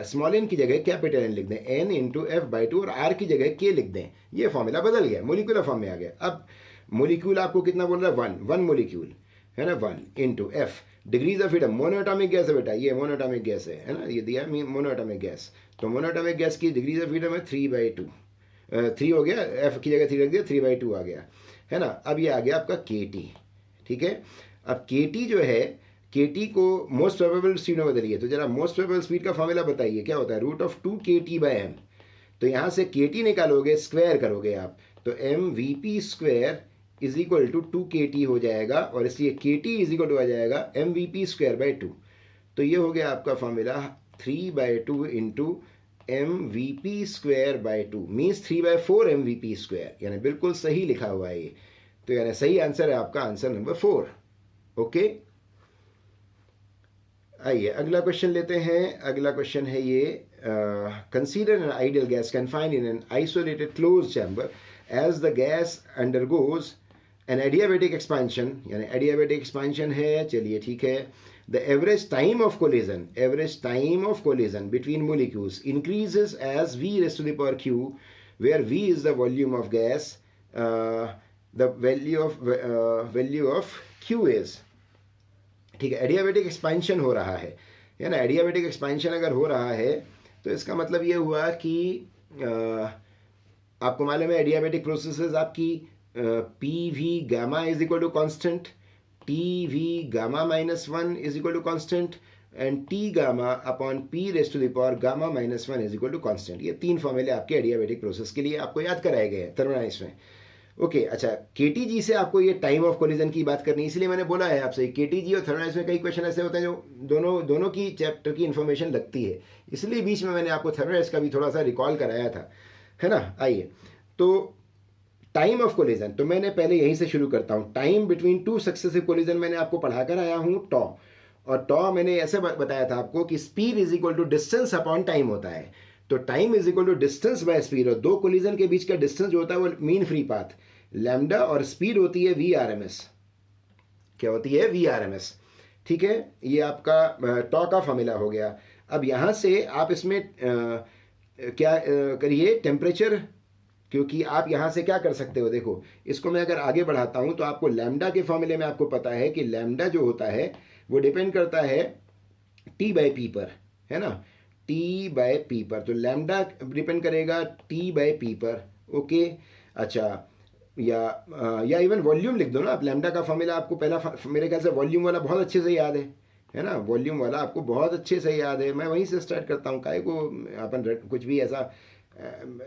स्मॉल n की जगह कैपिटल N लिख दें, N इंटू एफ बाई 2 और R की जगह K लिख दें। ये फॉर्मूला बदल गया, मोलिकुलर फॉर्म में आ गया। अब मोलिक्यूल आपको कितना बोल रहा है, वन मोलिक्यूल, है ना, 1 into F, degrees of freedom, monoatomic gas है बेटा, ये मोनोएटॉमिक गैस है ना, ये दिया मोनोएटॉमिक गैस। तो मोनोएटॉमिक गैस की डिग्रीज ऑफ फ्रीडम है 3/2, 3 हो गया, एफ की जगह 3 रख दिया, 3/2 आ गया, है ना। अब ये आ गया आपका KT, ठीक है। अब KT जो है, KT को मोस्ट प्रोबेबल स्पीड में बदलिए, तो जरा मोस्ट प्रोबेबल स्पीड का फॉर्मूला बताइए क्या होता है, √2KT/m। तो यहाँ से KT निकालोगे, स्क्वायर करोगे आप, तो mvp square is equal to 2KT हो जाएगा, और इसलिए KT इज इक्वल टू आ जाएगा mvp स्क्वायर बाई 2। तो ये हो गया आपका formula 3/2 into mvp square by 2 means 3/4 mvp square, यानी बिल्कुल सही लिखा हुआ है ये। तो यानी सही आंसर है आपका आंसर नंबर 4। ओके, आइए अगला क्वेश्चन लेते हैं। अगला क्वेश्चन है ये, consider an ideal gas confined in an isolated closed chamber as the gas undergoes an adiabatic expansion, यानी एडियाबैटिक एक्सपेंशन है, चलिए ठीक है। The average time of collision, average time of collision between molecules increases as v raised to the power q, where v is the volume of gas, the value of q is, ठीक है। एडियाबैटिक एक्सपेंशन हो रहा है ना, एडियाबैटिक एक्सपेंशन अगर हो रहा है तो इसका मतलब ये हुआ कि आपको मालूम है एडियाबैटिक प्रोसेसेस आपकी PV gamma is equal to constant, TV gamma -1 is equal to constant, and T gamma upon P raised to the power gamma -1 is equal to constant. ये 3 फॉर्मूले आपके एडियाबैटिक प्रोसेस के लिए आपको याद कराए गए हैं थर्मोडायनामिक्स में। ओके, अच्छा, KTG से आपको ये टाइम ऑफ कोलिजन की बात करनी है, इसलिए मैंने बोला है आपसे KTG और थर्मोडायनामिक्स में कई क्वेश्चन ऐसे होते हैं जो दोनों की चैप्टर की इन्फॉर्मेशन लगती है, इसलिए बीच में मैंने आपको थर्मोडायनामिक्स का भी थोड़ा सा रिकॉल कराया था, है ना। आइए, तो टाइम ऑफ कोलिजन, तो मैंने पहले यहीं से शुरू करता हूँ। टाइम बिटवीन 2 सक्सेसिव कोलिजन मैंने आपको पढ़ा कर आया हूँ टॉ, और टॉ मैंने ऐसे बताया था आपको कि speed is equal to distance upon time होता है। तो time is equal to distance by speed, और 2 कोलिजन के बीच का डिस्टेंस जो होता है वो मीन फ्री पाथ लैम्डा, और स्पीड होती है VRMS। क्या होती है? VRMS, ठीक है। ये आपका टॉ का फॉर्मूला हो गया। अब यहाँ से आप इसमें क्या करिए, टेम्परेचर, क्योंकि आप यहाँ से क्या कर सकते हो, देखो इसको मैं अगर आगे बढ़ाता हूँ तो आपको लैम्डा के फॉर्मूले में आपको पता है कि लैम्डा जो होता है वो डिपेंड करता है T/P पर, है ना, T/P पर। तो लैम्डा डिपेंड करेगा T/P पर। ओके, अच्छा, या इवन वॉल्यूम लिख दो ना आप। लैम्डा का फॉर्मूला आपको पहला मेरे ख्याल से वॉल्यूम वाला बहुत अच्छे से याद है ना, वॉल्यूम वाला आपको बहुत अच्छे से याद है। मैं वहीं से स्टार्ट करता हूँ, काहे को अपन कुछ भी ऐसा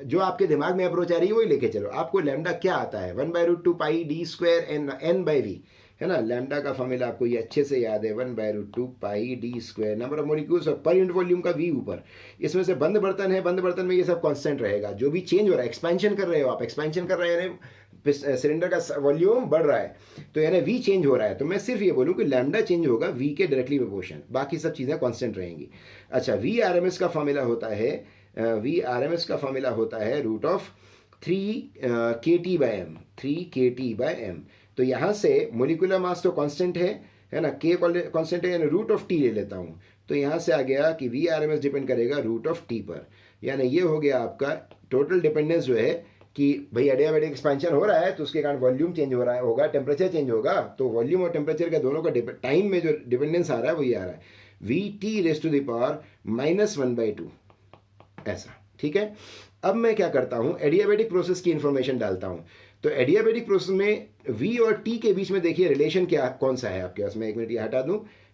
जो आपके दिमाग में अप्रोच आ रही है वही लेके चलो। आपको लैम्डा क्या आता है, 1/√2 पाई d स्क्वायर n/v, है ना। लैम्डा का फॉर्मूला आपको ये अच्छे से याद है, 1/√2 pi d square, number of molecules और पर यूनिट वॉल्यूम का v ऊपर। इसमें से बंद बर्तन है, बंद बर्तन में ये सब कांस्टेंट रहेगा। जो भी चेंज हो रहा है, एक्सपेंशन कर रहे हो आप, एक्सपेंशन कर रहे हैं सिलेंडर का वॉल्यूम बढ़ रहा है, तो यानी v चेंज हो रहा है। तो मैं सिर्फ ये बोलूँ कि लैम्डा चेंज होगा v के डायरेक्टली प्रोपोर्शन, बाकी सब चीज़ें कांस्टेंट रहेंगी। अच्छा, VRMS का फॉर्मूला होता है, VRMS का फॉर्मूला होता है √3KT/m, 3KT/m। तो यहाँ से मोलिकुलर मास तो कांस्टेंट है ना, K कांस्टेंट है, यानी √T ले लेता हूँ। तो यहाँ से आ गया कि VRMS डिपेंड करेगा √T पर, यानी ये हो गया आपका टोटल डिपेंडेंस जो है कि भाई एडियाबैटिक एक्सपेंशन हो रहा है तो उसके कारण वॉल्यूम चेंज हो रहा है, होगा, टेम्परेचर चेंज होगा, तो वॉल्यूम और टेम्परेचर का दोनों का टाइम में जो डिपेंडेंस आ रहा है वो ये आ रहा है, VT raised to the power -1/2, ऐसा, ठीक है। अब मैं क्या करता हूँ, एडियाबैटिक प्रोसेस की इंफॉर्मेशन डालता हूँ। तो एडियाबैटिक प्रोसेस में V और T के बीच में देखिए रिलेशन क्या, कौन सा है आपके पास। मैं 1 मिनट ये हटा दूँ,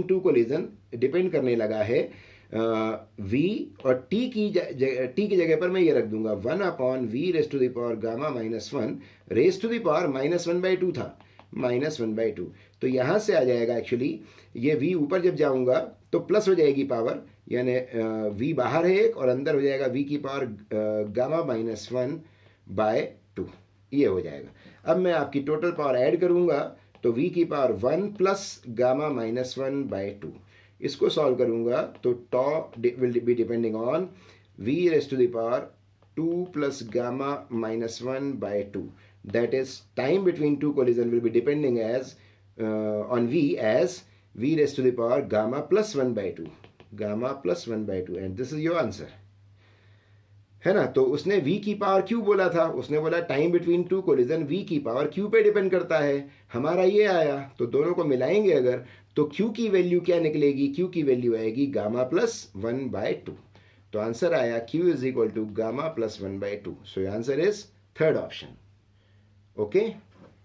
बिटवीन टू कोलिजन डिपेंड करने लगा है v और t की जगह पर मैं ये रख दूंगा 1/v raised to the power gamma -1 raised to the power -1/2 था, -1/2। तो यहाँ से आ जाएगा एक्चुअली ये v ऊपर जब जाऊंगा तो प्लस हो जाएगी पावर, यानी v बाहर है एक और अंदर हो जाएगा v की पावर गामा -1/2, ये हो जाएगा। अब मैं आपकी टोटल पावर ऐड करूंगा तो v की पावर 1 प्लस गामा -1/2, इसको सॉल्व करूंगा तो tau will be depending on v raise to the power 2 plus gamma -1/2, that is time between two collision will be depending as on v as v raised to the power gamma plus 1/2, gamma plus 1/2, and this is your answer, है ना। तो उसने v की पावर q बोला था, उसने बोला time between two collision v की पावर q पे डिपेंड करता है, हमारा ये आया। तो दोनों को मिलाएंगे अगर तो q की वैल्यू क्या निकलेगी, q की वैल्यू आएगी गामा प्लस 1/2। तो आंसर आया q is equal to gamma plus 1/2। So answer is third option. Okay.